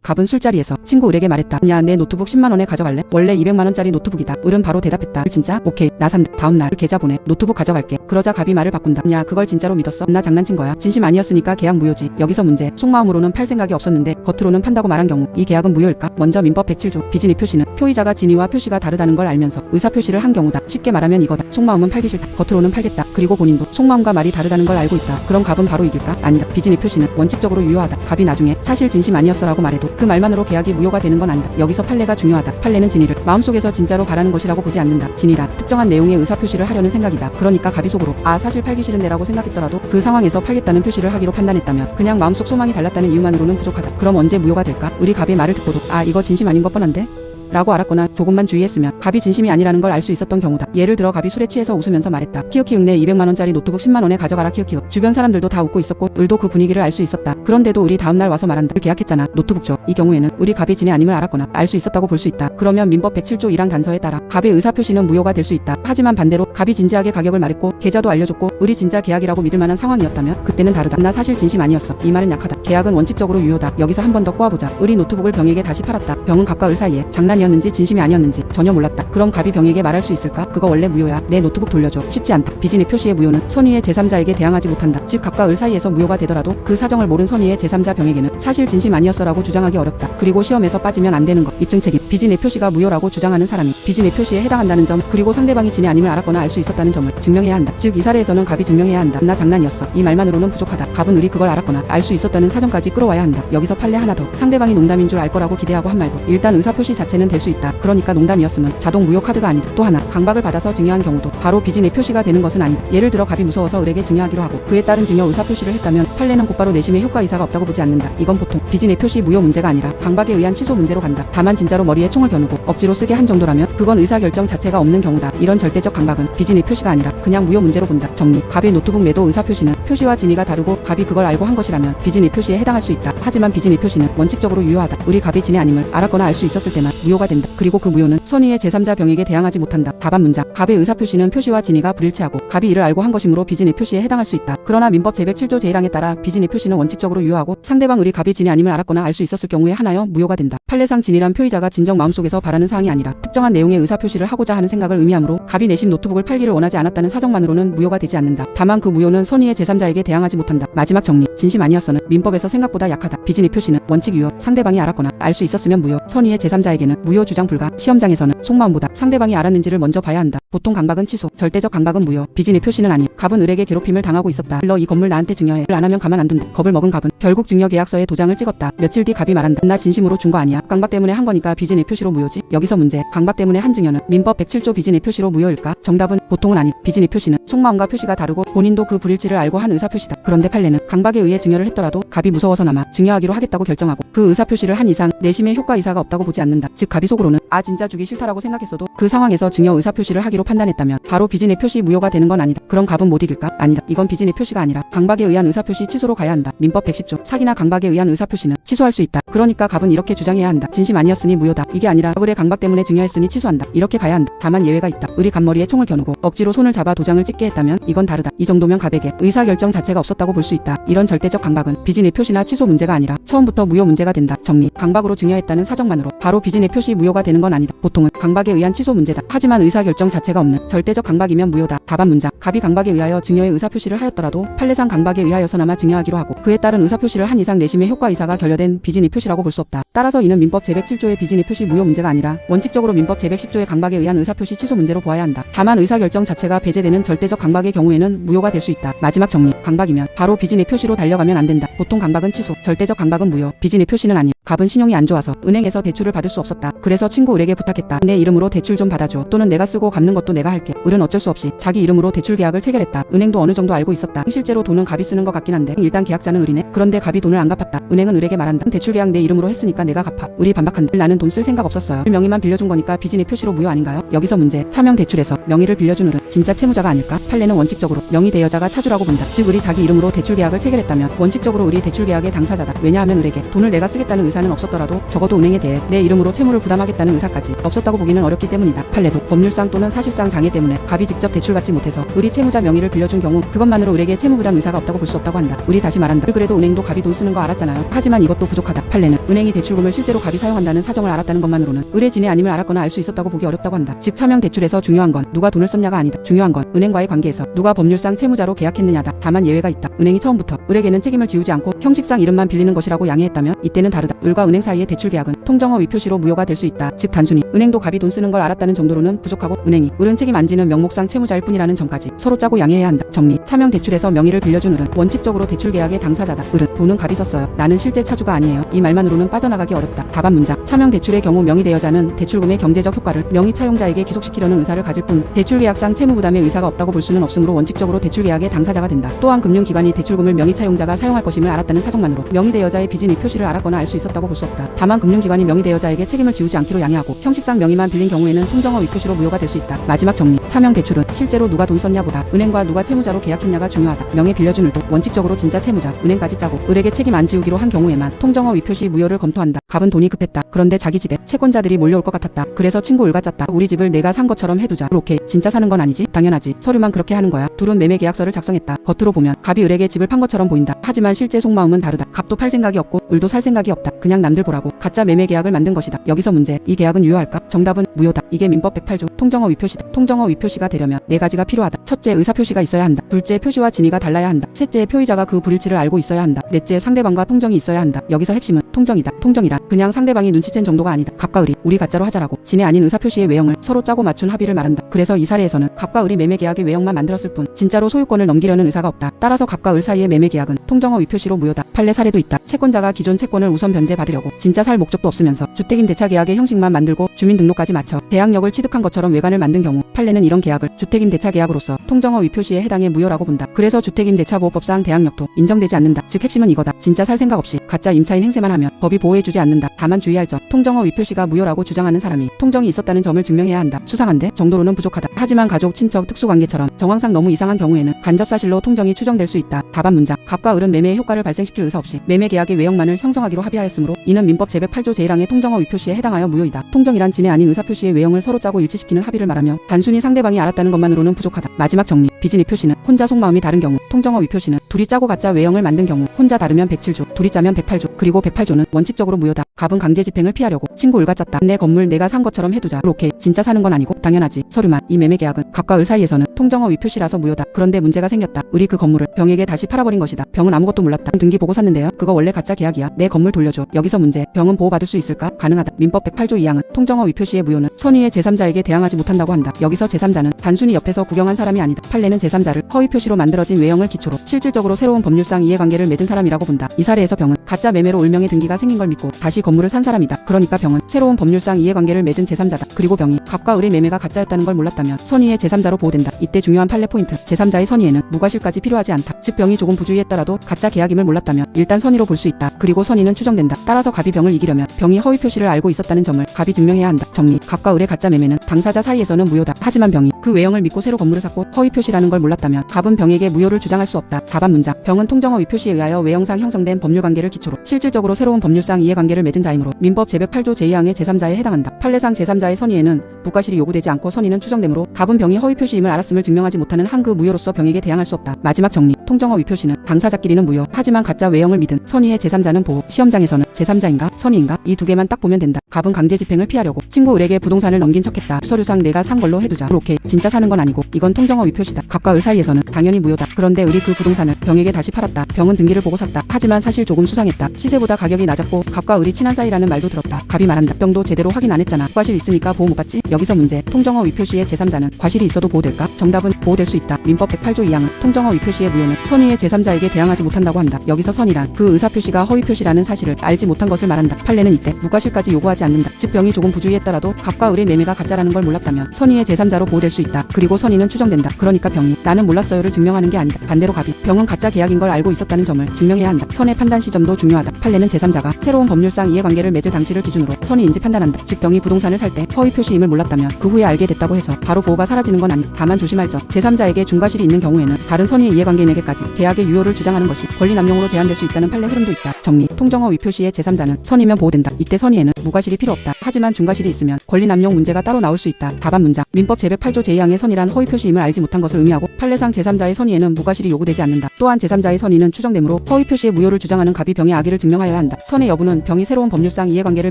갑은 술자리에서 친구 을에게 말했다. 야, 내 노트북 10만원에 가져갈래? 원래 200만원짜리 노트북이다. 을은 바로 대답했다. 진짜? 오케이, 나 산다. 다음날 계좌 보내. 노트북 가져갈게. 그러자 갑이 말을 바꾼다. 야, 그걸 진짜로 믿었어? 나 장난친 거야. 진심 아니었으니까 계약 무효지. 여기서 문제. 속마음으로는 팔 생각이 없었는데 겉으로는 판다고 말한 경우 이 계약은 무효일까? 먼저 민법 107조 비진의 표시는 표의자가 진위와 표시가 다르다는 걸 알면서 의사표시를 한 경우다. 쉽게 말하면 이거다. 속마음은 팔기 싫다. 겉으로는 팔겠다. 그리고 본인도 속마음과 말이 다르다는 걸 알고 있다. 그럼 갑은 바로 이길까? 아니다. 비진의 표시는 원칙적으로 유효하다. 갑이 나중에 사실 진심 아니었어라고 말해도 그 말만으로 계약이 무효가 되는 건 아니다. 여기서 판례가 중요하다. 판례는 진위를 마음속에서 진짜로 바라는 것이라고 보지 않는다. 진위란 특정한 내용의 의사표시를 하려는 생각이다. 그러니까 갑이 속으로 사실 팔기 싫은데라고 생각했더라도 그 상황에서 팔겠다는 표시를 하기로 판단했다면 그냥 마음속 소망이 달랐다는 이유만으로는 부족하다. 그럼 언제 무효가 될까? 우리 갑의 말을 듣고도 이거 진심 아닌 것 뻔한데? 라고 알았거나 조금만 주의했으면 갑이 진심이 아니라는 걸 알 수 있었던 경우다. 예를 들어 갑이 술에 취해서 웃으면서 말했다. 키읔키읔 내 200만원짜리 노트북 10만원에 가져가라 키읔키읔. 주변 사람들도 다 웃고 있었고 을도 그 분위기를 알 수 있었다. 그런데도 을이 다음날 와서 말한다. 계약했잖아. 노트북 줘. 이 경우에는 을이 갑이 진의 아님을 알았거나 알 수 있었다고 볼 수 있다. 그러면 민법 107조 1항 단서에 따라 갑의 의사표시는 무효가 될 수 있다. 하지만 반대로 갑이 진지하게 가격을 말했고 계좌도 알려줬고 을이 진짜 계약이라고 믿을 만한 상황이었다면 그때는 다르다. 나 사실 진심 아니었어. 이 말은 약하다. 계약은 원칙적으로 유효다. 여기서 한 번 더 꼬아보자. 을이 노트북을 병에게 다시 팔았다. 병은 갑과 을 사이에 장난이었는지 진심이 아니었는지 전혀 몰랐다. 그럼 갑이 병에게 말할 수 있을까? 그거 원래 무효야. 내 노트북 돌려줘. 쉽지 않다. 비진의 표시의 무효는 선의의 제3자에게 대항하지 못한다. 즉 갑과 을 사이에서 무효가 되더라도 그 사정을 모른 선의의 제3자 병에게는 사실 진심 아니었어라고 주장하기 어렵다. 그리고 시험에서 빠지면 안 되는 것. 입증 책임. 비진의 표시가 무효라고 주장하는 사람이 비진의 표시에 해당한다는 점 그리고 상대방이 진의 아님을 알았거나 알 수 있었다는 점을 증명해야 한다. 즉 이 사례에서는 갑이 증명해야 한다. 나 장난이었어. 이 말만으로는 부족하다. 갑은 을이 그걸 알았거나 알 수 있었다는 사정까지 끌어와야 한다. 여기서 판례 하나 더. 상대방이 농담인 줄 알 거라고 기대하고 한 말도 일단 의사표시 자체는 될 수 있다. 그러니까 농담이었으면 자동 무효 카드가 아니다. 또 하나 강박을 받아서 증여한 경우도 바로 비진의 표시가 되는 것은 아니다. 예를 들어 갑이 무서워서 을에게 증여하기로 하고 그에 따른 증여 의사표시를 했다면 판례는 곧바로 내심의 효과 이사가 없다고 보지 않는다. 이건 보통 비진의 표시 무효 문제가 아니라 강박에 의한 취소 문제로 간다. 다만 진짜로 머리에 총을 겨누고 억지로 쓰게 한 정도라면 그건 의사결정 자체가 없는 경우다. 이런 절대적 강박은 비진의 표시가 아니라 그냥 무효 문제로 본다. 정리. 갑의 노트북 매도 의사표시는 표시와 진위가 다르고 갑이 그걸 알고 한 것이라면 비진의 표시에 해당할 수 있다. 하지만 비진의 표시는 원칙적으로 유효하다. 우리 갑이 진의 아님을 알았거나 알 수 있었을 때만 무효가 된다. 그리고 그 무효는 선의의 제3자 병에게 대항하지 못한다. 답안 문장. 갑의 의사표시는 표시와 진위가 불일치하고 갑이 이를 알고 한 것이므로 비진의 표시에 해당할 수 있다. 그러나 민법 제107조 제1항에 따라 비진의 표시는 원칙적으로 유효하고 상대방 을이 갑이 진의 아님을 알았거나 알 수 있었을 경우에 하나여 무효가 된다. 판례상 진위란 표의자가 진정 마음속에서 바라는 사항이 아니라 특정한 내용의 의사표시를 하고자 하는 생각을 의미하므로 갑이 내심 노트북을 팔기를 원하지 않았다는 사정만으로는 무효가 되지 않는다. 다만 그 무효는 선의의 제3자에게 대항하지 못한다. 마지막 정리. 진심 아니었어는 민법에서 생각보다 약하다. 비진의 표시는 원칙 유효. 상대방이 알았거나 알 수 있었으면 무효. 선의의 제3자에게는 무효 주장 불가. 시험장에서는 속마음보다 상대방이 알았는지를 먼저 봐야 한다. 보통 강박은 취소, 절대적 강박은 무효. 비진의 표시는 아님. 갑은 을에게 괴롭힘을 당하고 있었다. 너 이 건물 나한테 증여해. 을 안 하면 가만 안 둔다. 겁을 먹은 갑은 결국 증여 계약서에 도장을 찍었다. 며칠 뒤 갑이 말한다. 나 진심으로 준 거 아니야. 강박 때문에 한 거니까 비진의 표시로 무효지. 여기서 문제. 강박 때문에 한 증여는 민법 107조 비진의 표시로 무효일까? 정답은 보통은 아닌. 비진의 표시는 속마음과 표시가 다르고 본인도 그 불일치를 알고 한 의사표시다. 그런데 판례는 강박에 의해 증여를 했더라도 갑이 무서워서나마 증여하기로 하겠다고 결정하고 그 의사표시를 한 이상 내심의 효과 이사가 없다고 보지 않는다. 즉 갑이 속으로는 진짜 주기 싫다라고 생각했어도 그 상황에서 증여 의사표시를 하기로 판단했다면 바로 비진의 표시 무효가 되는 건 아니다. 그럼 갑은 못 이길까? 아니다. 이건 비진의 표시가 아니라 강박에 의한 의사표시 취소로 가야 한다. 민법 110조 사기나 강박에 의한 의사표시는 취소할 수 있다. 그러니까 갑은 이렇게 주장해야 한다. 진심 아니었으니 무효다. 이게 아니라 을의 강박 때문에 증여했으니 취소한다. 이렇게 가야 한다. 다만 예외가 있다. 을이 갑머리에 총을 겨누고 억지로 손을 잡아 도장을 찍게 했다면 이건 다르다. 이 정도면 갑에게 의사결정 자체가 없었다고 볼 수 있다. 이런 절대적 강박은 비진의 표시나 취소 문제가 아니라 처음부터 무효 문제가 된다. 정리. 강박으로 증여했다는 사정만으로 바로 비진의 표시 무효가 되는 건 아니다. 보통은 강박에 의한 취소 문제다. 하지만 의사결정 자체가 없는 절대적 강박이면 무효다. 답안 문장. 갑이 강박에 의하여 증여의 의사표시를 하였더라도 판례상 강박에 의하여서나마 증여하기로 하고 그에 따른 의사표시를 한 이상 내심의 효과 이사가 결여된 비진의 표시라고 볼 수 없다. 따라서 이는 민법 제107조의 비진의 표시 무효 문제가 아니라 원칙적으로 민법 제110조의 강박에 의한 의사표시 취소 문제로 보아야 한다. 다만 의사결정 자체가 배제되는 절대적 강박의 경우에는 무효가 될 수 있다. 마지막 정리. 강박이면 바로 비진의 표시로 달려가면 안 된다. 보통 강박은 취소, 절대적 강박은 무효, 비진의 표시는 아님. 갑은 신용이 안 좋아서 은행에서 대출을 받을 수 없었다. 그래서 친구 을에게 부탁했다. 내 이름으로 대출 좀 받아줘. 또는 내가 쓰고 갚는 것도 내가 할게. 을은 어쩔 수 없이 자기 이름으로 대출 계약을 체결했다. 은행도 어느 정도 알고 있었다. 실제로 돈은 갑이 쓰는 것 같긴 한데 일단 계약자는 을이네. 그런데 갑이 돈을 안 갚았다. 은행은 을에게 말한다. 대출 계약 내 이름으로 했으니까 내가 갚아. 을이 반박한다. 나는 돈 쓸 생각 없었어요. 명의만 빌려준 거니까 빚은 이 표시로 무효 아닌가요? 여기서 문제. 차명 대출에서 명의를 빌려준 을은 진짜 채무자가 아닐까? 판례는 원칙적으로 명의 대여자가 차주라고 본다. 즉 을이 자기 이름으로 대출 계약을 체결했다면 원칙적으로 을이 대출 계약의 당사자다. 왜냐하면 을에게 돈을 내가 쓰겠다는 의사는 없었더라도 적어도 은행에 대해 내 이름으로 채무를 부담하겠다는 의사까지 없었다고 보기는 어렵기 때문이다. 판례도 법률상 또는 사실상 장애 때문에 갑이 직접 대출받지 못해서 을이 채무자 명의를 빌려준 경우 그것만으로 을에게 채무 부담 의사가 없다고 볼 수 없다고 한다. 을이 다시 말한다. 그래도 은행도 갑이 돈 쓰는 거 알았잖아요. 하지만 이것도 부족하다. 판례는 은행이 대출금을 실제로 갑이 사용한다는 사정을 알았다는 것만으로는 을의 진위 아님을 알았거나 알 수 있었다고 보기 어렵다고 한다. 즉 차명 대출에서 중요한 건 누가 돈을 썼냐가 아니다. 중요한 건 은행과의 관계에서 누가 법률상 채무자로 계약했느냐다. 다만 예외가 있다. 은행이 처음부터 을에게는 책임을 지우지 않고 형식상 이름만 빌리는 것이라고 양해했다면 이때는 다르다. 을과 은행 사이의 대출 계약은 통정어 위표시로 무효가 될 수 있다. 즉 단순히 은행도 갑이 돈 쓰는 걸 알았다는 정도로는 부족하고 은행이 을은 책임 안 지는 명목상 채무자일 뿐이라는 점까지 서로 짜고 양해해야 한다. 정리. 차명 대출에서 명의를 빌려준 을은 원칙적으로 대출 계약의 당사자다. 을은 돈은 갑이 썼어요. 나는 실제 차주가 아니에요. 이 말만으로는 빠져나가기 어렵다. 답안 문장. 차명 대출의 경우 명의 대여자는 대출금의 경제적 효과를 명의 차용자에게 기속시키려는 의사를 가질 뿐 대출 계약상 채무 부담의 의사가 없다고 볼 수는 없으므로 원칙적으로 대출 계약의 당사자가 된다. 또한 금융기관이 대출금을 명의 차용자가 사용할 것임을 알았다는 사정만으로 명의 대여자의 빚은 이 표시를 알았거나 알 수 있었다고 볼 수 없다. 다만 금융기관이 명의 대여자에게 책임을 지우지 않기로 양해하고 형식상 명의만 빌린 경우에는 통정어 위표시로 무효가 될 수 있다. 마지막 정리. 차명 대출은 실제로 누가 돈 썼냐보다 은행과 누가 채무자로 계약했냐가 중요하다. 명의 빌려준 을도 원칙적으로 진짜 채무자 은행까지 짜고 을에게 책임 안 지우기로 한 경우에만 통정어 위표시 무효를 검토한다. 갑은 돈이 급했다. 그런데 자기 집에 채권자들이 몰려올 것 같았다. 그래서 친구 을과 짰다. 우리 집을 내가 산 것처럼 해두자. 오케이. 진짜 사는 건 아니지? 당연하지. 서류만 그렇게 하는 거야. 둘은 매매 계약서를 작성했다. 겉으로 보면 갑이 을에게 집을 판 것처럼 보인다. 하지만 실제 속마음은 다르다. 갑도 팔 생각이 없고 을도 살 생각이 없다. 그냥 남들 보라고 가짜 매매 계약을 만든 것이다. 여기서 문제. 이 계약은 유효할까? 정답은 무효다. 이게 민법 108조 통정어 위표시다. 통정어 위표시가 되려면 네 가지가 필요하다. 첫째, 의사표시가 있어야 한다. 둘째, 표시와 진위가 달라야 한다. 셋째, 표의자가 그 불일치를 알고 있어야 한다. 넷째, 상대방과 통정이 있어야 한다. 여기서 핵심은 통정이다. 통정이란 그냥 상대방이 눈치챈 정도가 아니다. 갑과 을이 우리 가짜로 하자라고 진의 아닌 의사표시의 외형을 서로 짜고 맞춘 합의를 말한다. 그래서 이 사례에서는 갑과 을이 매매 계약의 외형만 만들었을 뿐 진짜로 소유권을 넘기려는 의사가 없다. 따라서 갑과 을 사이의 매매 계약은 통정어 위표시로 무효다. 판례 사례도 있다. 채권자가 기존 채권을 우선 변제받으려고 진짜 살 목적도 없으면서 주택임 대차 계약의 형식만 만들고 주민등록까지 맞춰 대항력을 취득한 것처럼 외관을 만든 경우 판례는 이런 계약을 주택임 대차 계약으로서 통정어 위표시에 해당해 무효라고 본다. 그래서 주택임 대차 보호법상 대항력도 인정되지 않는다. 즉 핵심은 이거다. 진짜 살 생각 없이 가짜 임차인 행세만 하면 법이 보호해주지 않는다. 다만 주의할 점. 통정어 위표시가 무효라고 주장하는 사람이 통정이 있었다는 점을 증명해야 한다. 수상한데 정도로는 부족하다. 하지만 가족, 친척, 특수관계처럼 정황상 너무 이상한 경우에는 간접사실로 통정이 추정될 수 있다. 답안 문장. 갑과 을은 매매의 효과를 발생시킬 의사 없이 매매 계약의 외형만을 형성하기로 합의하였으므로 이는 민법 제108조 제1항의 통정어 위표시에 해당하여 무효이다. 통정이란 진의 아닌 의사표시의 외형을 서로 짜고 일치시키는 합의를 말하며 단순히 상대방이 알았다는 것만으로는 부족하다. 마지막 정리. 빚은 위표시는 혼자 속마음이 다른 경우, 통정어 위표시는 둘이 짜고 가짜 외형을 만든 경우, 혼자 다르면 107조, 둘이 짜면 108조, 그리고 108조는 원칙적으로 무효다. 갑은 강제 집행을 피하려고 친구 을과 짰다. 내 건물 내가 산 것처럼 해두자. 오케이. 진짜 사는 건 아니고 당연하지. 서류만. 이 매매 계약은 갑과 을 사이에서는 통정어 위표시라서 무효다. 그런데 문제가 생겼다. 을이 그 건물을 병에게 다시 팔아버린 것이다. 병은 아무것도 몰랐다. 등기 보고 샀는데요. 그거 원래 가짜 계약이야. 내 건물 돌려줘. 여기서 문제. 병은 보호받을 수 있을까? 가능하다. 민법 108조 2항은 통정어 위표시의 무효는 선의의 제3자에게 대항하지 못한다고 한다. 여기서 제3자는 단순히 옆에서 구경한 사람이 아니다. 판례는 제3자를 허위 표시로 만들어진 외형을 기초로 실질적으로 새로운 법률상 이해관계를 맺은 사람이라고 본다. 이 사례에서 병은 가짜 매매로 을명의 등기가 생긴 걸 믿고 다시 건물을 산 사람이다. 그러니까 병은 새로운 법률상 이해관계를 맺은 제3자다. 그리고 병이 갑과 을의 매매가 가짜였다는 걸 몰랐다면 선의의 제3자로 보호된다. 이때 중요한 판례 포인트. 제3자의 선의에는 무과실까지 필요하지 않다. 즉 병이 조금 부주의했더라도 가짜 계약임을 몰랐다면 일단 선의로 볼 수 있다. 그리고 선의는 추정된다. 따라서 갑이 병을 이기려면 병이 허위 표시를 알고 있었다는 점을 갑이 증명해야 한다. 정리. 갑과 을의 가짜 매매는 당사자 사이에서는 무효다. 하지만 병이 그 외형을 믿고 새로 건물을 샀고 허위 표시라는 걸 몰랐다면 갑은 병에게 무효를 주장할 수 없다. 답안 문장. 병은 통정어 위표시에 의하여 외형상 형성된 법률관계를 기초로 실질적으로 새로운 법률상 이해관계를 맺은 자이므로 민법 제108조 제2항의 제3자에 해당한다. 판례상 제3자의 선의에는 무과실이 요구되지 않고 선의는 추정되므로 갑은 병이 허위 표시임을 알았음을 증명하지 못하는 한그 무효로서 병에게 대항할 수 없다. 마지막 정리. 통정어 위표시는 당사자끼리는 무효. 하지만 가짜 외형을 믿은 선의의 제3자는 보호. 시험장에서는 제3자인가 선의인가 이 두 개만 딱 보면 된다. 갑은 강제 집행을 피하려고 친구 을에게 부동산을 넘긴 척했다. 서류상 내가 산 걸로 해두자. 오케이. 진짜 사는 건 아니고 이건 통정어 위표시다. 갑과 을 사이에서는 당연히 무효다. 그런데 을이 그 부동산을 병에게 다시 팔았다. 병은 등기를 보고 샀다. 하지만 사실 조금 수상했다. 시세보다 가격이 낮았고 갑과 을이 친한 사이라는 말도 들었다. 갑이 말한다. 병도 제대로 확인 안 했잖아. 과실 있으니까 보호 못 받지? 여기서 문제. 통정어 위표시의 제3자는 과실이 있어도 보호될까? 정답은 보호될 수 있다. 민법 108조 2항은 통정어 위표시의 무효는 선의의 제3자에게 대항하지 못한다고 한다. 여기서 선의란 그 의사표시가 허위표시라는 사실을 알지 못한 것을 말한다. 판례는 이때 무과실까지 요구하지 않는다. 즉 병이 조금 부주의했더라도 갑과 을의 매매가 가짜라는 걸 몰랐다면 선의의 제3자로 보호될 수 있다. 그리고 선의는 추정된다. 그러니까 병이 나는 몰랐어요를 증명하는 게 아니다. 반대로 갑이 병은 가짜 계약인 걸 알고 있었다는 점을 증명해야 한다. 선의 판단 시점도 중요하다. 판례는 제3자가 새로운 법률상 이해관계를 맺을 당시를 기준으로 선의인지 판단한다. 즉 병이 부동산을 살 때 허위표시임을 몰랐다면 그 후에 알게 됐다고 해서 바로 보호가 사라지는 건 아니다. 다만 조심할 점. 제3자에게 중과실이 있는 경우에는 다른 선의의 이해관계인에게까지 계약의 유효를 주장하는 것이 권리남용으로 제한될 수 있다는 판례 흐름도 있다. 정리. 통정어 위표시의 제3자는 선이면 보호된다. 이때 선의에는 무과실이 필요 없다. 하지만 중과실이 있으면 권리남용 문제가 따로 나올 수 있다. 답안 문장. 민법 제108조 제2항의 선의란 허위표시임을 알지 못한 것을 의미하고 판례상 제3자의 선의에는 무과실이 요구되지 않는다. 또한 제3자의 선의는 추정되므로 허위표시의 무효를 주장하는 갑이 병의 악의를 증명하여야 한다. 선의 여부는 병이 새로운 법률상 이해관계를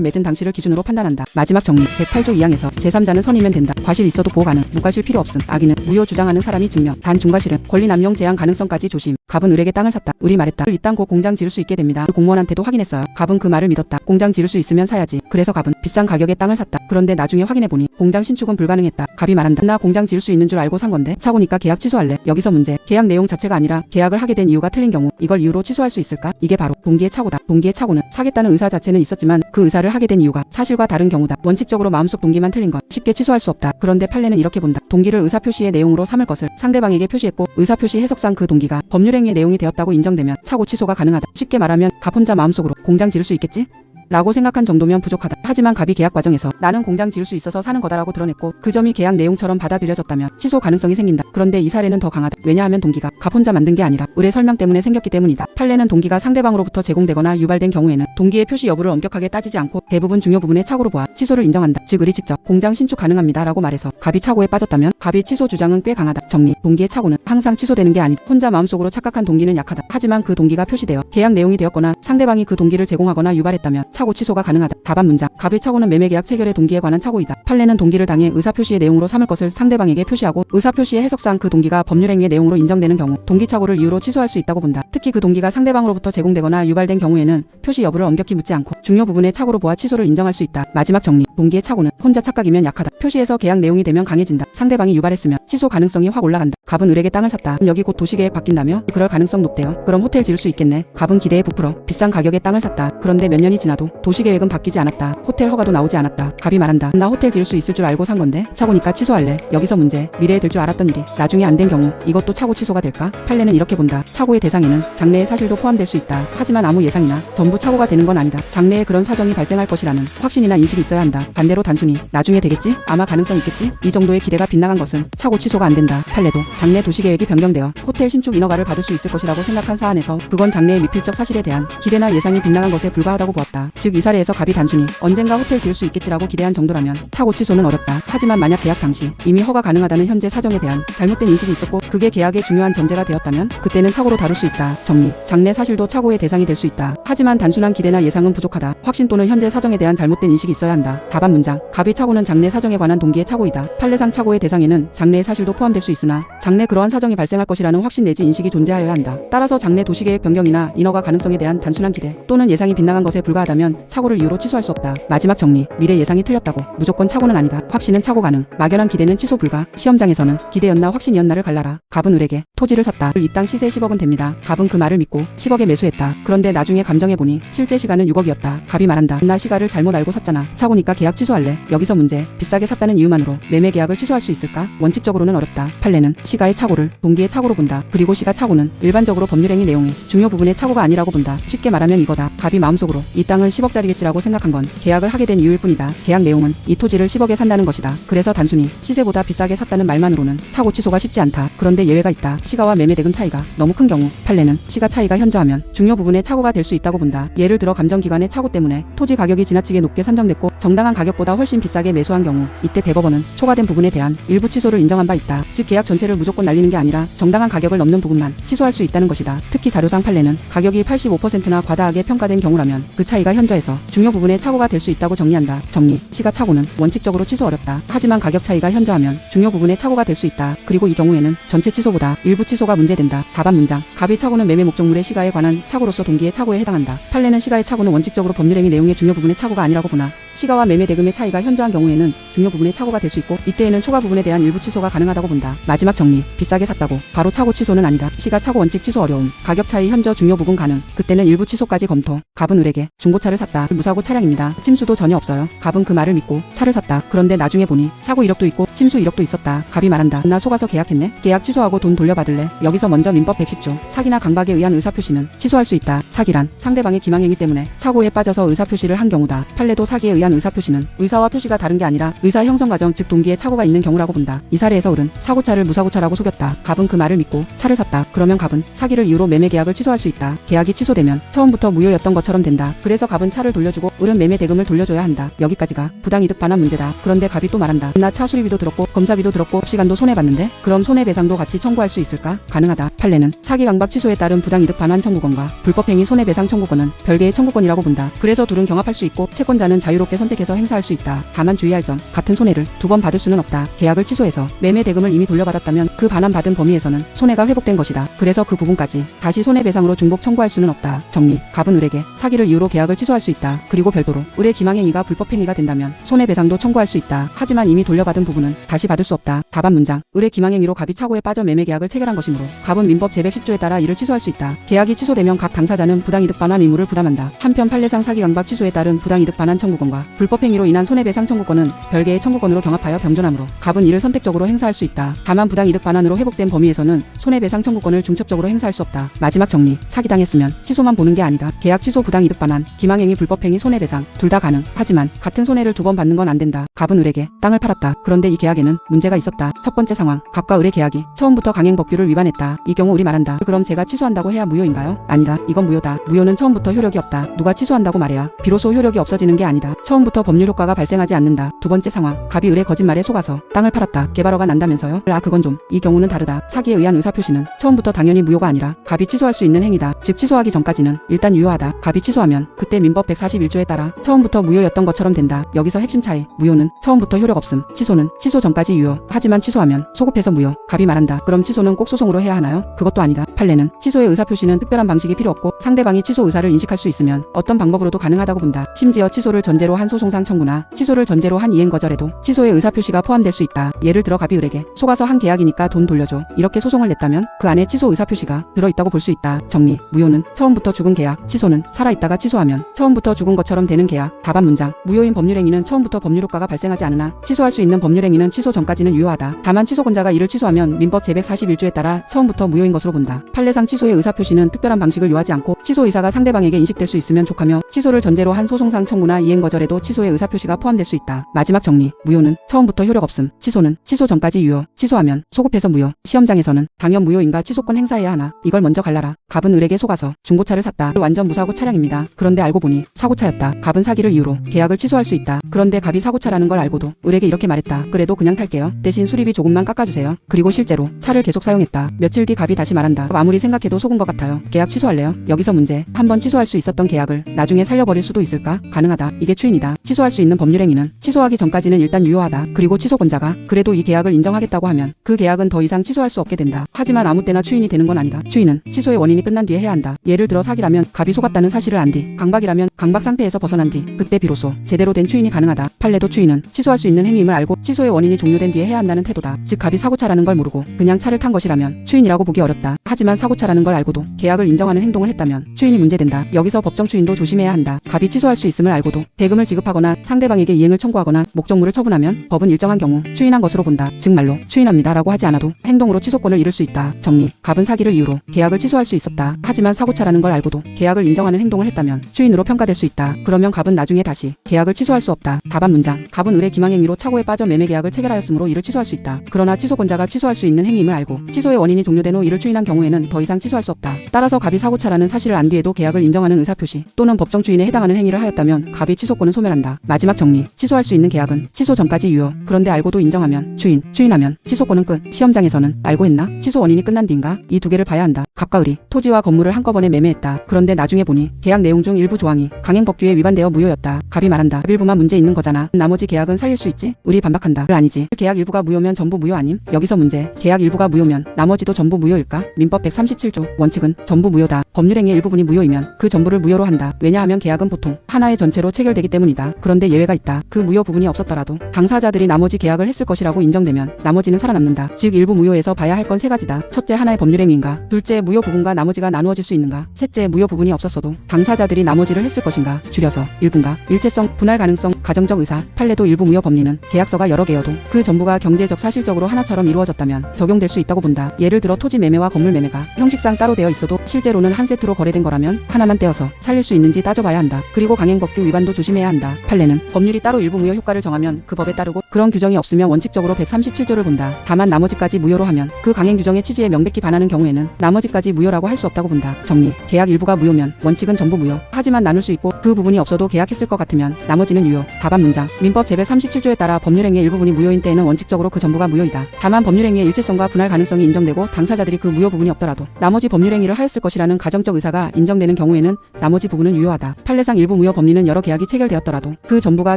맺은 당시를 기준으로 판단한다. 마지막 정리. 108조 2항에서 제3자는 선이면 된다. 과실 있어도 보호 가능. 무과실 필요 없음. 악의는 무효 주장하는 사람이 증명. 단 중과실은 권리남용 제한 가능성까지 조심. 갑은 을에게 땅을 샀다. 을이 말했다. 이 땅 곧 공장 지을 수 있게 됩니다. 공무원한테도 확인했어요. 갑은 그 말을 믿었다. 공장 지을 수 있으면 사야지. 그래서 갑은 비싼 가격에 땅을 샀다. 그런데 나중에 확인해보니 공장 신축은 불가능했다. 갑이 말한다. 나 공장 지을 수 있는 줄 알고 산 건데 차고니까 계약 취소할래. 여기서 문제. 계약 내용 자체가 아니라 계약을 하게 된 이유가 틀린 경우 이걸 이유로 취소할 수 있을까? 이게 바로 동기의 착오다. 동기의 착오는 사겠다는 의사 자체는 있었지만 그 의사를 하게 된 이유가 사실과 다른 경우다. 원칙적으로 마음속 동기만 틀린 건 쉽게 취소할 수 없다. 그런데 판례는 이렇게 본다. 동기를 의사표시의 내용으로 삼을 것을 상대방에게 표시했고 의사표시 해석상 그 동기가 법률행위의 내용이 되었다고 인정되면 착오 취소가 가능하다. 쉽게 말하면 갑 혼자 마음속으로 공장 지을 수 있겠지? 라고 생각한 정도면 부족하다. 하지만 갑이 계약 과정에서 나는 공장 지을 수 있어서 사는 거다라고 드러냈고 그 점이 계약 내용처럼 받아들여졌다면 취소 가능성이 생긴다. 그런데 이 사례는 더 강하다. 왜냐하면 동기가 갑 혼자 만든 게 아니라 을의 설명 때문에 생겼기 때문이다. 판례는 동기가 상대방으로부터 제공되거나 유발된 경우에는 동기의 표시 여부를 엄격하게 따지지 않고 대부분 중요 부분의 착오로 보아 취소를 인정한다. 즉 을이 직접 공장 신축 가능합니다 라고 말해서 갑이 착오에 빠졌다면 갑이 취소 주장은 꽤 강하다. 정리. 동기의 착오는 항상 취소되는 게 아니다. 혼자 마음속으로 착각한 동기는 약하다. 하지만 그 동기가 표시되어 계약 내용이 되었거나 상대방이 그 동기를 제공하거나 유발했다면 착오 취소가 가능하다. 답안 문장. 갑의 착오는 매매계약 체결의 동기에 관한 착오이다. 판례는 동기를 당해 의사표시의 내용으로 삼을 것을 상대방에게 표시하고 의사표시의 해석상 그 동기가 법률행위의 내용으로 인정되는 경우 동기 착오를 이유로 취소할 수 있다고 본다. 특히 그 동기가 상대방으로부터 제공되거나 유발된 경우에는 표시 여부를 엄격히 묻지 않고 중요 부분의 착오로 보아 취소를 인정할 수 있다. 마지막 정리. 동기의 착오는 혼자 착각이면 약하다. 표시에서 계약 내용이 되면 강해진다. 상대방이 유발했으면 취소 가능성이 확 올라간다. 갑은 을에게 땅을 샀다. 여기 곧 도시계획 바뀐다며? 그럴 가능성 높대요. 그럼 호텔 지을 수 있겠네. 갑은 기대에 부풀어 비싼 가격에 땅을 샀다. 그런데 몇 년이 지나도 도시계획은 바뀌지 않았다. 호텔 허가도 나오지 않았다. 갑이 말한다. 나 호텔 지을 수 있을 줄 알고 산 건데 착오니까 취소할래. 여기서 문제. 미래에 될 줄 알았던 일이 나중에 안 된 경우 이것도 착오 취소가 될까? 판례는 이렇게 본다. 착오의 대상에는 장래의 사실도 포함될 수 있다. 하지만 아무 예상이나 전부 착오가 되는 건 아니다. 장래에 그런 사정이 발생할 것이라는 확신이나 인식이 있어야 한다. 반대로 단순히 나중에 되겠지? 아마 가능성 있겠지? 이 정도의 기대가 빗나간 것은 착오 취소가 안 된다. 판례도 장래 도시계획이 변경되어 호텔 신축 인허가를 받을 수 있을 것이라고 생각한 사안에서 그건 장래의 미필적 사실에 대한 기대나 예상이 빗나간 것에 불과하다고 보았다. 즉 이 사례에서 갑이 단순히 언젠가 호텔 지을 수 있겠지라고 기대한 정도라면 착오 취소는 어렵다. 하지만 만약 계약 당시 이미 허가 가능하다는 현재 사정에 대한 잘못된 인식이 있었고 그게 계약의 중요한 전제가 되었다면 그때는 착오로 다룰 수 있다. 정리. 장래 사실도 착오의 대상이 될 수 있다. 하지만 단순한 기대나 예상은 부족하다. 확신 또는 현재 사정에 대한 잘못된 인식이 있어야 한다. 답안 문장. 갑의 착오는 장래 사정에 관한 동기의 착오이다. 판례상 착오의 대상에는 장래의 사실도 포함될 수 있으나 장래 그러한 사정이 발생할 것이라는 확신 내지 인식이 존재하여야 한다. 따라서 장래 도시계획 변경이나 인허가 가능성에 대한 단순한 기대 또는 예상이 빗나간 것에 불과하다면 착오를 이유로 취소할 수 없다. 마지막 정리. 미래 예상이 틀렸다고 무조건 착오는 아니다. 확신은 착오 가능. 막연한 기대는 취소 불가. 시험장에서는 기대였나 확신이었나를 갈라라. 갑은 을에게 토지를 샀다. 이 땅 시세 10억은 됩니다. 갑은 그 말을 믿고 10억에 매수했다. 그런데 나중에 감정해보니 실제 시가는 6억이었다. 갑이 말한다. 나 시가를 잘못 알고 샀잖아. 착오니까 계약 취소할래. 여기서 문제. 비싸게 샀다는 이유만으로 매매 계약을 취소할 수 있을까? 원칙적으로는 어렵다. 판례는 시가의 착오를 동기의 착오로 본다. 그리고 시가 착오는 일반적으로 법률행위 내용의 중요 부분의 착오가 아니라고 본다. 쉽게 말하면 이거다. 갑이 마음속으로 이 땅은 10억짜리겠지라고 생각한 건 계약을 하게 된 이유일 뿐이다. 계약 내용은 이 토지를 10억에 산다는 것이다. 그래서 단순히 시세보다 비싸게 샀다는 말만으로는 착오 취소가 쉽지 않다. 그런데 예외가 있다. 시가와 매매 대금 차이가 너무 큰 경우 판례는 시가 차이가 현저하면 중요 부분의 착오가 될 수 있다고 본다. 예를 들어 감정기간의 착오 때문에 토지 가격이 지나치게 높게 산정됐고 정당한 가격보다 훨씬 비싸게 매수한 경우 이때 대법원은 초과된 부분에 대한 일부 취소를 인정한 바 있다. 즉 계약 전체를 무조건 날리는 게 아니라 정당한 가격을 넘는 부분만 취소할 수 있다는 것이다. 특히 자료상 판례는 가격이 85%나 과다하게 평가된 경우라면 그 차이가 현저해서 중요 부분의 착오가 될 수 있다고 정리한다. 정리. 시가 착오는 원칙적으로 취소 어렵다. 하지만 가격 차이가 현저하면 중요 부분의 착오가 될 수 있다. 그리고 이 경우에는 전체 취소보다 일부 취소가 문제된다. 답안 문장. 갑의 착오는 매매 목적물의 시가에 관한 착오로서 동기의 착오에 해당한다. 판례는 시가의 착오는 원칙적으로 법률행위 내용의 중요 부분의 착오가 아니라고 보나 시가와 매매 대금의 차이가 현저한 경우에는 중요 부분의 착오가 될 수 있고 이때에는 초과 부분에 대한 일부 취소가 가능하다고 본다. 마지막 정리. 비싸게 샀다고 바로 차고 취소는 아니다. 시가 차고 원칙 취소 어려움. 가격 차이 현저 중요 부분 가능. 그때는 일부 취소까지 검토. 갑은 을에게 중고차를 샀다. 무사고 차량입니다. 침수도 전혀 없어요. 갑은 그 말을 믿고 차를 샀다. 그런데 나중에 보니 사고 이력도 있고 침수 이력도 있었다. 갑이 말한다. 나 속아서 계약했네. 계약 취소하고 돈 돌려받을래. 여기서 먼저 민법 110조. 사기나 강박에 의한 의사표시는 취소할 수 있다. 사기란 상대방의 기망행위 때문에 착오에 빠져서 의사표시를 한 경우다. 판례도 사기에 의한 의사표시는 의사와 표시가 다른 게 아니라 의사 형성 과정 즉 동기에 착오가 있는 경우라고 본다. 이 사례에서 을은 사고차를 무사고차라고 속였다. 갑은 그 말을 믿고 차를 샀다. 그러면 갑은 사기를 이유로 매매 계약을 취소할 수 있다. 계약이 취소되면 처음부터 무효였던 것처럼 된다. 그래서 갑은 차를 돌려주고 을은 매매 대금을 돌려줘야 한다. 여기까지가 부당이득 반환 문제다. 그런데 갑이 또 말한다. 나 차 수리비도 들었고 검사비도 들었고 시간도 손해봤는데 그럼 손해배상도 같이 청구할 수 있을까? 가능하다. 판례는 사기 강박 취소에 따른 부당이득 반환 청구권과 불법행위 손해배상 청구권은 별개의 청구권이라고 본다. 그래서 둘은 경합할 수 있고 채권자는 자유롭게 선택해서 행사할 수 있다. 다만 주의할 점. 같은 손해를 두 번 받을 수는 없다. 계약을 취소해서 매매 대금을 이미 돌려받았다면 그 반환받은 범위에서는 손해가 회복된 것이다. 그래서 그 부분까지 다시 손해배상으로 중복 청구할 수는 없다. 정리. 갑은 을에게 사기를 이유로 계약을 취소할 수 있다. 그리고 별도로 을의 기망행위가 불법행위가 된다면 손해배상도 청구할 수 있다. 하지만 이미 돌려받은 부분은 다시 받을 수 없다. 답안 문장. 을의 기망행위로 갑이 착오에 빠져 매매 계약을 체결한 것이므로 갑은 민법 제110조에 따라 이를 취소할 수 있다. 계약이 취소되면 각 당사자는 부당이득 반환 의무를 부담한다. 한편 판례상 사기 강박 취소에 따른 부당이득 반환 청구권과 불법행위로 인한 손해배상 청구권은 별개의 청구권으로 경합하여 병존하므로 갑은 이를 선택적으로 행사할 수 있다. 다만 부당이득 반환으로 회복된 범위에서는 손해배상 청구권을 중첩적으로 행사할 수 없다. 마지막 정리. 사기당했으면 취소만 보는 게 아니다. 계약 취소 부당이득 반환, 기망행위 불법행위 손해배상 둘 다 가능. 하지만 같은 손해를 두 번 받는 건 안 된다. 갑은 을에게 땅을 팔았다. 그런데 이 계약에는 문제가 있었다. 첫 번째 상황. 갑과 을의 계약이 처음부터 강행법규를 위반했다. 이 경우 을이 말한다. 그럼 제가 취소한다고 해야 무효인가요? 아니다. 이건 무효다. 무효는 처음부터 효력이 없다. 누가 취소한다고 말해야 비로소 효력이 없어지는 게 아니다. 처음부터 법률 효과가 발생하지 않는다. 두 번째 상황. 갑이 을의 거짓말에 속아서 땅을 팔았다. 개발허가 난다면서요? 아 그건 좀. 이 경우는 다르다. 사기에 의한 의사표시는 처음부터 당연히 무효가 아니라 갑이 취소할 수 있는 행위다. 즉 취소하기 전까지는 일단 유효하다. 갑이 취소하면 그때 민법 141조에 따라 처음부터 무효였던 것처럼 된다. 여기서 핵심 차이. 무효는 처음부터 효력 없음. 취소는 취소 전까지 유효. 하지만 취소하면 소급해서 무효. 갑이 말한다. 그럼 취소는 꼭 소송으로 해야 하나요? 그것도 아니다. 판례는 취소의 의사표시는 특별한 방식이 필요 없고 상대방이 취소 의사를 인식할 수 있으면 어떤 방법으로도 가능하다고 본다. 심지어 취소를 전제로 한 소송상 청구나 취소를 전제로 한 이행 거절에도 취소의 의사표시가 포함될 수 있다. 예를 들어 갑이 을에게 속아서 한 계약이니까 돈 돌려줘. 이렇게 소송을 냈다면 그 안에 취소 의사표시가 들어있다고 볼 수 있다. 정리. 무효는 처음부터 죽은 계약. 취소는 살아있다가 취소하면 처음부터 죽은 것처럼 되는 계약. 답안 문장. 무효인 법률행위는 처음부터 법률 효과가 발생하지 않으나 취소할 수 있는 법률행위는 취소 전까지는 유효하다. 다만 취소권자가 이를 취소하면 민법 제141조에 따라 처음부터 무효인 것으로 본다. 판례상 취소의 의사표시는 특별한 방식을 요하지 않고 취소 의사가 상대방에게 인식될 수 있으면 족하며 취소를 전제로 한 소송상 청구나 이행 거절에도 취소의 의사표시가 포함될 수 있다. 마지막 정리. 무효는 처음부터 효력 없음. 취소는 취소 전까지 유효. 취소하면 소급해서 무효. 시험장에서는 당연 무효인가 취소권 행사해야 하나. 이걸 먼저 갈라라. 갑은 을에게 속아서 중고차를 샀다. 완전 무사고 차량입니다. 그런데 알고 보니 사고차였다. 갑은 사기를 이유로 계약을 취소할 수 있다. 그런데 갑이 사고차라는 걸 알고도 을에게 이렇게 말했다. 그래도 그냥 탈게요. 대신 수리비 조금만 깎아주세요. 그리고 실제로 차를 계속 사용했다. 며칠 뒤 갑이 다시 말한다. 아무리 생각해도 속은 것 같아요. 계약 취소할래요? 여기서 문제. 한번 취소할 수 있었던 계약을 나중에 살려버릴 수도 있을까? 가능하다. 이게 추인이다. 취소할 수 있는 법률행위는 취소하기 전까지는 일단 유효하다. 그리고 취소권자가 그래도 이 계약을 인정하겠다고 하면 그 계약은 더 이상 취소할 수 없게 된다. 하지만 아무 때나 추인이 되는 건 아니다. 추인은 취소의 원인이 끝난 뒤에 해야 한다. 예를 들어 사기라면 갑이 속았다는 사실을 안 뒤, 강박이라면 강박 상태에서 벗어난 뒤, 그때 비로소 제대로 된 추인이 가능하다. 판례도 추인은 취소할 수 있는 행위임을 알고 취소의 원인이 종료된 뒤에 해야 한다는 태도다. 즉 갑이 사고차라는 걸 모르고 그냥 차를 탄 것이라면 추인이라고 보기 어렵다. 하지만 사고차라는 걸 알고도 계약을 인정하는 행동을 했다면 추인이 문제된다. 여기서 법정 추인도 조심해야 한다. 갑이 취소할 수 있음을 알고도 대금을 지급하거나 상대방에게 이행을 청구하거나 목적물을 처분하면 법은 일정한 경우 추인한 것으로 본다. 즉 말로 추인합니다 라고 하지 않아도 행동으로 취소권을 잃을 수 있다. 정리. 갑은 사기를 이유로 계약을 취소할 수 있었다. 하지만 사고차라는 걸 알고도 계약을 인정하는 행동을 했다면 추인으로 평가될 수 있다. 그러면 갑은 나중에 다시 계약을 취소할 수 없다. 답안 문장. 갑은 을의 기망행위로 착오에 빠져 매매 계약을 체결하였으므로 이를 취소할 수 있다. 그러나 취소권자가 취소할 수 있는 행위임을 알고 취소의 원인이 종료된 후 이를 추인한 경우에는 더 이상 취소할 수 없다. 따라서 갑이 사고차라는 사실을 안 뒤에도 계약을 인정하는 의사표시 또는 법정 추인에 해당하는 행위를 하였다면 갑이 취소권은 소멸한다. 마지막 정리. 취소할 수 있는 계약은 취소 전까지 유효. 그런데 알고도 인정하면 추인하면 취소권은 끝. 시험장에서는 알고 했나? 취소 원인이 끝난 뒤인가? 이 두 개를 봐야 한다. 갑과 을이 토지와 건물을 한꺼번에 매매했다. 그런데 나중에 보니 계약 내용 중 일부 조항이 강행법규에 위반되어 무효였다. 갑이 말한다. 갑 일부만 문제 있는 거잖아. 나머지 계약은 살릴 수 있지? 을이 반박한다. 아니지. 계약 일부가 무효면 전부 무효 아님? 여기서 문제. 계약 일부가 무효면 나머지도 전부 무효일까? 민법 137조 원칙은 전부 무효다. 법률행위의 일부분이 무효이면 그 전부를 무효로 한다. 왜냐하면 계약은 보통 하나의 전체로 체결되기 때문이다. 그런데 예외가 있다. 그 무효 부분이 없었더라도 당사자들이 나머지 계약을 했을 것이라고 인정되면 나머지는 살아남는다. 즉 일부 무효에서 봐야 할 건 세 가지다. 첫째, 하나의 법률행위인가? 둘째, 무효 부분과 나머지가 나누어질 수 있는가? 셋째, 무효 부분이 없었어도 당사자들이 나머지를 했을 것인가? 줄여서 일부인가? 일체성, 분할 가능성, 가정적 의사, 판례도 일부 무효 법리는 계약서가 여러 개여도 그 전부가 경제적 사실적으로 하나처럼 이루어졌다면 적용될 수 있다고 본다. 예를 들어 토지 매매와 건물 매매가 형식상 따로 되어 있어도 실제로는 한 세트로 거래된 거라면 하나만 떼어서 살릴 수 있는지 따져봐야 한다. 그리고 강행법규 위반도 조심해야 한다. 판례는 법률이 따로 일부 무효 효과를 정하면 그 법에 따르고 그런 규정이 없으면 원칙적으로 137조를 본다. 다만 나머지까지 무효로 하면 그 강행 규정의 취지에 명백히 반하는 경우에는 나머지까지 무효라고 할 수 없다고 본다. 정리. 계약 일부가 무효면 원칙은 전부 무효. 하지만 나눌 수 있고 그 부분이 없어도 계약했을 것 같으면 나머지는 유효. 답안 문장. 민법 제137조에 따라 법률행위의 일부분이 무효인 때에는 원칙적으로 그 전부가 무효이다. 다만 법률행위의 일체성과 분할 가능성이 인정되고 당사자들이 그 무효 부분이 없더라도 나머지 법률행위를 하였을 것이라는 가정적 의사가 인정되는 경우에는 나머지 부분은 유효하다. 판례상 일부 무효 법리는 여러 계약이 체결되었더라도 그 전부가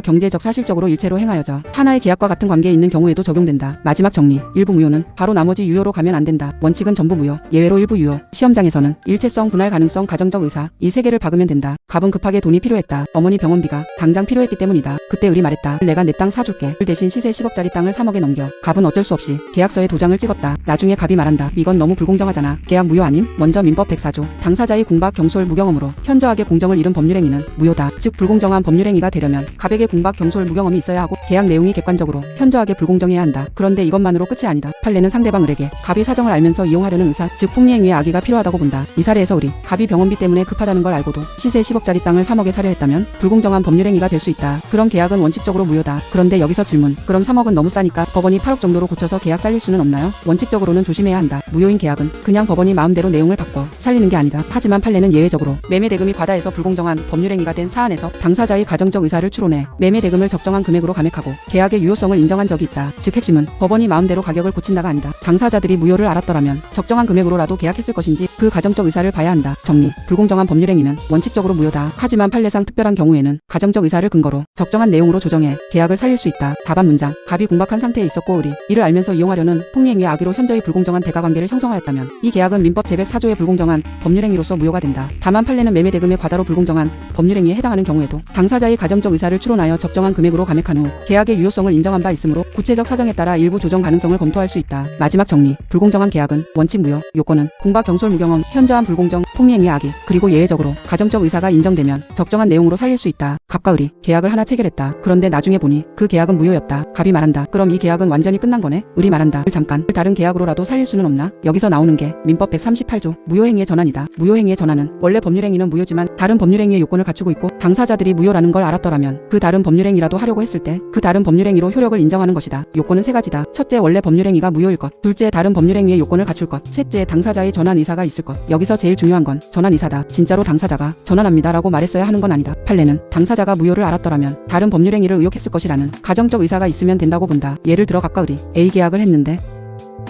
경제적 사실적으로 일체로 행하여져 하나의 계약과 같은 관계에 있는 경우에도 적용된다. 마지막 정리. 일부 무효는 바로 나머지 유효로 가면 안 된다. 원칙은 전부 무효, 예외로 일부 유효. 시험장에서는 일체성, 분할 가능성, 가정적 의사 이 세 개를 박으면 된다. 갑은 급하게 돈이 필요했다. 어머니 병원비가 당장 필요했기 때문이다. 그때 을이 말했다. 내가 내 땅 사줄게. 을 대신 시세 10억짜리 땅을 3억에 넘겨. 갑은 어쩔 수 없이 계약서에 도장을 찍었다. 나중에 갑이 말한다. 이건 너무 불공정하잖아. 계약 무효 아님? 먼저 민법 104조 당사자의 궁박 경솔 무경험으로 현저하게 공정을 잃은 법률행위는 무효다. 즉 불공정한 법률행위가 되려면 갑에게 궁박 경솔 무경험이 있어야 하고 계약 내용이 객관적으로 현저하게 불공정해야 한다. 그런데 이것만으로 끝이 아니다. 판례는 상대방 을에게 갑이 사정을 알면서 이용하려는 의사 즉 폭리행위의 악의가 필요하다고 본다. 이 사례에서 을이 갑이 병원비 때문에 급하다는 걸 알고도 시세 10억짜리 땅을 3억에 사려 했다면 불공정한 법률행위가 될 수 있다. 그럼 계약은 원칙적으로 무효다. 그런데 여기서 질문. 그럼 3억은 너무 싸니까 법원이 8억 정도로 고쳐서 계약 살릴 수는 없나요? 원칙적으로는 조심해야 한다. 무효인 계약은 그냥 법원이 마음대로 내용을 바꿔 살리는 게 아니다. 하지만 판례는 예외적으로 매매 대금이 과다해서 불공정한 법률행위가 된 사안에서 당사자의 가정적 의사를 추론해 매매 대금을 적정한 금액으로 감액하고 계약의 유효성을 인정한 적이 있다. 즉 핵심은 법원이 마음대로 가격을 고친다가 아니다. 당사자들이 무효를 알았더라면 적정한 금액으로라도 계약했을 것인지 그 가정적 의사를 봐야 한다. 정리. 불공정한 법률행위는 원칙적으로 무효다. 하지만 판례상 특별한 경우에는 가정적 의사를 근거로 적정한 내용으로 조정해 계약을 살릴 수 있다. 답안 문장. 갑이 궁박한 상태에 있었고 을이 이를 알면서 이용하려는 폭리행위의 악의로 현저히 불공정한 대가관계를 형성하였다면 이 계약은 민법 제104조의 불공정한 법률행위로서 무효가 된다. 다만 판례는 매매 대금의 과다로 불공정한 법률행위에 해당하는 경우에도 당사자의 가정적 의사를 추론하여 적정한 금액으로 감액한 후 계약의 유효성을 인정한 바 있으므로 구체적 사정에 따라 일부 조정 가능성을 검토할 수 있다. 마지막 정리. 불공정한 계약은 원칙 무효. 요건은 궁박 경솔 무경험, 현저한 불공정, 폭리행위의 악의, 그리고 예외적으로 가정적 의사가 인정되면 적정한 내용으로 살릴 수 있다. 갑과 을이 계약을 하나 체결했다. 그런데 나중에 보니 그 계약은 무효였다. 갑이 말한다. 그럼 이 계약은 완전히 끝난 거네? 을이 말한다. 잠깐. 다른 계약으로라도 살릴 수는 없나? 여기서 나오는 게 민법 138조 무효행위의 전환이다. 무효행위의 전환은 원래 법률행위는 무효지만 다른 법률행위의 요건을 갖추고 있고 당사자들이 무효라는 걸 알았더라면 그 다른 법률행위라도 하려고 했을 때 그 다른 법률행위로 효력을 인정하는 것이다. 요건은 세 가지다. 첫째, 원래 법률행위가 무효일 것. 둘째, 다른 법률행위의 요건을 갖출 것. 셋째, 당사자의 전환 의사가 있을 것. 여기서 제일 중요한 건 전환 의사다. 진짜로 당사자가 전환합니다라고 말했어야 하는 건 아니다. 판례는 당사자가 무효를 알았더라면 다른 법률행위를 의혹했을 것이라는 가정적 의사가 있으면 된다고 본다. 예를 들어 갑과 을이 A 계약을 했는데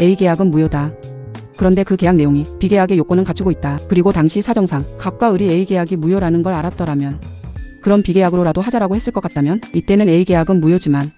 A 계약은 무효다. 그런데 그 계약 내용이 B 계약의 요건은 갖추고 있다. 그리고 당시 사정상 갑과 을이 A 계약이 무효라는 걸 알았더라면 그럼 B 계약으로라도 하자라고 했을 것 같다면 이때는 A 계약은 무효지만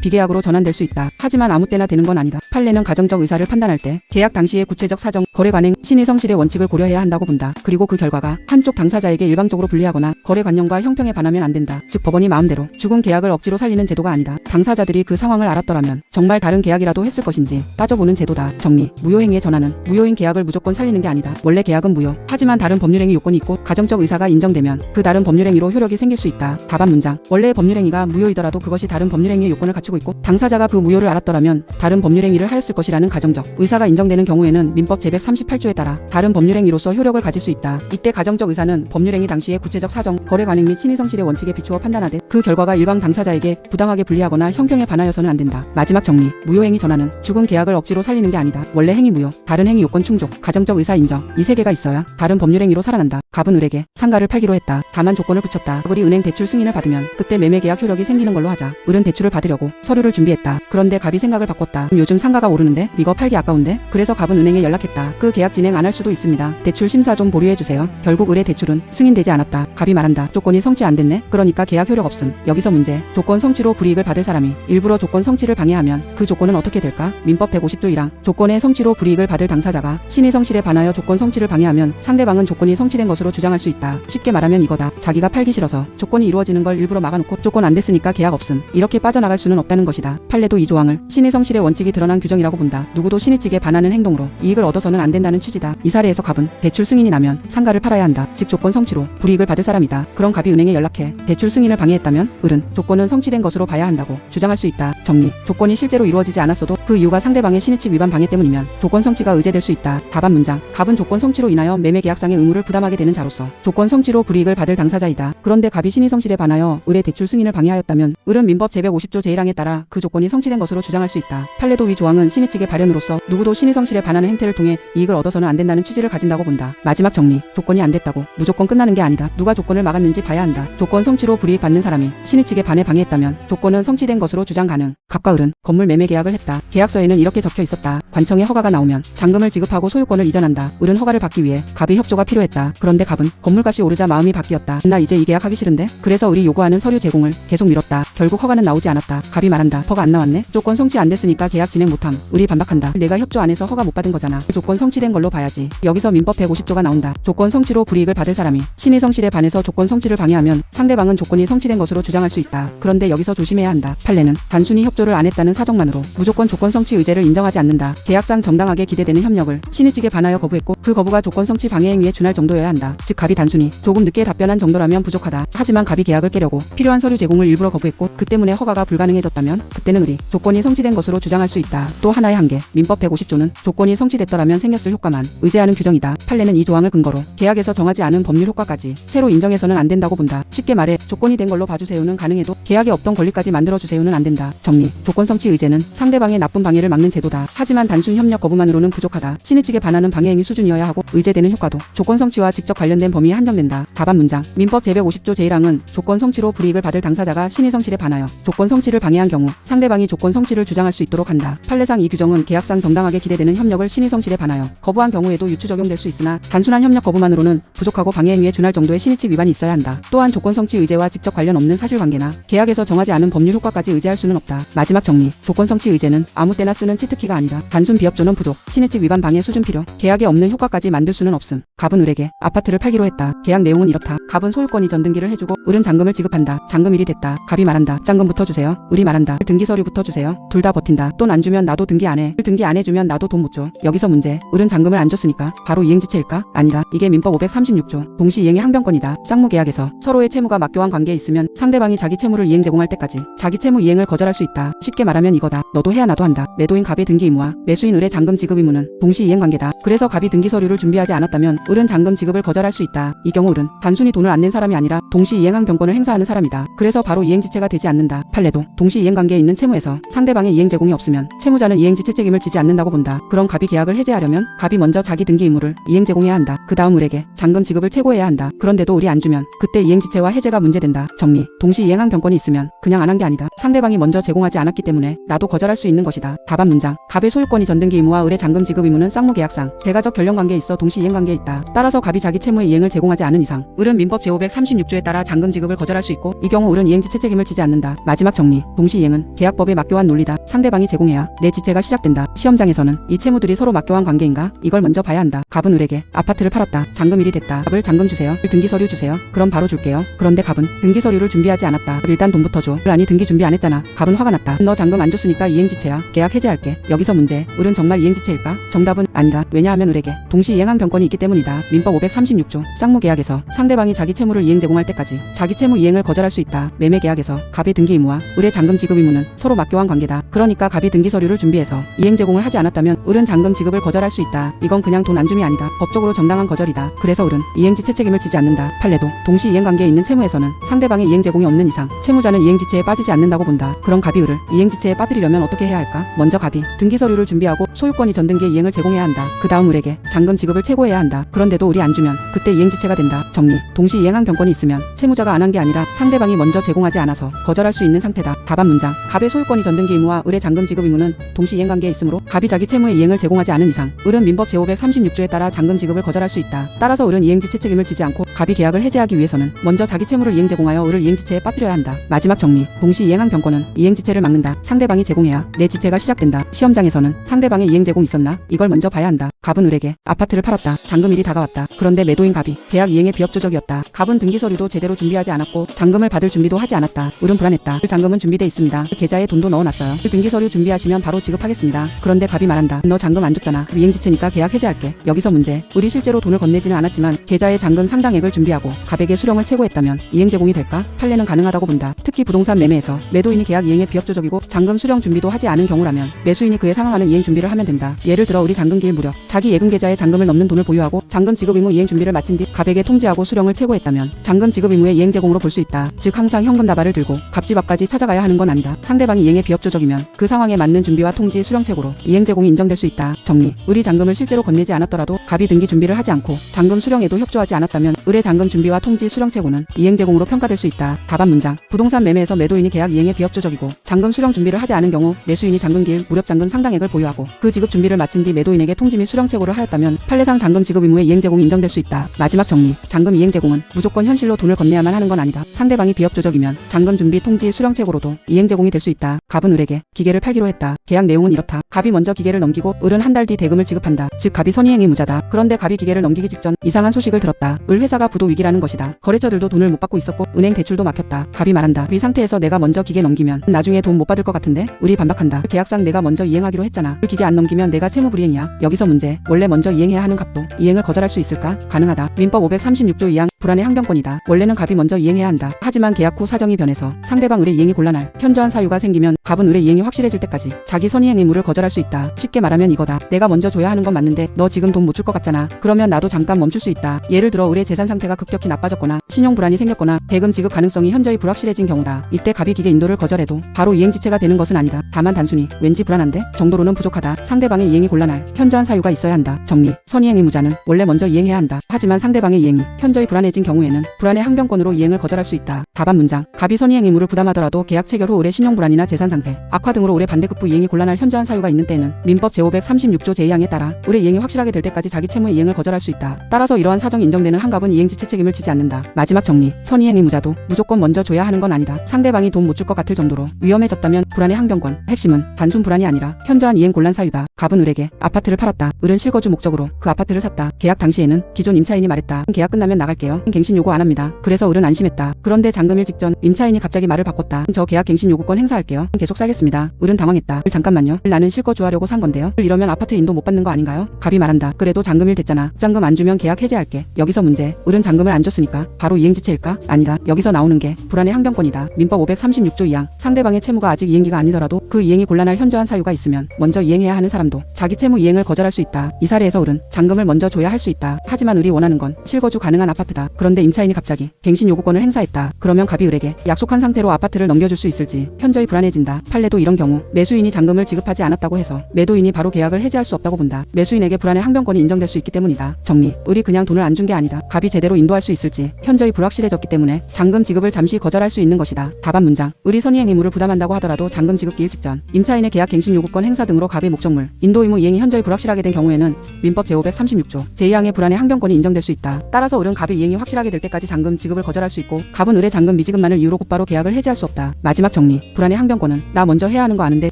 비계약으로 전환될 수 있다. 하지만 아무 때나 되는 건 아니다. 판례는 가정적 의사를 판단할 때 계약 당시의 구체적 사정, 거래 관행, 신의 성실의 원칙을 고려해야 한다고 본다. 그리고 그 결과가 한쪽 당사자에게 일방적으로 불리하거나 거래 관념과 형평에 반하면 안 된다. 즉 법원이 마음대로 죽은 계약을 억지로 살리는 제도가 아니다. 당사자들이 그 상황을 알았더라면 정말 다른 계약이라도 했을 것인지 따져보는 제도다. 정리. 무효행위의 전환은 무효인 계약을 무조건 살리는 게 아니다. 원래 계약은 무효. 하지만 다른 법률행위 요건이 있고 가정적 의사가 인정되면 그 다른 법률행위로 효력이 생길 수 있다. 답안 문장. 원래 법률행위가 무효이더라도 그것이 다른 법률행위의 요건을 갖추고 있고 당사자가 그 무효를 알았더라면 다른 법률행위를 하였을 것이라는 가정적 의사가 인정되는 경우에는 민법 제138조에 따라 다른 법률행위로서 효력을 가질 수 있다. 이때 가정적 의사는 법률행위 당시의 구체적 사정, 거래 관행 및 신의성실의 원칙에 비추어 판단하되 그 결과가 일방 당사자에게 부당하게 불리하거나 형평에 반하여서는 안 된다. 마지막 정리. 무효행위 전환은 죽은 계약을 억지로 살리는 게 아니다. 원래 행위 무효, 다른 행위 요건 충족, 가정적 의사 인정 이 세 개가 있어야 다른 법률행위로 살아난다. 갑은 을에게 상가를 팔기로 했다. 다만 조건을 붙였다. 을이 은행 대출 승인을 받으면 그때 매매계약 효력이 생기는 걸로 하자. 을은 대출을 받으려고 서류를 준비했다. 그런데 갑이 생각을 바꿨다. 요즘 상가가 오르는데 이거 팔기 아까운데? 그래서 갑은 은행에 연락했다. 그 계약 진행 안 할 수도 있습니다. 대출 심사 좀 보류해주세요. 결국 을의 대출은 승인되지 않았다. 갑이 말한다. 조건이 성취 안 됐네? 그러니까 계약 효력 없음. 여기서 문제. 조건 성취로 불이익을 받을 사람이 일부러 조건 성취를 방해하면 그 조건은 어떻게 될까? 민법 150조 1항. 조건의 성취로 불이익을 받을 당사자가 신의 성실에 반하여 조건 성취를 방해하면 상대방은 조건이 성취된 것으로 주장할 수 있다. 쉽게 말하면 이거다. 자기가 팔기 싫어서 조건이 이루어지는 걸 일부러 막아놓고 조건 안 됐으니까 계약 없음. 이렇게 빠져나갈 수는 없다는 것이다. 판례도 이 조항을 신의 성실의 원칙이 드러난 규정이라고 본다. 누구도 신의 측에 반하는 행동으로 이익을 얻어서는 안 된다는 취지다. 이 사례에서 갑은 대출 승인이 나면 상가를 팔아야 한다. 즉 조건 성취로 불이익을 받을 사람이다. 그럼 갑이 은행에 연락해 대출 승인을 방해했다면 을은 조건은 성취된 것으로 봐야 한다고 주장할 수 있다. 정리. 조건이 실제로 이루어지지 않았어도 그 이유가 상대방의 신의칙 위반 방해 때문이면 조건 성취가 의제될 수 있다. 답안 문장. 갑은 조건 성취로 인하여 매매계약상의 의무를 부담하게 되는 자로서 조건 성취로 불이익을 받을 당사자이다. 그런데 갑이 신의 성실에 반하여 을의 대출 승인을 방해하였다면 을은 민법 제150조 제1항에 따라 그 조건이 성취된 것으로 주장할 수 있다. 판례도 위 조항은 신의측의 발현으로서 누구도 신의 성실에 반하는 행태를 통해 이익을 얻어서는 안 된다는 취지를 가진다고 본다. 마지막 정리. 조건이 안 됐다고 무조건 끝나는 게 아니다. 누가 조건을 막았는지 봐야 한다. 조건 성취로 불이익 받는 사람이 신의측에 반해 방해했다면 조건은 성취된 것으로 주장 가능. 갑과 을은 건물 매매 계약을 했다. 계약서에는 이렇게 적혀 있었다. 관청에 허가가 나오면 잔금을 지급하고 소유권을 이전한다. 을은 허가를 받기 위해 갑의 협조가 필요했다. 그런데 갑은 건물값이 오르자 마음이 바뀌었다. 나 이제 이 계약하기 싫은데? 그래서 을이 요구하는 서류 제공을 계속 미뤘다. 결국 허가는 나오지 않았다. 갑이 말한다. 허가 안 나왔네? 조건 성취 안 됐으니까 계약 진행 못함. 을이 반박한다. 내가 협조 안 해서 허가 못 받은 거잖아. 조건 성취된 걸로 봐야지. 여기서 민법 150조가 나온다. 조건 성취로 불이익을 받을 사람이 신의 성실에 반해서 조건 성취를 방해하면 상대방은 조건이 성취된 것으로 주장할 수 있다. 그런데 여기서 조심해야 한다. 판례는 단순히 협조를 안 했다는 사정만으로 무조건 조건 성취 의제를 인정하지 않는다. 계약상 정당하게 기대되는 협력을 신의 측에 반하여 거부했고 그 거부가 조건 성취 방해 행위에 준할 정도여야 한다. 즉 갑이 단순히 조금 늦게 답변한 정도라면 부족하다. 하지만 갑이 계약을 깨려고 필요한 서류 제공을 일부러 거부했고 그 때문에 허가가 불가능해졌다면 그때는 을이 조건이 성취된 것으로 주장할 수 있다. 또 하나의 한계. 민법 150조는 조건이 성취됐더라면 생겼을 효과만 의제하는 규정이다. 판례는 이 조항을 근거로 계약에서 정하지 않은 법률 효과까지 새로 인정해서는 안 된다고 본다. 쉽게 말해 조건이 된 걸로 봐주세요는 가능해도 계약에 없던 권리까지 만들어주세요는 안 된다. 정리. 조건 성취 의제는 상대방의 나쁜 방해를 막는 제도다. 하지만 단순 협력 거부만으로는 부족하다. 신의 측에 반하는 방해 행위 수준이어야 하고 의제되는 효과도 조건 성취와 직접 관련된 범위에 한정된다. 답안 문장. 민법 제150조 제1항은 조건 성취로 불이익을 받을 당사자가 신의 성실에 반하여 조건 성취를 방해한 경우 상대방이 조건 성취를 주장할 수 있도록 한다. 판례상 이 규정은 계약상 정당하게 기대되는 협력을 신의 성실에 반하여 거부한 경우에도 유추 적용될 수 있으나 단순한 협력 거부만으로는 부족하고 방해 행위에 준할 정도의 신의칙 위반이 있어야 한다. 또한 조건 성취 의제와 직접 관련 없는 사실관계나 계약에서 정하지 않은 법률 효과까지 의제할 수는 없다. 마지막 정리. 조건 성취 의제는 아무 때나 쓰는 치트키가 아니다. 단순 비협조는 부족, 신의칙 위반 방해 수준 필요, 계약에 없는 효과까지 만들 수는 없음. 갑은 을에게 아파트를 팔기로 했다. 계약 내용은 이렇다. 갑은 소유권이 전등기를 해주고 을은 잔금을 지급한다. 잔금일이 됐다. 갑이 말한다. 잔금부터 주세요. 을이 말한다. 등기 서류부터 주세요. 둘 다 버틴다. 돈 안 주면 나도 등기 안 해. 을 등기 안 해주면 나도 돈 못 줘. 여기서 문제. 을은 잔금을 안 줬으니까 바로 이행지체일까? 아니다. 이게 민법 536조 동시 이행의 항변권이다. 쌍무계약에서 서로의 채무가 맞교환 관계에 있으면 상대방이 자기 채무를 이행 제공할 때까지 자기 채무 이행을 거절할 수 있다. 쉽게 말하면 이거다. 너도 해야 나도 한다. 매도인 갑의 등기 의무와 매수인 을의 잔금 지급 의무는 동시 이행 관계다. 그래서 갑이 등기 서류를 준비하지 않았다면 을은 잔금 지급을 거절할 수 있다. 이 경우 을은 단순히 돈을 안 낸 사람이 아니라 동시 이행 항변권을 행사하는 사람이다. 그래서 바로 이행지체가 되지 않는다. 판례도 동시 이행 관계에 있는 채무에서 상대방의 이행 제공이 없으면 채무자는 이행지체 책임을 지지 않는다고 본다. 그럼 갑이 계약을 해제하려면 갑이 먼저 자기 등기 의무를 이행 제공해야 한다. 그 다음 을에게 잔금 지급을 최고해야 한다. 그런데도 을이 안 주면 그때 이행지체와 해제가 문제된다. 정리. 동시 이행 항변권이 있으면 그냥 안 한 게 아니다. 상대방이 먼저 제공하지 않았기 때문에 나도 거절할 수 있는 것이다. 답안 문장. 갑의 소유권이 전등기 의무와 을의 잔금 지급 의무는 쌍무계약상 대가적 결령 관계에 있어 동시 이행 관계에 있다. 따라서 갑이 자기 채무의 이행을 제공하지 않은 이상 을은 민법 제536조에 따라 잔금 지급을 거절할 수 있고 이 경우 을은 이행지체 책임을 지지 않는다. 마지막 정리. 동시 이행은 계약법에 맞교환 논리다. 상대방이 제공해야 내 지체가 시작된다. 시험장에서는 이 채무들이 서로 맞교환 관계인가? 이걸 먼저 봐야 한다. 갑은 을에게 아파트를 팔았다. 잔금일이 됐다. 갑을 잔금 주세요. 을 등기 서류 주세요. 그럼 바로 줄게요. 그런데 갑은 등기 서류를 준비하지 않았다. 일단 돈부터 줘. 을 아니 등기 준비 안 했잖아. 갑은 화가 났다. 너 잔금 안 줬으니까 이행지체야. 계약 해제할게. 여기서 문제. 을은 정말 이행지체일까? 정답은 아니다. 왜냐하면 을에게 동시 이행항 변권이 있기 때문이다. 민법 536조 쌍무계약에서 상대방이 자기 채무를 이행 제공할 때까지 자기 채무 이행을 거절할 수 있다. 매매계약에서 갑의 등기 의무와 을의 잔금 지급 의무는 서로 맞교환 관계다. 그러니까 갑이 등기 서류를 준비해서 이행 제공을 하지 않았다면 을은 잔금 지급을 거절할 수 있다. 이건 그냥 돈 안 줌이 아니다. 법적으로 정당한 거절이다. 그래서 을은 이행지체 책임을 지지 않는다. 판례도 동시 이행 관계에 있는 채무에서는 상대방의 이행 제공이 없는 이상 채무자는 이행지체에 빠지지 않는다고 본다. 그럼 갑이 을을 이행지체에 빠뜨리려면 어떻게 해야 할까? 될까? 먼저 갑이 등기 서류를 준비하고 소유권이 전등기에 이행을 제공해야 한다. 그 다음 을에게 잔금 지급을 최고해야 한다. 그런데도 을이 안 주면 그때 이행지체가 된다. 정리. 동시 이행한 경권이 있으면 채무자가 안 한 게 아니라 상대방이 먼저 제공하지 않아서 거절할 수 있는 상태다. 답안 문장. 갑의 소유권이 전등기 의무와 을의 잔금 지급 의무는 동시 이행 관계에 있으므로 갑이 자기 채무의 이행을 제공하지 않은 이상 을은 민법 제536조에 따라 잔금 지급을 거절할 수 있다. 따라서 을은 이행지체 책임을 지지 않고 갑이 계약을 해제하기 위해서는 먼저 자기 채무를 이행 제공하여 을을 이행지체에 빠뜨려야 한다. 마지막 정리. 동시 이행한 경권은 이행지체를 막는다. 상대방이 제공해야 내 지체가 시작된다. 시험장에서는 상대방의 이행 제공 있었나? 이걸 먼저 봐야 한다. 갑은 을에게 아파트를 팔았다. 잔금일이 다가왔다. 그런데 매도인 갑이 계약 이행에 비협조적이었다. 갑은 등기 서류도 제대로 준비하지 않았고 잔금을 받을 준비도 하지 않았다. 을은 불안했다. 잔금은 준비돼 있습니다. 계좌에 돈도 넣어놨어요. 등기 서류 준비하시면 바로 지급하겠습니다. 그런데 갑이 말한다. 너 잔금 안 줬잖아. 이행지체니까 계약 해제할게. 여기서 문제. 을이 실제로 돈을 건네지는 않았지만 계좌에 잔금 상당액을 준비하고 갑에게 수령을 최고했다면 이행 제공이 될까? 판례는 가능하다고 본다. 특히 부동산 매매에서 매도인이 계약 이행에 비협조적이고 잔금 수령 준비도 하지 않은 경우라면 매수인이 그에 상응하는 이행 준비를 하면 된다. 예를 들어 을이 잔금 기일 무렵 자기 예금 계좌에 잔금을 넘는 돈을 보유하고 잔금 지급 의무 이행 준비를 마친 뒤 갑에게 통지하고 수령을 최고했다면 잔금 지급 의무의 이행 제공으로 볼 수 있다. 즉 항상 현금 다발을 들고 갑집 앞까지 찾아가야 하는 건 아니다. 상대방이 이행에 비협조적이면 그 상황에 맞는 준비와 통지 수령 최고로 이행 제공이 인정될 수 있다. 정리. 을이 잔금을 실제로 건네지 않았더라도 갑이 등기 준비를 하지 않고 잔금 수령에도 협조하지 않았다면 을의 잔금 준비와 통지 수령 최고는 이행 제공으로 평가될 수 있다. 답안 문장. 부동산 매매에서 매도인이 계약 이행에 비협조적이고 잔금 수령 준비를 하지 않은 경우 매수인이 잔금 기일 무렵 잔금 상당액을 보유하고 그 지급 준비를 마친 뒤 매도인에게 통지 및 수령 최고를 하였다면 판례상 잔금 지급 의무의 이행 제공이 인정될 수 있다. 마지막 정리. 잔금 이행 제공은 무조건 현실로 돈을 건네야만 하는 건 아니다. 상대방이 비협조적이면 잔금 준비 통지 수령 최고로도 이행 제공이 될 수 있다. 갑은 을에게 기계를 팔기로 했다. 계약 내용은 이렇다. 갑이 먼저 기계를 넘기고 을은 한 달 뒤 대금을 지급한다. 즉 갑이 선이행 의무자다. 그런데 갑이 기계를 넘기기 직전 이상한 소식을 들었다. 을 회사가 부도 위기라는 것이다. 거래처들도 돈을 못 받고 있었고 은행 대출도 막혔다. 갑이 말한다. 이 상태에서 내가 먼저 기계 넘기면 나중에 돈 못 받을 것 같은데? 을이 반박한다. 계약상 내가 먼저 이행하기로 했잖아. 을 기계 안 넘기면 내가 채무 불이행이야. 여기서 문제. 원래 먼저 이행해야 하는 갑도 이행을 거절할 수 있을까? 가능하다. 민법 536조 2항 불안의 항변권이다. 원래는 갑이 먼저 이행해야 한다. 하지만 계약 후 사정이 변해서 상대방 을의 이행이 곤란할 현저한 사유가 생기면 갑은 을의 이행이 확실해질 때까지 자기 선이행 의무를 거절할 수 있다. 쉽게 말하면 이거다. 내가 먼저 줘야 하는 건 맞는데 너 지금 돈 못 줄 것 같잖아. 그러면 나도 잠깐 멈출 수 있다. 예를 들어 을의 재산 상태가 급격히 나빠졌거나 신용 불안이 생겼거나 대금 지급 가능성이 현저히 불확실해진 경우다. 이때 갑이 기계 인도를 거절해도 바로 이행지체가 되는 것은 아니다. 다만 단순히 왠지 불안한데 정도로는 부족하다. 상대방의 이행이 곤란할 현저한 사유가 있어야 한다. 정리. 선이행 의무자는 원래 먼저 이행해야 한다. 하지만 상대방의 이행이 현저히 불안해진 경우에는 불안의 항변권으로 이행을 거절할 수 있다. 답안 문장. 갑이 선이행 의무를 부담하더라도 계약 체결 후 을의 신용 불안이나 재산 상태, 악화 등으로 을의 반대급부 이행이 곤란할 현저한 사유가 있는 때에는 민법 제536조 제2항에 따라 을의 이행이 확실하게 될 때까지 자기 채무의 이행을 거절할 수 있다. 따라서 이러한 사정이 인정되는 한갑은 이행지체 책임을 지지 않는다. 마지막 정리. 선이행 의무자도 무조건 먼저 줘야 하는 건 아니다. 상대방이 돈 못 줄 것 같을 정도로 위험해졌다면 불안의 항변권. 핵심은 단순 불안이 아니라 현저한 이행 곤란 사유다. 갑은 을에게 아파트를 팔았다. 을은 실거주 목적으로 그 아파트를 샀다. 계약 당시에는 기존 임차인이 말했다. 계약 끝나면 나갈게요. 갱신 요구 안 합니다. 그래서 을은 안심했다. 그런데 잔금일 직전 임차인이 갑자기 말을 바꿨다. 저 계약 갱신 요구권 행사할게요. 계속 살겠습니다. 을은 당황했다. 잠깐만요. 나는 실거주하려고 산 건데요. 이러면 아파트 인도 못 받는 거 아닌가요? 갑이 말한다. 그래도 잔금일 됐잖아. 잔금 안 주면 계약 해제할게. 여기서 문제. 을은 잔금을 안 줬으니까 바로 이행지체일까? 아니다. 여기서 나오는 게 불안의 항변권이다. 민법 536조 2항. 상대방의 채무가 아직 이행기가 아니더라도 그 이행이 곤란할 현저한 사유가 있으면 먼저 이행해야 하는 사람도 자기 채무 이행을 거절할 수 있다. 이 사례에서 을은 잔금을 먼저 줘야 할 수 있다. 하지만 을이 원하는 건 실거주 가능한 아파트다. 그런데 임차인이 갑자기 갱신 요구권을 행사했다. 그러면 갑이 을에게 약속한 상태로 아파트를 넘겨줄 수 있을지 현저히 불안해진다. 판례도 이런 경우 매수인이 잔금을 지급하지 않았다고 해서 매도인이 바로 계약을 해제할 수 없다고 본다. 매수인에게 불안의 항변권이 인정될 수 있기 때문이다. 정리. 을이 그냥 돈을 안 준 게 아니다. 갑이 제대로 인도할 수 있을지 현저히 불확실해졌기 때문에 잔금 지급을 잠시 거절할 수 있는 것이다. 답안 문장. 을이 선이행 의무를 부담한다고 하더라도 잔금 지급 기일 직전 임차인의 계약 갱신 요구권 행사 등으로 갑의 목적물 인도 의무 이행이 현저히 불확실하게 된 경우에는 민법 제536조 제2항의 불안의 항변권이 인정될 수 있다. 따라서 을은 갑의 이행이 확실하게 될 때까지 잔금 지급을 거절할 수 있고 갑은 을의 잔금 미지급만을 이유로 곧바로 계약을 해제할 수 없다. 마지막 정리. 불안의 항변권은 나 먼저 해야 하는 거 아는데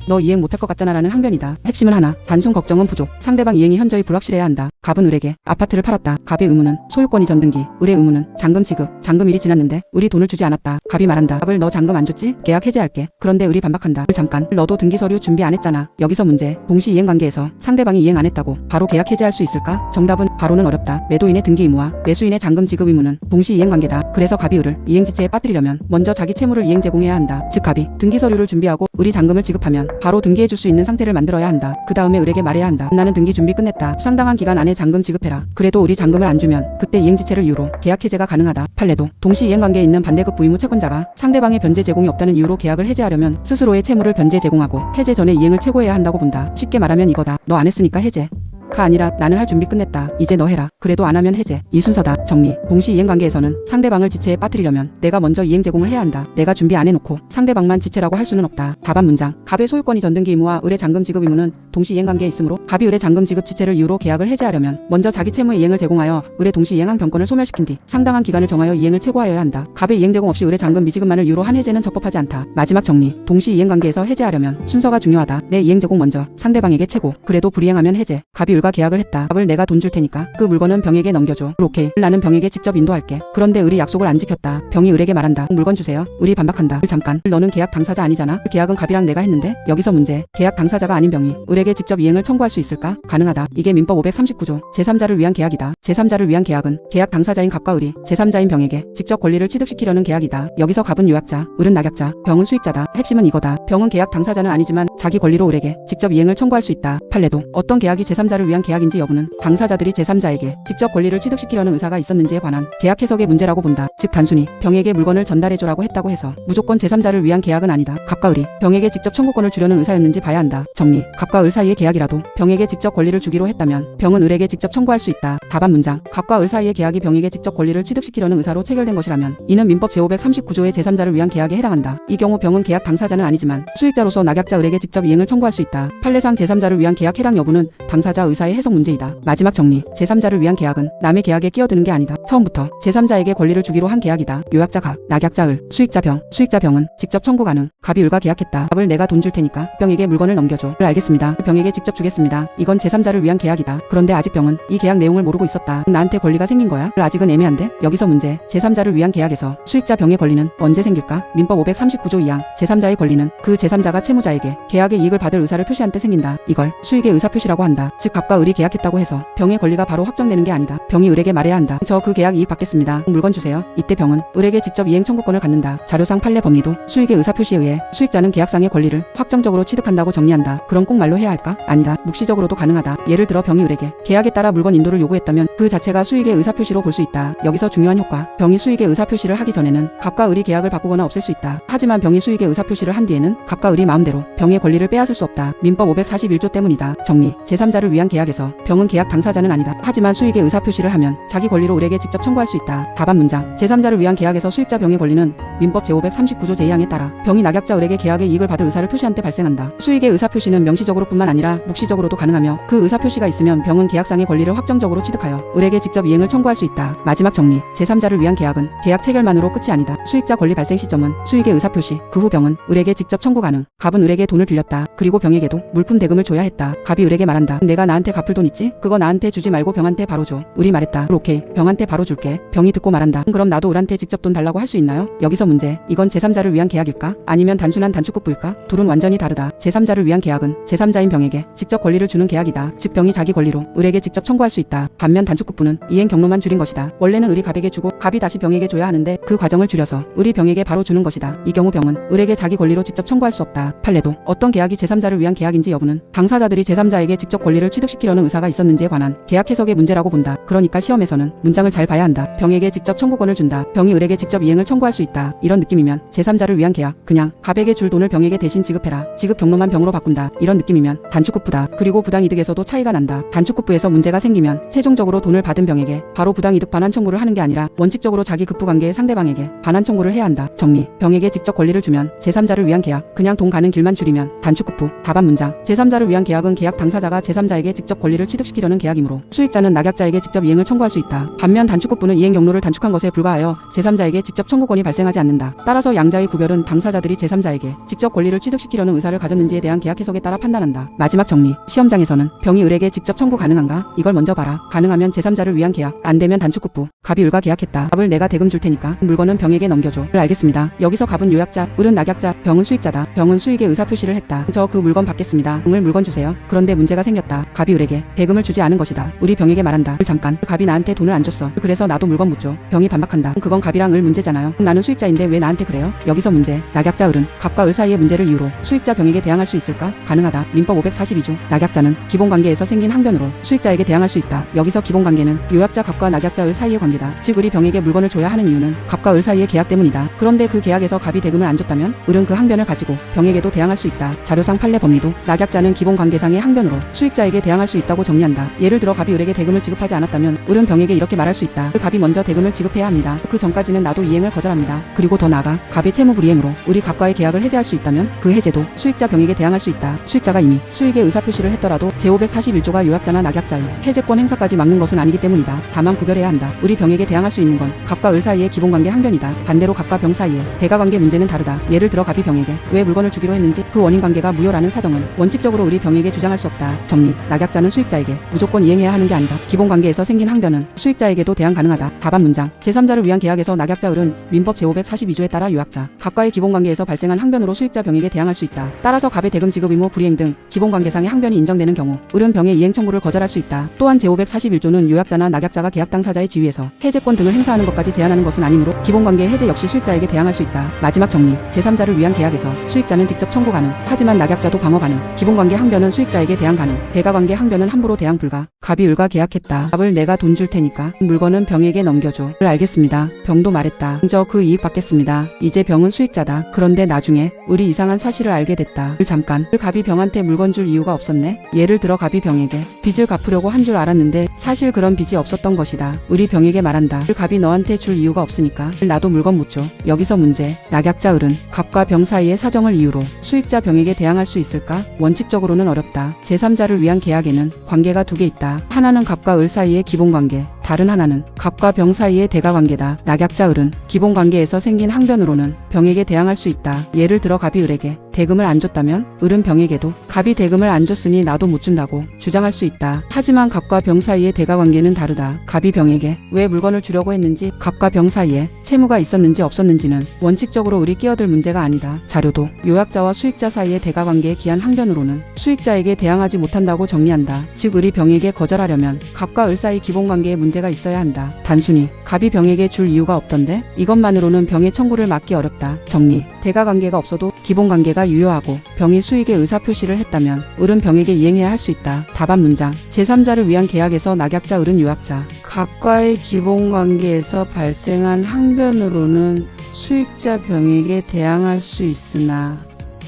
너 이행 못할 것 같잖아 라는 항변이다. 핵심은 하나. 단순 걱정은 부족. 상대방 이행이 현저히 불확실해야 한다. 갑은 을에게 아파트를 팔았다. 갑의 의무는 소유권이 전등기, 을의 의무는 잔금 지급. 잔금일이 지났는데 을이 돈을 주지 않았다. 갑이 말한다. 갑을 너 잔금 안 줬지? 계약 해제할게. 그런데 을이 반박한다. 잠깐. 너도 등기 서류 준비 안 했잖아. 여기서 문제. 동시 이행 관계에서 상대방이 이행 안 했다고 바로 계약 해제할 수 있을까? 정답은 바로는 어렵다. 매도인의 등기 의무와 매수인의 잔금 지급 의무는 동시 이행관계다. 그래서 갑이 을을 이행지체에 빠뜨리려면 먼저 자기 채무를 이행 제공해야 한다. 즉 갑이 등기 서류를 준비하고 을이 잔금을 지급하면 바로 등기해줄 수 있는 상태를 만들어야 한다. 그 다음에 을에게 말해야 한다. 나는 등기 준비 끝냈다. 상당한 기간 안에 잔금 지급해라. 그래도 을이 잔금을 안 주면 그때 이행지체를 이유로 계약 해제가 가능하다. 판례도 동시 이행관계에 있는 반대급 부의무 채권자가 상대방의 변제 제공이 없다는 이유로 계약을 해제하려면 스스로의 채무를 변제 제공하고 해제 전에 이행을 최고해야 한다고 본다. 쉽게 말하면 이거다. 너 안 했으니까 해제. 가 아니라 나는 할 준비 끝냈다. 이제 너 해라. 그래도 안 하면 해제. 이 순서다. 정리. 동시 이행관계에서는 상대방을 지체에 빠뜨리려면 내가 먼저 이행 제공을 해야 한다. 내가 준비 안 해놓고 상대방만 지체라고 할 수는 없다. 답안 문장. 갑의 소유권이 전등기 의무와 을의 잔금 지급 의무는 동시 이행관계에 있으므로 갑이 을의 잔금 지급 지체를 이유로 계약을 해제하려면 먼저 자기 채무의 이행을 제공하여 을의 동시 이행한 병권을 소멸시킨 뒤 상당한 기간을 정하여 이행을 최고하여야 한다. 갑의 이행 제공 없이 을의 잔금 미지급만을 이유로 한 해제는 적법하지 않다. 마지막 정리. 동시 이행관계에서 해제하려면 순서가 중요하다. 내 이행 제공 먼저, 상대방에게 최고. 그래도 불이행하면 해제. 갑이 을과 계약을 했다. 갑을 내가 돈 줄 테니까 그 물건은 병에게 넘겨줘. 오케이. 나는 병에게 직접 인도할게. 그런데 을이 약속을 안 지켰다. 병이 을에게 말한다. 물건 주세요. 을이 반박한다. 잠깐. 너는 계약 당사자 아니잖아. 계약은 갑이랑 내가 했는데. 여기서 문제. 계약 당사자가 아닌 병이 을에게 직접 이행을 청구할 수 있을까? 가능하다. 이게 민법 539조 제3자를 위한 계약이다. 제3자를 위한 계약은 계약 당사자인 갑과 을이 제3자인 병에게 직접 권리를 취득시키려는 계약이다. 여기서 갑은 요약자, 을은 낙약자, 병은 수익자다. 핵심은 이거다. 병은 계약 당사자는 아니지만 자기 권리로 을에게 직접 이행을 청구할 수 있다. 판례도 어떤 계약이 제3자를 위한 계약인지 여부는 당사자들이 제3자에게 직접 권리를 취득시키려는 의사가 있었는지에 관한 계약 해석의 문제라고 본다. 즉 단순히 병에게 물건을 전달해줘라고 했다고 해서 무조건 제3자를 위한 계약은 아니다. 갑과 을이 병에게 직접 청구권을 주려는 의사였는지 봐야 한다. 정리. 갑과 을 사이의 계약이라도 병에게 직접 권리를 주기로 했다면 병은 을에게 직접 청구할 수 있다. 답안 문장. 갑과 을 사이의 계약이 병에게 직접 권리를 취득시키려는 의사로 체결된 것이라면 이는 민법 제539조의 제3자를 위한 계약에 해당한다. 이 경우 병은 계약 당사자는 아니지만 수익자로서 낙약자 을에게 직접 이행을 청구할 수 있다. 판례상 제3자를 위한 계약 해당 여부는 당사자 의사의 해석 문제이다. 마지막 정리. 제3자를 위한 계약은 남의 계약에 끼어드는 게 아니다. 처음부터 제3자에게 권리를 주기로 한 계약이다. 요약자 갑, 낙약자 을, 수익자 병. 수익자 병은 직접 청구 가능. 갑이 을과 계약했다. 갑을 내가 돈 줄 테니까 병에게 물건을 넘겨줘. 알겠습니다. 병에게 직접 주겠습니다. 이건 제3자를 위한 계약이다. 그런데 아직 병은 이 계약 내용을 모르고 있었다. 나한테 권리가 생긴 거야? 아직은 애매한데? 여기서 문제. 제3자를 위한 계약에서 수익자 병의 권리는 언제 생길까? 민법 539조 2항. 제3자의 권리는 그 제3자가 채무자에게 계약의 이익을 받을 의사를 표시한 때 생긴다. 이걸 수익의 의사표시라고 한다. 즉 갑과 을이 계약했다고 해서 병의 권리가 바로 확정되는 게 아니다. 병이 을에게 말해야 한다. 저 그 계약 이익 받겠습니다. 물건 주세요. 이때 병은 을에게 직접 이행 청구권을 갖는다. 자료상 판례 법리도 수익의 의사표시에 의해 수익자는 계약상의 권리를 확정적으로 취득한다고 정리한다. 그럼 꼭 말로 해야 할까? 아니다. 묵시적으로도 가능하다. 예를 들어 병이 을에게 계약에 따라 물건 인도를 요구했다면 그 자체가 수익의 의사표시로 볼 수 있다. 여기서 중요한 효과. 병이 수익의 의사표시를 하기 전에는 갑과 을이 계약을 바꾸거나 없앨 수 있다. 하지만 병이 수익의 의사표시를 한 뒤에는 갑과 을이 마음대로 병의 권리를 빼앗을 수 없다. 민법 541조 때문이다. 정리. 제3자를 위한 계약에서 병은 계약 당사자는 아니다. 하지만 수익의 의사표시를 하면 자기 권리로 을에게 직접 청구할 수 있다. 답안 문장. 제3자를 위한 계약에서 수익자 병의 권리는 민법 제539조 제2항에 따라 병이 낙약자 을에게 계약의 이익을 받을 의사를 표시한 때 발생한다. 수익의 의사표시는 명시적으로뿐만 아니라 묵시적으로도 가능하며 그 의사표시가 있으면 병은 계약상의 권리를 확정적으로 취득하여 을에게 직접 이행을 청구할 수 있다. 마지막 정리. 제3자를 위한 계약은 계약 체결만으로 끝이 아니다. 수익자 권리 발생 시점은 수익의 의사표시, 그 후 병은 을에게 직접 청구 가능. 갑은 을에게 돈을 빌렸다. 그리고 병에게도 물품 대금을 줘야 했다. 갑이 을에게 말한다. 내가 나한테 갚을 돈 있지? 그거 나한테 주지 말고 병한테 바로 줘. 을이 말했다. 오케이. 병한테 바로 줄게. 병이 듣고 말한다. 그럼 나도 을한테 직접 돈 달라고 할 수 있나요? 여기서 문제. 이건 제3자를 위한 계약일까? 아니면 단순한 단축급부일까? 둘은 완전히 다르다. 제3자를 위한 계약은 제3자인 병에게 직접 권리를 주는 계약이다. 즉 병이 자기 권리로 을에게 직접 청구할 수 있다. 반면 단축급부는 이행 경로만 줄인 것이다. 원래는 을이 갑에게 주고 갑이 다시 병에게 줘야 하는데 그 과정을 줄여서 을이 병에게 바로 주는 것이다. 이 경우 병은 을에게 자기 권리로 직접 청구할 수 없다. 판례도 어떤 계약이 제3자를 위한 계약인지 여부는 당사자들이 제3자에게 직접 권리를 취득시키려는 의사가 있었는지에 관한 계약 해석의 문제라고 본다. 그러니까 시험에서는 문장을 잘 봐야 한다. 병에게 직접 청구권을 준다. 병이 을에게 직접 이행을 청구할 수 있다. 이런 느낌이면 제3자를 위한 계약. 그냥 갑에게 줄 돈을 병에게 대신 지급해라. 지급 경로만 병으로 바꾼다. 이런 느낌이면 단축급부다. 그리고 부당이득에서도 차이가 난다. 단축급부에서 문제가 생기면 최종적으로 돈을 받은 병에게 바로 부당이득 반환 청구를 하는 게 아니라 원칙적으로 자기 급부관계의 상대방에게 반환 청구를 해야 한다. 정리. 병에게 직접 권리를 주면 제3자를 위한 계약. 그냥 돈 가는 길만 줄이면 단축급부. 답안 문장. 제3자를 위한 계약은 계약 당사자가 제3자에게 직접 권리를 취득시키려는 계약이므로 수익자는 낙약자에게 직접 이행을 청구할 수 있다. 반면 단축급부는 이행 경로를 단축한 것에 불과하여 제3자에게 직접 청구권이 발생하지 않는다. 따라서 양자의 구별은 당사자들이 제3자에게 직접 권리를 취득시키려는 의사를 가졌는지에 대한 계약 해석에 따라 판단한다. 마지막 정리. 시험장에서는 병이 을에게 직접 청구 가능한가? 이걸 먼저 봐라. 가능하면 제3자를 위한 계약. 안 되면 단축급부. 갑이 을과 계약했다. 갑을 내가 대금 줄 테니까 물건은 병에게 넘겨줘. 알겠습니다. 여기서 갑은 요약자, 을은 낙약자, 병은 수익자. 수익자다. 병은 수익의 의사표시를 했다. 저 그 물건 받겠습니다. 병을 물건 주세요. 그런데 문제가 생겼다. 갑이 을에게 대금을 주지 않은 것이다. 을이 병에게 말한다. 잠깐, 갑이 나한테 돈을 안 줬어. 그래서 나도 물건 못 줘. 병이 반박한다. 그건 갑이랑 을 문제잖아요. 나는 수익자인데 왜 나한테 그래요? 여기서 문제. 낙약자 을은 갑과 을 사이의 문제를 이유로 수익자 병에게 대항할 수 있을까? 가능하다. 민법 542조. 낙약자는 기본관계에서 생긴 항변으로 수익자에게 대항할 수 있다. 여기서 기본관계는 요약자 갑과 낙약자 을 사이의 관계다. 즉 을이 병에게 물건을 줘야 하는 이유는 갑과 을 사이의 계약 때문이다. 그런데 그 계약에서 갑이 대금을 안 줬다면 을은 그 항변을 가지고 병에게도 대항할 수 있다. 자료상 판례 법리도 낙약자는 기본관계상의 항변으로 수익자에게 대항할 수 있다고 정리한다. 예를 들어 갑이 을에게 대금을 지급하지 않았다면 을은 병에게 이렇게 말할 수 있다. 갑이 먼저 대금을 지급해야 합니다. 그 전까지는 나도 이행을 거절합니다. 그리고 더 나아가 갑의 채무 불이행으로 을이 갑과의 계약을 해제할 수 있다면 그 해제도 수익자 병에게 대항할 수 있다. 수익자가 이미 수익의 의사표시를 했더라도 제541조가 요약자나 낙약자의 해제권 행사까지 막는 것은 아니기 때문이다. 다만 구별해야 한다. 을이 병에게 대항할 수 있는 건 갑과 을 사이의 기본관계 항변이다. 반대로 갑과 병 사이의 대가관계 문제는 다르다. 예를 들어 갑이 병에게 왜 물건을 주기로 했는지 그 원인관계가 무효라는 사정은 원칙적으로 을이 병에게 주장할 수 없다. 정리. 낙약자는 수익자에게 무조건 이행해야 하는 게 아니다. 기본관계에서 생긴 항변은 수익자에게도 대항 가능하다. 답안 문장. 제3자를 위한 계약에서 낙약자 을은 민법 제542조에 따라 요약자 갑과의 기본관계에서 발생한 항변으로 수익자 병에게 대항할 수 있다. 따라서 갑의 대금 지급 의무 불이행 등 기본관계상의 항변이 인정되는 경우 을은 병의 이행 청구를 거절할 수 있다. 또한 제541조는 요약자나 낙약자가 계약 당사자의 지위에서 해제권 등을 행사하는 것까지 제한하는 것은 아니므로 기본관계 해제 역시 수익자에게 대항할 수 있다. 마지막 정리. 제3자를 위한 계약에서 수익자는 직접 청구 가능. 하지만 낙약자도 방어 가능. 기본관계 항변은 수익자에게 대항 가능. 대가관계 항변은 함부로 대항 불가. 갑이 을과 계약했다. 갑을 내가 돈 줄 테니까 물건은 병에게 넘겨줘. 을 알겠습니다. 병도 말했다. 저 그 이익 받겠습니다. 이제 병은 수익자다. 그런데 나중에 을이 이상한 사실을 알게 됐다. 을 잠깐. 갑이 병한테 물건 줄 이유가 없었네. 예를 들어 갑이 병에게 빚을 갚으려고 한 줄 알았는데 사실 그런 빚이 없었던 것이다. 을이 병에게 말한다. 갑이 너한테 줄 이유가 없으니까 나도 물건 못 줘. 여기서 문제. 낙약자 을은 갑과 병 사이의 사정을 이유로 수익자 병에게 대항할 수 있을까? 원칙적으로는 어렵다. 제3자를 위한 계약에는 관계가 두 개 있다. 하나는 갑과 을 사이의 기본관계, 다른 하나는 갑과 병 사이의 대가관계다. 낙약자 을은 기본관계에서 생긴 항변으로는 병에게 대항할 수 있다. 예를 들어 갑이 을에게 대금을 안 줬다면 을은 병에게도 갑이 대금을 안 줬으니 나도 못 준다고 주장할 수 있다. 하지만 갑과 병 사이의 대가관계는 다르다. 갑이 병에게 왜 물건을 주려고 했는지, 갑과 병 사이에 채무가 있었는지 없었는지는 원칙적으로 을이 끼어들 문제가 아니다. 자료도 요약자와 수익자 사이의 대가관계에 기한 항변으로는 수익자에게 대항하지 못한다고 정리한다. 즉 을이 병에게 거절하려면 갑과 을 사이 기본관계에 문제가 있어야 한다. 단순히 갑이 병에게 줄 이유가 없던데 이것만으로는 병의 청구를 막기 어렵다. 정리. 대가관계가 없어도 기본관계가 유효하고 병이 수익의 의사표시를 했다면 을은 병에게 이행해야 할 수 있다. 답안 문장. 제3자를 위한 계약에서 낙약자 을은 요약자 갑과의 기본관계에서 발생한 항변으로는 수익자 병에게 대항할 수 있으나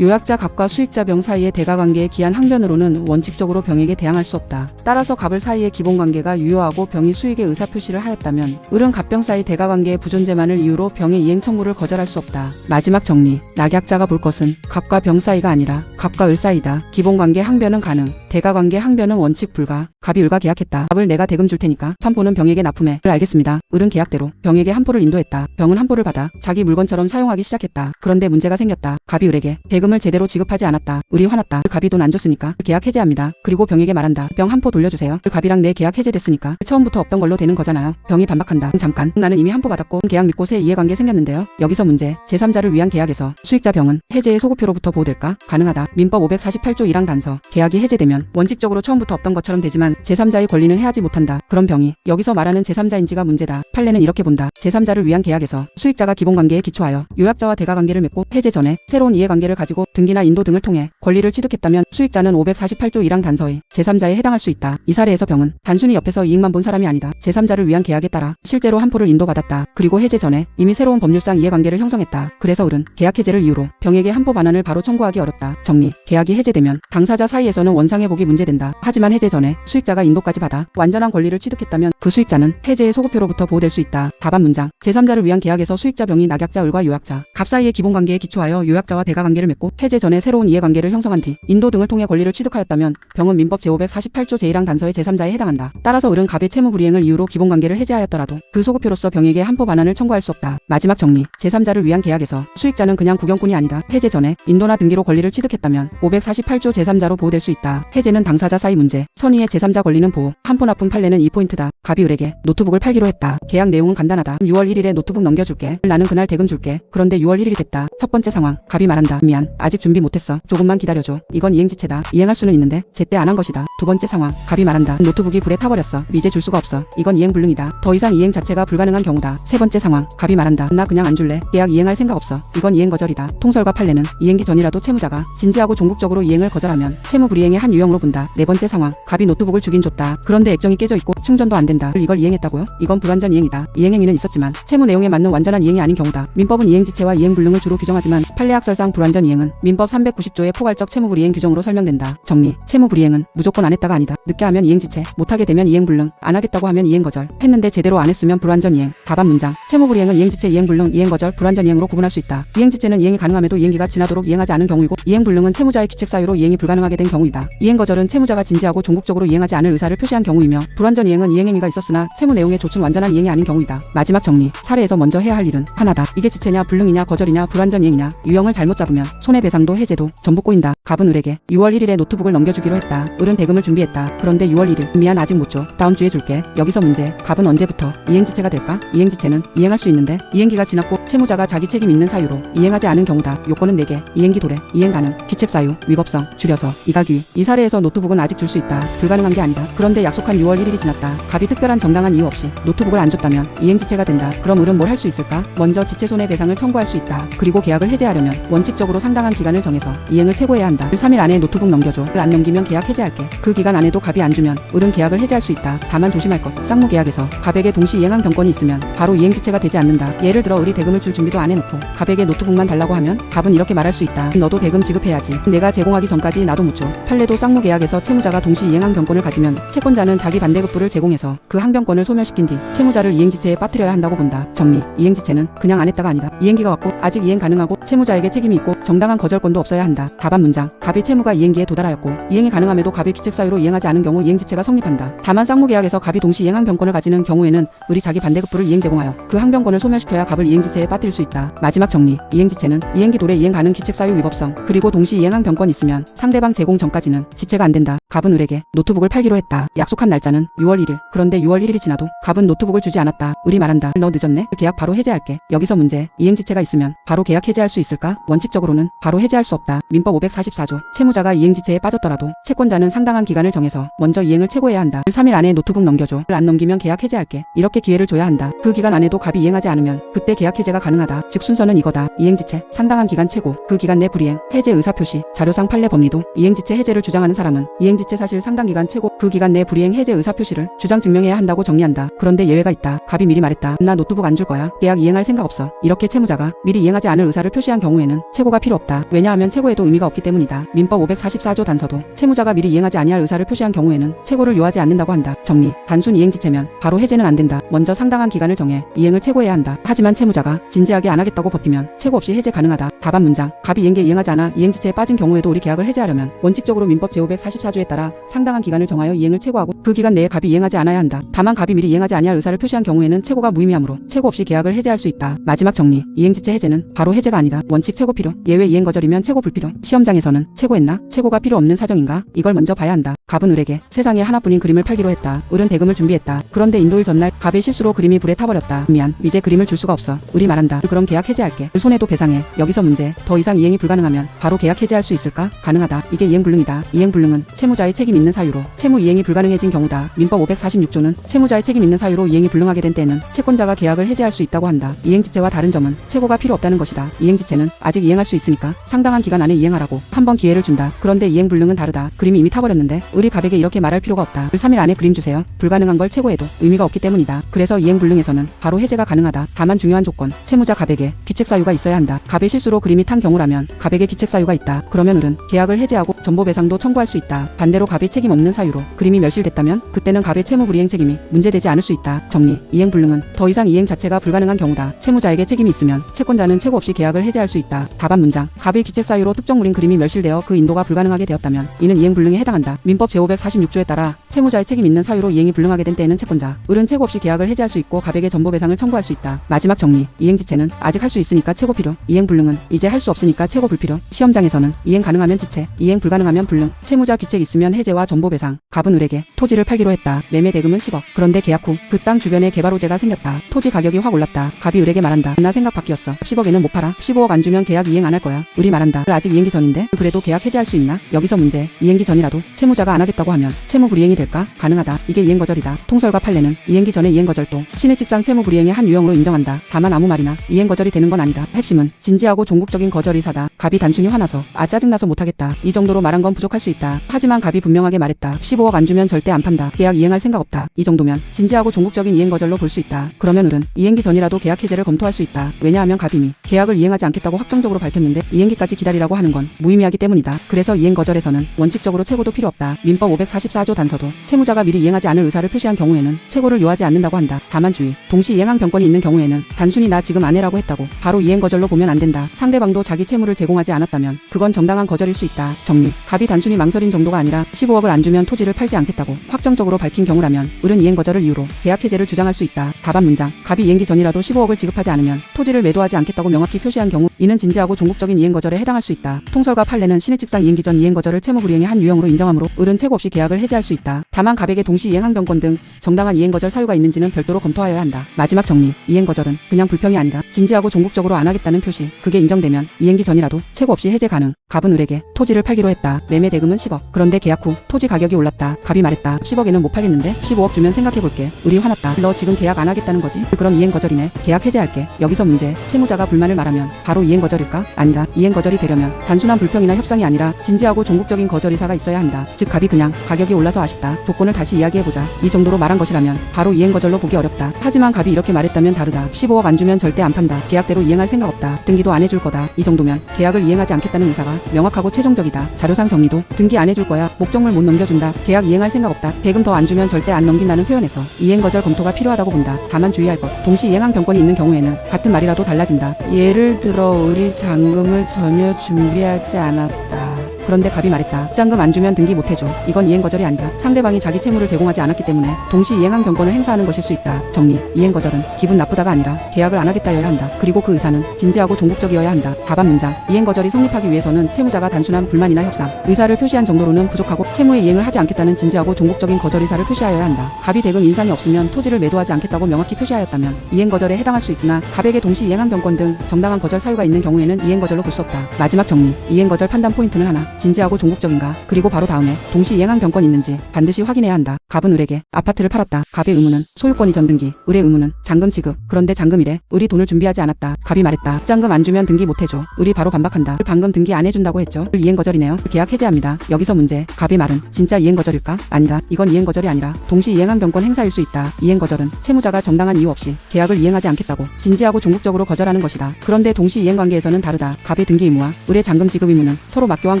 요약자 갑과 수익자 병 사이의 대가관계에 기한 항변으로는 원칙적으로 병에게 대항할 수 없다. 따라서 갑을 사이의 기본관계가 유효하고 병이 수익의 의사표시를 하였다면 을은 갑병 사이 대가관계의 부존재만을 이유로 병의 이행 청구를 거절할 수 없다. 마지막 정리. 낙약자가 볼 것은 갑과 병 사이가 아니라 갑과 을 사이다. 기본관계 항변은 가능. 대가관계 항변은 원칙 불가. 갑이 을과 계약했다. 갑을 내가 대금 줄 테니까 판포는 병에게 납품해. 을 알겠습니다. 을은 계약대로 병에게 함포를 인도했다. 병은 함포를 받아 자기 물건처럼 사용하기 시작했다. 그런데 문제가 생겼다. 갑이 을에게 대금을 제대로 지급하지 않았다. 을이 화났다. 갑이 돈 안 줬으니까 계약 해제합니다. 그리고 병에게 말한다. 병 함포 돌려주세요. 갑이랑 내 계약 해제됐으니까 처음부터 없던 걸로 되는 거잖아요. 병이 반박한다. 잠깐. 나는 이미 함포 받았고 계약 믿고 새 이해관계 생겼는데요. 여기서 문제. 제3자를 위한 계약에서 수익자 병은 해제의 소급표로부터 보호될까? 가능하다. 민법 548조 1항 단서. 계약이 해제되면 원칙적으로 처음부터 없던 것처럼 되지만 제3자의 권리는 해하지 못한다. 그럼 병이 여기서 말하는 제3자인지가 문제다. 판례는 이렇게 본다. 제3자를 위한 계약에서 수익자가 기본관계에 기초하여 요약자와 대가관계를 맺고 해제 전에 새로운 이해관계를 가지고 등기나 인도 등을 통해 권리를 취득했다면 수익자는 548조 1항 단서의 제3자에 해당할 수 있다. 이 사례에서 병은 단순히 옆에서 이익만 본 사람이 아니다. 제3자를 위한 계약에 따라 실제로 함포를 인도받았다. 그리고 해제 전에 이미 새로운 법률상 이해관계를 형성했다. 그래서 을은 계약 해제를 이유로 병에게 함포 반환을 바로 청구하기 어렵다. 정리. 계약이 해제되면 당사자 사이에서는 원상회복이 문제된다. 하지만 해제 전에 수익자가 인도까지 받아 완전한 권리를 취득했다면 그 수익자는 해제의 소급표로부터 보호될 수 있다. 답안 문장. 제3자를 위한 계약에서 수익자 병이 낙약자 을과 요약자 갑 사이의 기본관계에 기초하여 요약자와 대가관계를 맺고 해제 전에 새로운 이해관계를 형성한 뒤 인도 등을 통해 권리를 취득하였다면 병은 민법 제548조 제1항 단서의 제3자에 해당한다. 따라서 을은 갑의 채무 불이행을 이유로 기본관계를 해제하였더라도 그 소급표로서 병에게 함포 반환을 청구할 수 없다. 마지막 정리. 제3자를 위한 계약에서 수익자는 그냥 구경꾼이 아니다. 해제 전에 인도나 등기로 권리를 취득했다면 548조 제3자로 보호될 수 있다. 해제는 당사자 사이 문제, 선의의 제3자 권리는 보호. 함포 납품 판례는 2포인트다. 갑이 을에게 노트북을 팔기로 했다. 계약 내용은 간단하다. 6월 1일에 노트북 넘겨줄게. 나는 그날 대금 줄게. 그런데 6월 1일이 됐다. 첫 번째 상황. 갑이 말한다. 미안. 아직 준비 못했어. 조금만 기다려줘. 이건 이행지체다. 이행할 수는 있는데 제때 안 한 것이다. 두 번째 상황. 갑이 말한다. 노트북이 불에 타버렸어. 이제 줄 수가 없어. 이건 이행불능이다. 더 이상 이행 자체가 불가능한 경우다. 세 번째 상황. 갑이 말한다. 나 그냥 안 줄래. 계약 이행할 생각 없어. 이건 이행거절이다. 통설과 판례는 이행기 전이라도 채무자가 진지하고 종국적으로 이행을 거절하면 채무불이행의 한 유형으로 본다. 네 번째 상황. 갑이 노트북을 주긴 줬다. 그런데 액정이 깨져 있고 충전도 안 된다. 이걸 이행했다고요? 이건 불완전 이행이다. 이행행위는 있었지만 채무 내용에 맞는 완전한 이행이 아닌 경우다. 민법은 이행지체와 이행불능을 주로 규정하지만 판례학설상 불완전 이행은 민법 390조의 포괄적 채무불이행 규정으로 설명된다. 정리. 채무불이행은 무조건 안 했다가 아니다. 늦게 하면 이행지체, 못하게 되면 이행불능, 안 하겠다고 하면 이행거절, 했는데 제대로 안 했으면 불완전 이행. 답안 문장. 채무불이행은 이행지체, 이행불능, 이행거절, 불완전 이행으로 구분할 수 있다. 이행지체는 이행이 가능함에도 이행기가 지나도록 이행하지 않은 경우이고, 이행불능은 채무자의 규책 사유로 이행이 불가능하게 된 경우이다. 이행거절은 채무자가 진지하고 종국적으로 이행하지 않을 의사를 표시한 경우이며, 불완전 이행은 이행행위가 있었으나 채무 내용에 조춘 완전한 이행이 아닌 경우이다. 마지막 정리. 사례에서 먼저 해야 할 일은 하나다. 이게 지체냐, 불능이냐, 거절이냐, 불완전 이행이냐, 유형을 잘못 잡으면 손해배상도 해제도 전부 꼬인다. 갑은 을에게 6월 1일에 노트북을 넘겨주기로 했다. 을은 대금을 준비했다. 그런데 6월 1일. 미안 아직 못 줘. 다음 주에 줄게. 여기서 문제. 갑은 언제부터 이행지체가 될까? 이행지체는 이행할 수 있는데 이행기가 지났고 채무자가 자기 책임 있는 사유로 이행하지 않은 경우다. 요건은 4개. 이행기 도래, 이행 가능, 규책 사유, 위법성, 줄여서, 이가규. 이 사례에서 노트북은 아직 줄 수 있다. 불가능한 게 아니다. 그런데 약속한 6월 1일이 지났다. 갑이 특별한 정당한 이유 없이 노트북을 안 줬다면 이행지체가 된다. 그럼 을은 뭘 할 수 있을까? 먼저 지체 손해배상을 청구할 수 있다. 그리고 계약을 해제하려면 원칙적으로 상당한 기간을 정해서 이행을 최고해야 한다. 3일 안에 노트북 넘겨줘. 을 안 넘기면 계약 해제할게. 그 기간 안에도 갑이 안 주면 을은 계약을 해제할 수 있다. 다만 조심할 것. 쌍무계약에서 갑에게 동시 이행한 경권이 있으면 바로 이행지체가 되지 않는다. 예를 들어 을이 대금을 줄 준비도 안 해놓고 갑에게 노트북만 달라고 하면 갑은 이렇게 말할 수 있다. 너도 대금 지급해야지. 내가 제공하기 전까지 나도 못 줘. 판례도 쌍무계약에서 채무자가 동시 이행한 경권을 가지면 채권자는 자기 반대급부를 제공해서 그 항변권을 소멸시킨 뒤 채무자를 이행지체에 빠뜨려야 한다고 본다. 정리. 이행지체는 그냥 안 했다가 아니다. 이행기가 왔고 아직 이행 가능하고 채무자에게 책임이 있고 정당한 거절권도 없어야 한다. 답안 문장. 갑의 채무가 이행기에 도달하였고 이행이 가능함에도 갑의 규책 사유로 이행하지 않은 경우 이행지체가 성립한다. 다만 쌍무계약에서 갑이 동시 이행 항변권을 가지는 경우에는 을이 자기 반대급부를 이행 제공하여 그 항변권을 소멸시켜야 갑을 이행지체에 빠뜨릴 수 있다. 마지막 정리. 이행지체는 이행기 도래, 이행 가능, 규책 사유 위법성, 그리고 동시 이행 항변권 있으면 상대방 제공 전까지는 지체가 안 된다. 갑은 을에게 노트북을 팔기로 했다. 약속한 날짜는 6월 1일. 그런데 6월 1일이 지나도 갑은 노트북을 주지 않았다. 을이 말한다. 너 늦었네. 계약 바로 해제할게. 여기서 문제. 이행지체가 있으면 바로 계약 해제할 수 있을까? 원칙적으로는 바로 해제할 수 없다. 민법 544조. 채무자가 이행지체에 빠졌더라도 채권자는 상당한 기간을 정해서 먼저 이행을 최고해야 한다. 3일 안에 노트북 넘겨줘. 을 안 넘기면 계약 해제할게. 이렇게 기회를 줘야 한다. 그 기간 안에도 갑이 이행하지 않으면 그때 계약 해제가 가능하다. 즉 순서는 이거다. 이행지체, 상당한 기간 최고, 그 기간 내 불이행, 해제 의사표시, 자료상 판례 법리도 이행지체 해제를 주장하는 사람은 이행지체 사실 상당 기간 최고, 그 기간 내 불이행 해제 의사표시를 주장 증명해야 한다고 정리한다. 그런데 예외가 있다. 갑이 미리 말했다. 나 노트북 안 줄 거야. 계약 이행할 생각 없어. 이렇게 채무자가 미리 이행하지 않을 의사를 표시한 경우에는 최고가 필요 없다. 왜냐하면 최고에도 의미가 없기 때문이다. 민법 544조 단서도 채무자가 미리 이행하지 아니할 의사를 표시한 경우에는 최고를 요하지 않는다고 한다. 정리. 단순 이행지체면 바로 해제는 안 된다. 먼저 상당한 기간을 정해 이행을 최고해야 한다. 하지만 채무자가 진지하게 안 하겠다고 버티면 최고 없이 해제 가능하다. 답안 문장. 갑이 이행계 이행하지 않아 이행지체에 빠진 경우에도 우리 계약을 해제하려면 원칙적으로 민법 제544조에 따라 상당한 기간을 정하여 이행을 최고하고 그 기간 내에 갑이 이행하지 않아야 한다. 다만 갑이 미리 이행하지 아니할 의사를 표시한 경우에는 최고가 무의미하므로 최고 없이 계약을 해제할 수 있다. 마지막 정리. 이행지체 해제는 바로 해제가 아니다. 원칙 최고 필요, 예외 이행 거절이면 최고 불필요. 시험장에서는 최고했나? 최고가 필요 없는 사정인가? 이걸 먼저 봐야 한다. 갑은 을에게 세상에 하나뿐인 그림을 팔기로 했다. 을은 대금을 준비했다. 그런데 인도일 전날 갑의 실수로 그림이 불에 타버렸다. 미안, 이제 그림을 줄 수가 없어. 을이 말한다. 그럼 계약 해제할게. 을 손해도 배상해. 여기서 문제. 더 이상 이행이 불가능하면 바로 계약 해제할 수 있을까? 가능하다. 이게 이행불능이다. 이행불능은 채무자의 책임 있는 사유로 채무 이행이 불가능해진 경우다. 민법 546조는 채무자의 책임 있는 사유로 이행이 불능하게 된 때는 채권자가 계약을 해제할 수 있다고 한다. 이행지체와 다른 점은 최고가 필요 없다는 것이다. 이행지체는 아직 이행할 수 있으니까 상당한 기간 안에 이행하라고 한 번 기회를 준다. 그런데 이행불능은 다르다. 그림이 이미 타버렸는데 을이 갑에게 이렇게 말할 필요가 없다. 을 3일 안에 그림 주세요. 불가능한 걸 최고해도 의미가 없기 때문이다. 그래서 이행불능에서는 바로 해제가 가능하다. 다만 중요한 조건. 채무자 갑에게 규책 사유가 있어야 한다. 갑의 실수로 그림이 탄 경우라면 갑에게 규책 사유가 있다. 그러면 을은 계약을 해제하고 전보배상도 청구할 수 있다. 반대로 갑이 책임 없는 사유로 그림이 멸실됐다면 그때는 갑의 채무불이행 책임이 문제되지 않을 수 있다. 정리. 이행불능은 더 이상 이행 자체가 불가능한 경우다. 채무자에게 책임이 있으면 채권자는 최고 없이 계약을 해제할 수 있다. 답안 문장. 갑의 규책 사유로 특정물인 그림이 멸실되어 그 인도가 불가능하게 되었다면 이는 이행불능에 해당한다. 민법 제546조에 따라 채무자의 책임 있는 사유로 이행이 불능하게 된 때에는 채권자, 을은 최고 없이 계약을 해제할 수 있고 갑에게 전보배상을 청구할 수 있다. 마지막 정리. 이행지체는 아직 할 수 있으니까 최고 필요, 이행불능은 이제 할 수 없으니까 최고 불필요. 시험장에서는 이행 가능하면 지체, 이행 불가능하면 불능, 채무자 규책 있으면 됐으면 해제와 전보배상. 갑은 을에게 토지를 팔기로 했다. 매매 대금은 10억. 그런데 계약 후 그 땅 주변에 개발 호재가 생겼다. 토지 가격이 확 올랐다. 갑이 을에게 말한다. 나 생각 바뀌었어. 10억에는 못 팔아. 15억 안 주면 계약 이행 안 할 거야. 을이 말한다. 아직 이행기 전인데 그래도 계약 해제할 수 있나? 여기서 문제. 이행기 전이라도 채무자가 안 하겠다고 하면 채무 불이행이 될까? 가능하다. 이게 이행 거절이다. 통설과 판례는 이행기 전의 이행 거절도 신의칙상 채무 불이행의 한 유형으로 인정한다. 다만 아무 말이나 이행 거절이 되는 건 아니다. 핵심은 진지하고 종국적인 거절이사다. 갑이 단순히 화나서 짜증나서 못하겠다. 이 정도로 말한 건 부족할 수 있다. 하지만 갑이 분명하게 말했다. 15억 안 주면 절대 안 판다. 계약 이행할 생각 없다. 이 정도면 진지하고 종국적인 이행 거절로 볼 수 있다. 그러면 을은 이행기 전이라도 계약 해제를 검토할 수 있다. 왜냐하면 갑이 이미 계약을 이행하지 않겠다고 확정적으로 밝혔는데 이행기까지 기다리라고 하는 건 무의미하기 때문이다. 그래서 이행 거절에서는 원칙적으로 최고도 필요 없다. 민법 544조 단서도 채무자가 미리 이행하지 않을 의사를 표시한 경우에는 최고를 요하지 않는다고 한다. 다만 주의. 동시 이행항 병권이 있는 경우에는 단순히 나 지금 안 해라고 했다고 바로 이행 거절로 보면 안 된다. 상대방도 자기 채무를 제공하지 않았다면 그건 정당한 거절일 수 있다. 정리. 갑이 단순히 망설인 정도가 아니라 15억을 안 주면 토지를 팔지 않겠다고 확정적으로 밝힌 경우라면 을은 이행 거절을 이유로 계약 해제를 주장할 수 있다. 답안 문장. 갑이 이행기 전이라도 15억을 지급하지 않으면 토지를 매도하지 않겠다고 명확히 표시한 경우 이는 진지하고 종국적인 이행 거절에 해당할 수 있다. 통설과 판례는 신의칙상 이행기 전 이행 거절을 채무 불이행의 한 유형으로 인정하므로 을은 최고 없이 계약을 해제할 수 있다. 다만 갑에게 동시 이행 항변권 등 정당한 이행 거절 사유가 있는지는 별도로 검토하여야 한다. 마지막 정리. 이행 거절은 그냥 불평이 아니다. 진지하고 종국적으로 안 하겠다는 표시. 그게 인정되면 이행기 전이라도 최고 없이 해제 가능. 갑은 을에게 토지를 팔기로 했다. 매매 대금은 10억. 그런데 계약 후 토지 가격이 올랐다. 갑이 말했다. 10억에는 못 팔겠는데 15억 주면 생각해볼게. 을이 화났다. 너 지금 계약 안 하겠다는 거지? 그럼 이행 거절이네. 계약 해제할게. 여기서 문제. 채무자가 불만을 말하면 바로 이행 거절일까? 아니다. 이행 거절이 되려면 단순한 불평이나 협상이 아니라 진지하고 종국적인 거절 의사가 있어야 한다. 즉 갑이 그냥 가격이 올라서 아쉽다. 조건을 다시 이야기해보자. 이 정도로 말한 것이라면 바로 이행 거절로 보기 어렵다. 하지만 갑이 이렇게 말했다면 다르다. 15억 안 주면 절대 안 판다. 계약대로 이행할 생각 없다. 등기도 안 해줄 거다. 이 정도면 계약을 이행하지 않겠다는 의사가 명확하고 최종적이다. 자료상 정리도 등기 안 해줄 거야. 목적물 못 넘겨준다. 계약 이행할 생각 없다. 대금 더 안 주면 절대 안 넘긴다는 표현에서 이행 거절 검토가 필요하다고 본다. 다만 주의할 것. 동시 이행항 병권이 있는 경우에는 같은 말이라도 달라진다. 예를 들어 을이 잔금을 전혀 준비하지 않았다. 그런데 갑이 말했다. 입장금 안 주면 등기 못해줘. 이건 이행 거절이 아니다. 상대방이 자기 채무를 제공하지 않았기 때문에 동시 이행항 병권을 행사하는 것일 수 있다. 정리. 이행 거절은 기분 나쁘다가 아니라 계약을 안 하겠다여야 한다. 그리고 그 의사는 진지하고 종국적이어야 한다. 답안 문장. 이행 거절이 성립하기 위해서는 채무자가 단순한 불만이나 협상, 의사를 표시한 정도로는 부족하고 채무의 이행을 하지 않겠다는 진지하고 종국적인 거절 의사를 표시하여야 한다. 갑이 대금 인상이 없으면 토지를 매도하지 않겠다고 명확히 표시하였다면 이행 거절에 해당할 수 있으나 갑에게 동시 이행항 병권 등 정당한 거절 사유가 있는 경우에는 이행 거절로 볼 수 없다. 마지막 정리. 이행 거절 판단 포인트는 하나. 진지하고 종국적인가? 그리고 바로 다음에 동시 이행항 병권 있는지 반드시 확인해야 한다. 갑은 을에게 아파트를 팔았다. 갑의 의무는 소유권이 전등기, 을의 의무는 잔금 지급. 그런데 잔금이래. 을이 돈을 준비하지 않았다. 갑이 말했다. 잔금 안 주면 등기 못해줘. 을이 바로 반박한다. 방금 등기 안 해준다고 했죠. 을 이행 거절이네요. 계약 해제합니다. 여기서 문제. 갑의 말은 진짜 이행 거절일까? 아니다. 이건 이행 거절이 아니라 동시 이행항 병권 행사일 수 있다. 이행 거절은 채무자가 정당한 이유 없이 계약을 이행하지 않겠다고 진지하고 종국적으로 거절하는 것이다. 그런데 동시 이행 관계에서는 다르다. 갑의 등기 의무와 을의 잔금 지급 의무는 서로 맞교환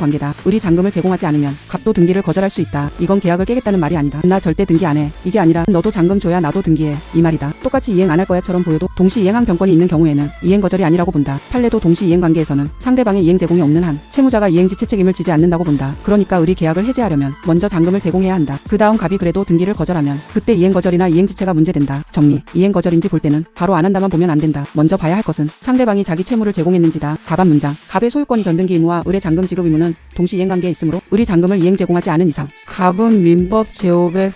관계다. 을이 잔금을 제공하지 않으면 갑도 등기를 거절할 수 있다. 이건 계약을 깨겠다는 말이 아니다. 나 절대 등기 안 해. 이게 아니라 너도 잔금 줘야 나도 등기해. 이 말이다. 똑같이 이행 안 할 거야처럼 보여도 동시 이행항 병권이 있는 경우에는 이행 거절이 아니라고 본다. 판례도 동시 이행 관계에서는 상대방의 이행 제공이 없는 한 채무자가 이행 지체 책임을 지지 않는다고 본다. 그러니까 을이 계약을 해제하려면 먼저 잔금을 제공해야 한다. 그 다음 갑이 그래도 등기를 거절하면 그때 이행 거절이나 이행 지체가 문제된다. 정리. 이행 거절인지 볼 때는 바로 안 한다만 보면 안 된다. 먼저 봐야 할 것은 상대방이 자기 채무를 제공했는지다. 답안 문장. 갑의 소유권이 전등기 의무와 을의 잔금 지급 의무는 동시 이행 관계에 있으므로 을이 잔금을 이행 제공하지 않은 이상 갑은 민법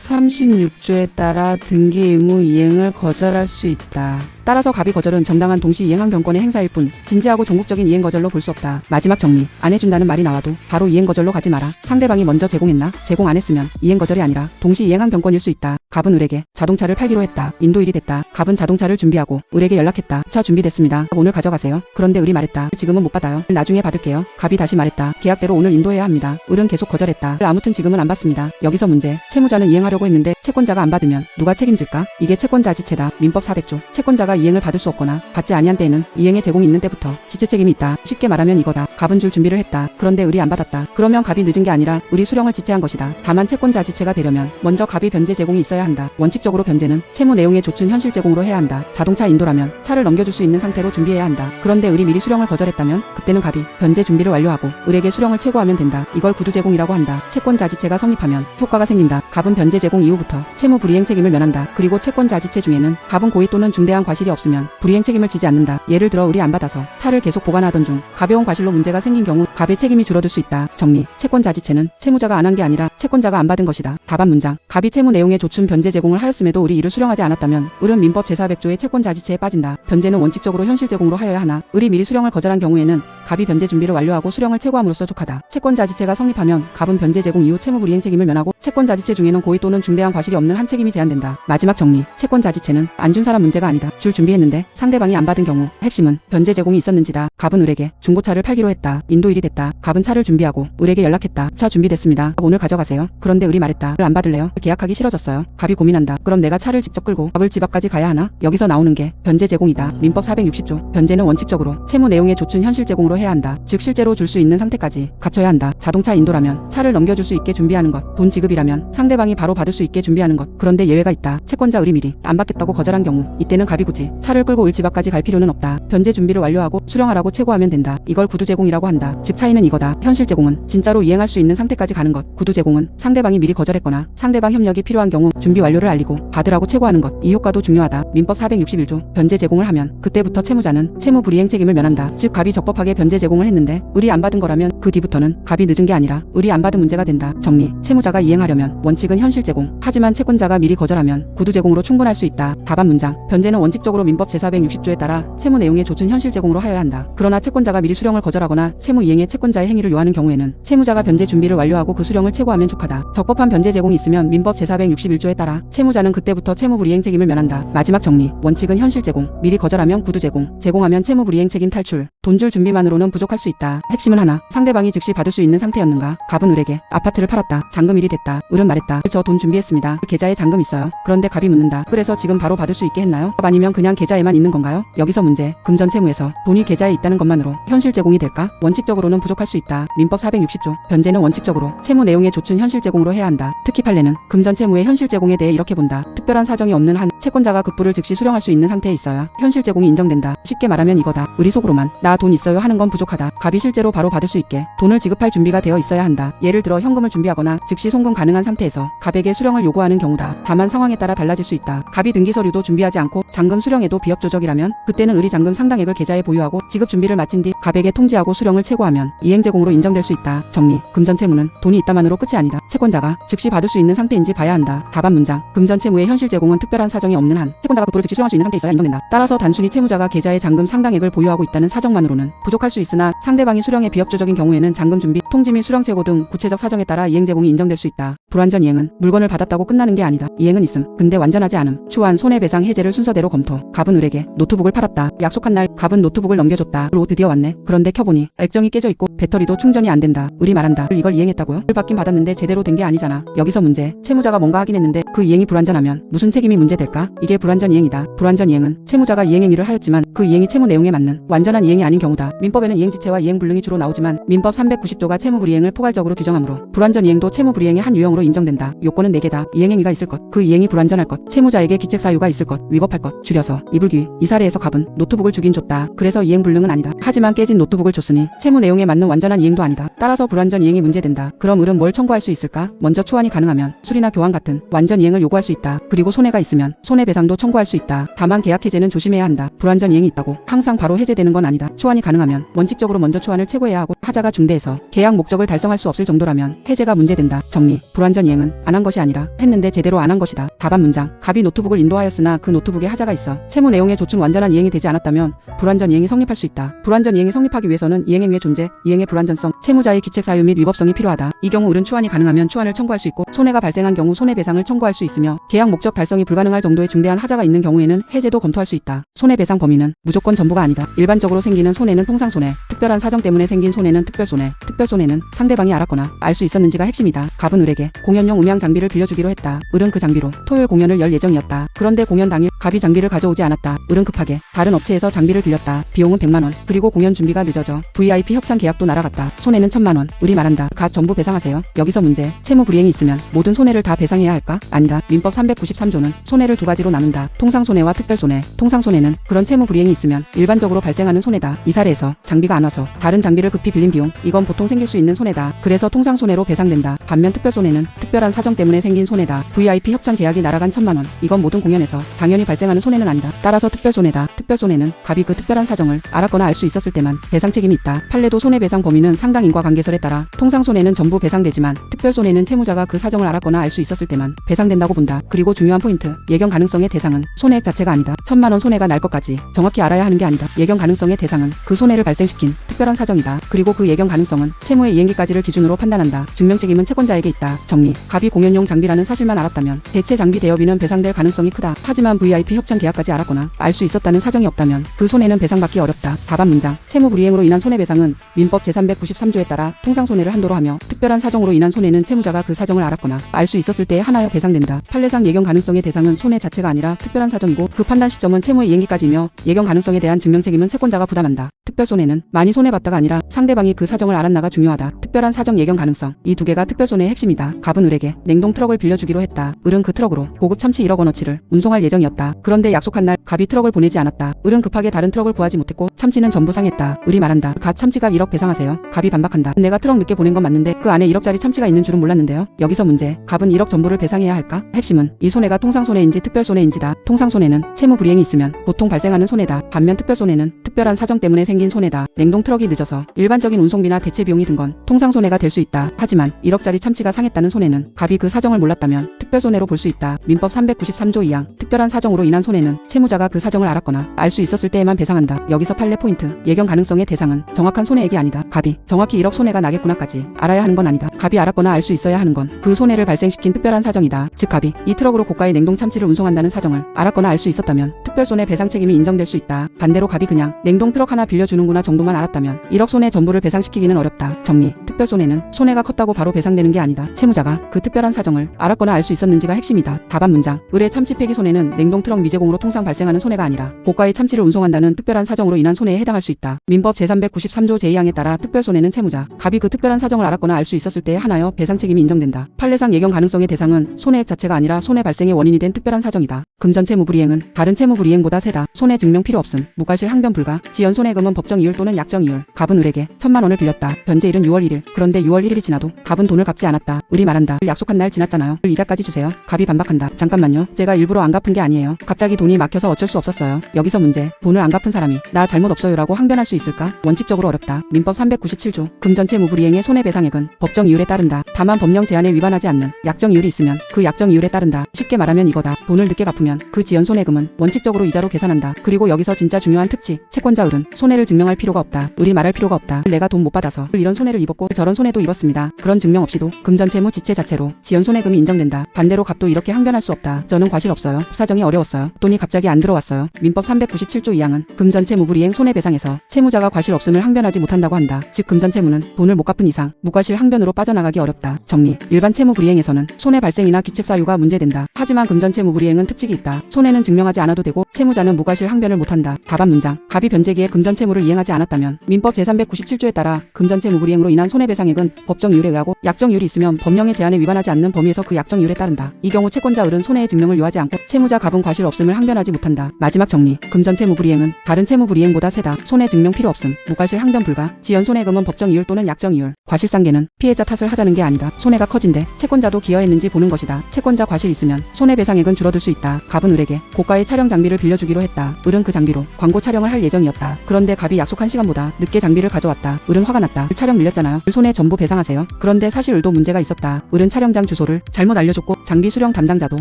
제536조에 따라 등기 의무 이행을 거절할 수 있다. 따라서 갑이 거절은 정당한 동시 이행항 병권의 행사일 뿐 진지하고 종국적인 이행 거절로 볼 수 없다. 마지막 정리. 안 해준다는 말이 나와도 바로 이행 거절로 가지 마라. 상대방이 먼저 제공했나? 제공 안 했으면 이행 거절이 아니라 동시 이행항 병권일 수 있다. 갑은 을에게 자동차를 팔기로 했다. 인도일이 됐다. 갑은 자동차를 준비하고 을에게 연락했다. 차 준비됐습니다. 오늘 가져가세요. 그런데 을이 말했다. 지금은 못 받아요. 나중에 받을게요. 갑이 다시 말했다. 계약대로 오늘 인도해야 합니다. 을은 계속 거절했다. 아무튼 지금은 안 받습니다. 여기서 문제. 채무자는 이행하려고 했는데 채권자가 안 받으면 누가 책임질까? 이게 채권자 지체다. 민법 400조. 채권자가 이행을 받을 수 없거나 받지 아니한 때에는 이행의 제공이 있는 때부터 지체 책임이 있다. 쉽게 말하면 이거다. 갑은 줄 준비를 했다. 그런데 을이 안 받았다. 그러면 갑이 늦은 게 아니라 을이 수령을 지체한 것이다. 다만 채권자 지체가 되려면 먼저 갑이 변제 제공이 있어야 한다. 원칙적으로 변제는 채무 내용의 조춘 현실 제공으로 해야 한다. 자동차 인도라면 차를 넘겨줄 수 있는 상태로 준비해야 한다. 그런데 을이 미리 수령을 거절했다면 그때는 갑이 변제 준비를 완료하고 을에게 수령을 최고하면 된다. 이걸 구두 제공이라고 한다. 채권자 지체가 성립하면 효과가 생긴다. 갑은 변제 제공 이후부터 채무 불이행 책임을 면한다. 그리고 채권자 지체 중에는 갑은 고의 또는 중대한 과실이 없으면 불이행 책임을 지지 않는다. 예를 들어 을이 안 받아서 차를 계속 보관하던 중 가벼운 과실로 문제가 생긴 경우 갑의 책임이 줄어들 수 있다. 정리. 채권자 지체는 채무자가 안 한 게 아니라 채권자가 안 받은 것이다. 답안 문장. 갑이 채무 내용의 조춘 변제 제공을 하였음에도 을이 이를 수령하지 않았다면 을은 민법 제400조의 채권자지체에 빠진다. 변제는 원칙적으로 현실 제공으로 하여야 하나 을이 미리 수령을 거절한 경우에는 갑이 변제 준비를 완료하고 수령을 체고함으로써 족하다. 채권자지체가 성립하면 갑은 변제 제공 이후 채무 불이행 책임을 면하고 채권자지체 중에는 고의 또는 중대한 과실이 없는 한 책임이 제한된다. 마지막 정리. 채권자지체는 안 준 사람 문제가 아니다. 줄 준비했는데 상대방이 안 받은 경우 핵심은 변제 제공이 있었는지다. 갑은 을에게 중고차를 팔기로 했다. 인도일이 됐다. 갑은 차를 준비하고 을에게 연락했다. 차 준비됐습니다. 오늘 가져가세요. 그런데 을이 말했다. 을 안 받을래요. 계약하기 싫어졌어요. 갑이 고민한다. 그럼 내가 차를 직접 끌고 갑을 집 앞까지 가야 하나? 여기서 나오는 게 변제 제공이다. 민법 460조. 변제는 원칙적으로 채무 내용의 조춘 현실 제공으로 해야 한다. 즉 실제로 줄 수 있는 상태까지 갖춰야 한다. 자동차 인도라면 차를 넘겨줄 수 있게 준비하는 것. 돈 지급이라면 상대방이 바로 받을 수 있게 준비하는 것. 그런데 예외가 있다. 채권자 을이 미리 안 받겠다고 거절한 경우 이때는 갑이 굳이 차를 끌고 을 집 앞까지 갈 필요는 없다. 변제 준비를 완료하고 수령하라고 체고하면 된다. 이걸 구두 제공이라고 한다. 즉 차이는 이거다. 현실 제공은 진짜로 이행할 수 있는 상태까지 가는 것. 구두 제공은 상대방이 미리 거절했거나 상대방 협력이 필요한 경우 준비 완료를 알리고 받으라고 체고하는 것. 이 효과도 중요하다. 민법 461조. 변제 제공을 하면 그때부터 채무자는 채무 불이행 책임을 면한다. 즉 갑이 적법하게 변제 제공을 했는데 을이 안 받은 거라면 그 뒤부터는 갑이 늦은 게 아니라 을이 안 받은 문제가 된다. 정리. 채무자가 이행하려면 원칙은 현실 제공. 하지만 채권자가 미리 거절하면 구두 제공으로 충분할 수 있다. 답안 문장. 변제는 원칙적으로 민법 제460조에 따라 채무 내용의 조춘 현실 제공으로 하여야 한다. 그러나 채권자가 미리 수령을 거절하거나 채무 이행에 채권자의 행위를 요하는 경우에는 채무자가 변제 준비를 완료하고 그 수령을 체고하면 족하다. 적법한 변제 제공이 있으면 민법 제461조에 따라 채무자는 그때부터 채무 불이행 책임을 면한다. 마지막 정리. 원칙은 현실 제공. 미리 거절하면 구두 제공. 제공하면 채무 불이행 책임 탈출. 돈 줄 준비만으로는 부족할 수 있다. 핵심은 하나. 상대방이 즉시 받을 수 있는 상태였는가? 갑은 을에게 아파트를 팔았다. 잔금일이 됐다. 을은 말했다. 저 돈 준비했습니다. 계좌에 잔금 있어요. 그런데 갑이 묻는다. 그래서 지금 바로 받을 수 있게 했나요? 아니면 그냥 계좌에만 있는 건가요? 여기서 문제. 금전 채무에서 돈이 계좌에 있다는 것만으로 현실 제공이 될까? 원칙적으로는 부족할 수 있다. 민법 460조. 변제는 원칙적으로 채무 내용의 조춘 현실 제공으로 해야 한다. 특히 판례는 금전 채무의 현실 제공에 대해 이렇게 본다. 특별한 사정이 없는 한 채권자가 급부를 즉시 수령할 수 있는 상태에 있어야 현실 제공이 인정된다. 쉽게 말하면 이거다. 을이 속으로만 나 돈 있어요 하는 건 부족하다. 갑이 실제로 바로 받을 수 있게 돈을 지급할 준비가 되어 있어야 한다. 예를 들어 현금을 준비하거나 즉시 송금 가능한 상태에서 갑에게 수령을 요구하는 경우다. 다만 상황에 따라 달라질 수 있다. 갑이 등기 서류도 준비하지 않고 잔금 수령에도 비협조적이라면 그때는 을이 잔금 상당액을 계좌에 보유하고 지급 준비를 마친 뒤 갑에게 통지하고 수령을 체고하면 이행 제공으로 인정될 수 있다. 정리. 금전 채무는 돈이 있다만으로 끝이 아니다. 채권자가 즉시 받을 수 있는 상태인지 봐야 한다. 답안 문장. 금전 채무의 현실 제공은 특별한 사정이 없는 한 채권자가 급부를 즉시 수령할 수 있는 상태에 있어야 인정된다. 따라서 단순히 채무자가 계좌에 잔금 상당액을 보유하고 있다는 사정만으로는 부족할 수 있으나 상대방이 수령에 비협조적인 경우에는 잔금 준비, 통지 및 수령 체고 등 구체적 사정에 따라 이행 제공이 인정될 수 있다. 불완전 이행은 물건을 받았다고 끝나는 게 아니다. 이행은 있음. 근데 완전하지 않음. 추한 손해배상 해제를 순서대로 검토. 갑은 을에게 노트북을 팔았다. 약속한 날 갑은 노트북을 넘겨줬다. 로 드디어 왔네. 그런데 켜보니 액정이 깨져 있고 배터리도 충전이 안 된다. 을이 말한다. 이걸 이행했다고요? 을 받긴 받았는데 제대로 된 게 아니잖아. 여기서 문제. 채무자가 뭔가 하긴 했는데 그 이행이 불완전하면 무슨 책임이 문제될까? 이게 불완전 이행이다. 불완전 이행은 채무자가 이행 행위를 하였지만 그 이행이 채무 내용에 맞는 완전한 이행이 아닌 경우다. 민법에는 이행지체와 이행불능이 주로 나오지만 민법 390조가 채무불이행을 포괄적으로 규정하므로 불완전 이행도 채무불이행의 한 유형으로 인정된다. 요건은 4개다. 이행행위가 있을 것, 그 이행이 불완전할 것, 채무자에게 기책사유가 있을 것, 위법할 것. 줄여서 이불규. 이 사례에서 갑은 노트북을 주긴 줬다. 그래서 이행불능은 아니다. 하지만 깨진 노트북을 줬으니 채무 내용에 맞는 완전한 이행도 아니다. 따라서 불완전 이행이 문제된다. 그럼 을은 뭘 청구할 수 있을까? 먼저 초안이 가능하면 수리나 교환 같은 완전 이행을 요구할 수 있다. 그리고 손해가 있으면 손해배상도 청구할 수 있다. 다만 계약 해제는 조심해야 한다. 불완전 이행이 있다고 항상 바로 해제되는 건 아니다. 초안이 가능하면 원칙적으로 먼저 초안을 체고해야 하고 하자가 중대해서 계약 목적을 달성할 수 없을 정도라면 해제가 문제된다. 정리. 불완전 이행은 안 한 것이 아니라 했는데 제대로 안 한 것이다. 답안 문장. 갑이 노트북을 인도하였으나 그 노트북에 하자가 있어 채무 내용의 조춘 완전한 이행이 되지 않았다면 불완전 이행이 성립할 수 있다. 불완전 이행이 성립하기 위해서는 이행행위의 존재, 이행의 불완전성, 채무자의 기책사유 및 위법성이 필요하다. 이 경우 을은 초안이 가능하면 초안을 청구할 수 있고 손해가 발생한 경우 손해배상을 청구할 수 있으며 계약 목적 달성이 불가능할 정도의 중대한 하자가 있는 경우에는 해제도 검토할 수 있다. 손해배상 범위는 무조건 전부가 아니다. 일반적으로 생기는 손해는 통상손해, 특별한 사정 때문에 생긴 손해는 특별손해, 특별손해는 상대방이 알았거나 알 수 있었는지가 핵심이다. 갑은 을에게 공연용 음향 장비를 빌려주기로 했다. 을은 그 장비로 토요일 공연을 열 예정이었다. 그런데 공연 당일 갑이 장비를 가져오지 않았다. 을은 급하게 다른 업체에서 장비를 빌렸다. 비용은 100만원. 그리고 공연 준비가 늦어져 VIP 협찬 계약도 날아갔다. 손해는 1000만원. 을이 말한다. 갑 전부 배상하세요. 여기서 문제. 채무 불이행이 있으면 모든 손해를 다 배상해야 할까? 아니다. 민법 393조는 손해를 두 가지로 나눈다. 통상손해와 특별손해. 통상손해는 그런 채무 불이행이 있으면 일반적으로 발생하는 손해다. 이 사례에서 장비가 안 와서 다른 장비를 급히 빌린 비용. 이건 보통 생길 수 있는 손해다. 그래서 통상손해로 배상된다. 반면 특별손해는 특별한 사정 때문에 생긴 손해다. VIP 협찬 계약이 날아간 1000만원. 이건 모든 공연에서 당연히 발생하는 손해는 아니다. 따라서 특별손해다. 특별손해는 갑이 그 특별한 사정을 알았거나 알 수 있었을 때만 배상 책임이 있다. 판례도 손해배상 범위는 상당 인과관계설에 따라 통상손해는 전부 배상되지만 특별손해 특별손해는 채무자가 그 사정을 알았거나 알 수 있었을 때만 배상된다고 본다. 그리고 중요한 포인트, 예견 가능성의 대상은 손해액 자체가 아니다. 1,000만 원 손해가 날 것까지 정확히 알아야 하는 게 아니다. 예견 가능성의 대상은 그 손해를 발생시킨 특별한 사정이다. 그리고 그 예견 가능성은 채무의 이행기까지를 기준으로 판단한다. 증명 책임은 채권자에게 있다. 정리. 갑이 공연용 장비라는 사실만 알았다면 대체 장비 대여비는 배상될 가능성이 크다. 하지만 VIP 협찬 계약까지 알았거나 알 수 있었다는 사정이 없다면 그 손해는 배상받기 어렵다. 답안 문장. 채무 불이행으로 인한 손해배상은 민법 제393조에 따라 통상손해를 한도로 하며 특별한 사정으로 인한 손해는 채무자가 그 사정을 알았거나 알 수 있었을 때에 한하여 배상된다. 판례상 예견 가능성의 대상은 손해 자체가 아니라 특별한 사정이고 그 판단 시점은 채무의 이행기까지이며 예견 가능성에 대한 증명 책임은 채권자가 부담한다. 특별손해는 많이 손해봤다가 아니라 상대방이 그 사정을 알았나가 중요하다. 특별한 사정 예견 가능성. 이 두 개가 특별손해의 핵심이다. 갑은 을에게 냉동 트럭을 빌려주기로 했다. 을은 그 트럭으로 고급 참치 1억 원어치를 운송할 예정이었다. 그런데 약속한 날 갑이 트럭을 보내지 않았다. 을은 급하게 다른 트럭을 구하지 못했고 참치는 전부 상했다. 을이 말한다. 갓 참치값 1억 배상하세요. 갑이 반박한다. 내가 트럭 늦게 보낸 건 맞는데 그 안에 1억짜리 참치가 있는 줄은 몰랐는데요. 여기서 문제. 갑은 1억 전부를 배상해야 할까? 핵심은 이 손해가 통상손해인지 특별손해인지다. 통상손해는 채무 불이행이 있으면 보통 발생하는 손해다. 반면 특별손해는 특별한 사정 때문에 생긴 손해다. 냉동 트럭이 늦어서 일반적인 운송비나 대체 비용이 든 건 통상손해가 될 수 있다. 하지만 1억짜리 참치가 상했다는 손해는 갑이 그 사정을 몰랐다면 특별손해로 볼 수 있다. 민법 393조 2항. 특별한 사정으로 인한 손해는 채무자가 그 사정을 알았거나 알 수 있었을 때에만 배상한다. 여기서 판례 포인트. 예견 가능성의 대상은 정확한 손해액이 아니다. 갑이 정확히 1억 손해가 나겠구나까지 알아야 하는 건 아니다. 갑이 알았거나 알 수 있어야 하는 건 그 손해를 발생시킨 특별한 사정이다. 즉 갑이 이 트럭으로 고가의 냉동 참치를 운송한다는 사정을 알았거나 알 수 있었다면 특별손해 배상 책임이 인정될 수 있다. 반대로 갑이 그냥 냉동 트럭 하나 빌려주는구나 정도만 알았다면 1억 손해 전부를 배상시키기는 어렵다. 정리. 특별손해는 손해가 컸다고 바로 배상되는 게 아니다. 채무자가 그 특별한 사정을 알았거나 알 수 있었는지가 핵심이다. 답안 문장. 을의 참치 폐기 손해는 냉동 트럭 미제공으로 통상 발생하는 손해가 아니라 고가의 참치를 운송한다는 특별한 사정으로 인한 손해에 해당할 수 있다. 민법 제393조 제2항에 따라 특별손해는 채무자, 갑이 그 특별한 사정을 알았거나 알 수 있었을 때에 한하여 배상 책임이 인정된다. 판례상 예견 가능성의 대상은 손해액 자체가 아니라 손해 발생의 원인이 된 특별한 사정이다. 금전 채무 불이행은 다른 채무 불이행보다 세다. 손해 증명 필요 없음. 무과실 항변 불가. 지연 손해금은 법정 이율 또는 약정 이율. 갑은 을에게 1,000만 원을 빌렸다. 변제일은 6월 1일. 그런데 6월 1일이 지나도 갑은 돈을 갚지 않았다. 을이 말한다. 약속한 날 지났잖아요. 이자까지 주세요. 갑이 반박한다. 잠깐만요. 제가 일부러 안 갚은 게 아니에요. 갑자기 돈이 막혀서 어쩔 수 없었어요. 여기서 문제. 돈을 안 갚은 사람이 나 잘못 없어요라고 항변할 수 있을까? 원칙적으로 어렵다. 민법 397조. 금전채무 불이행의 손해배상액은 법정 이율에 따른다. 다만 법령 제한에 위반하지 않는 약정 이율이 있으면 그 약정 이율에 따른다. 쉽게 말하면 이거다. 돈을 늦게 갚으면 그 지연 손해금은 원칙적으로 이자로 계산한다. 그리고 여기서 진짜 중요한 특치. 채권자 을은 손해를 증명할 필요가 없다. 을이 말할 필요가 없다. 내가 돈 못 받아서 이런 손해를 입었고 저런 손해도 입었습니다. 그런 증명 없이도 금전채무 지체 자체로 지연 손해금이 인정된다. 반대로 갑도 이렇게 항변할 수 없다. 저는 과실 없어요. 사정이 어려웠어요. 돈이 갑자기 안 들어왔어요. 민법 397조 2항은 금전채무 불이행 손해배상에서 채무자가 과실 없음을 항변하지 못한다고 한다. 즉 금전채무는 돈을 못 갚은 이상 무과실 항변으로 빠져나가기 어렵다. 정리. 일반 채무 불이행에서는 손해 발생이나 귀책 사유가 문제된다. 하지만 금전채무 불이행은 특징이 있다. 손해는 증명하지 않아도 되고 채무자는 무과실 항변을 못한다. 답안 문장. 갑이 변제기에 금전채무를 이행하지 않았다면 민법 제397조에 따라 금전채무 불이행으로 인한 손해배상액은 법정 이율에 의하고 약정 이율이 있으면 법령의 제한에 위반하지 않는 범위에서 그 약정 이율에 따른다. 이 경우 채권자 을은 손해의 증명을 요하지 않고 채무자 갑은 과실 없음을 항변하지 못한다. 마지막 정리. 금전채무 불이행은 다른 채무 불이행보다 세다. 손해 증명 필요 없음. 무과실 항변 불가. 지연 손해금은 법정 이율 또는 약정 이율. 과실상계는 피해자 탓을 하자는 게 아니다. 손해가 커진데 채권자도 기여했는지 보는 것이다. 채권자 과실 있으면 손해배상액은 줄어들 수 있다. 갑은 을에게 고가의 촬영 장비를 빌려주기로 했다. 을은 그 장비로 광고 촬영을 할 예정이었다. 그런데 갑이 약속한 시간보다 늦게 장비를 가져왔다. 을은 화가 났다. 촬영 밀렸잖아요. 을 손해 전부 배상하세요. 그런데 사실 을도 문제가 있었다. 을은 촬영장 주소를 잘못 알려줬고 장비 수령 담당자도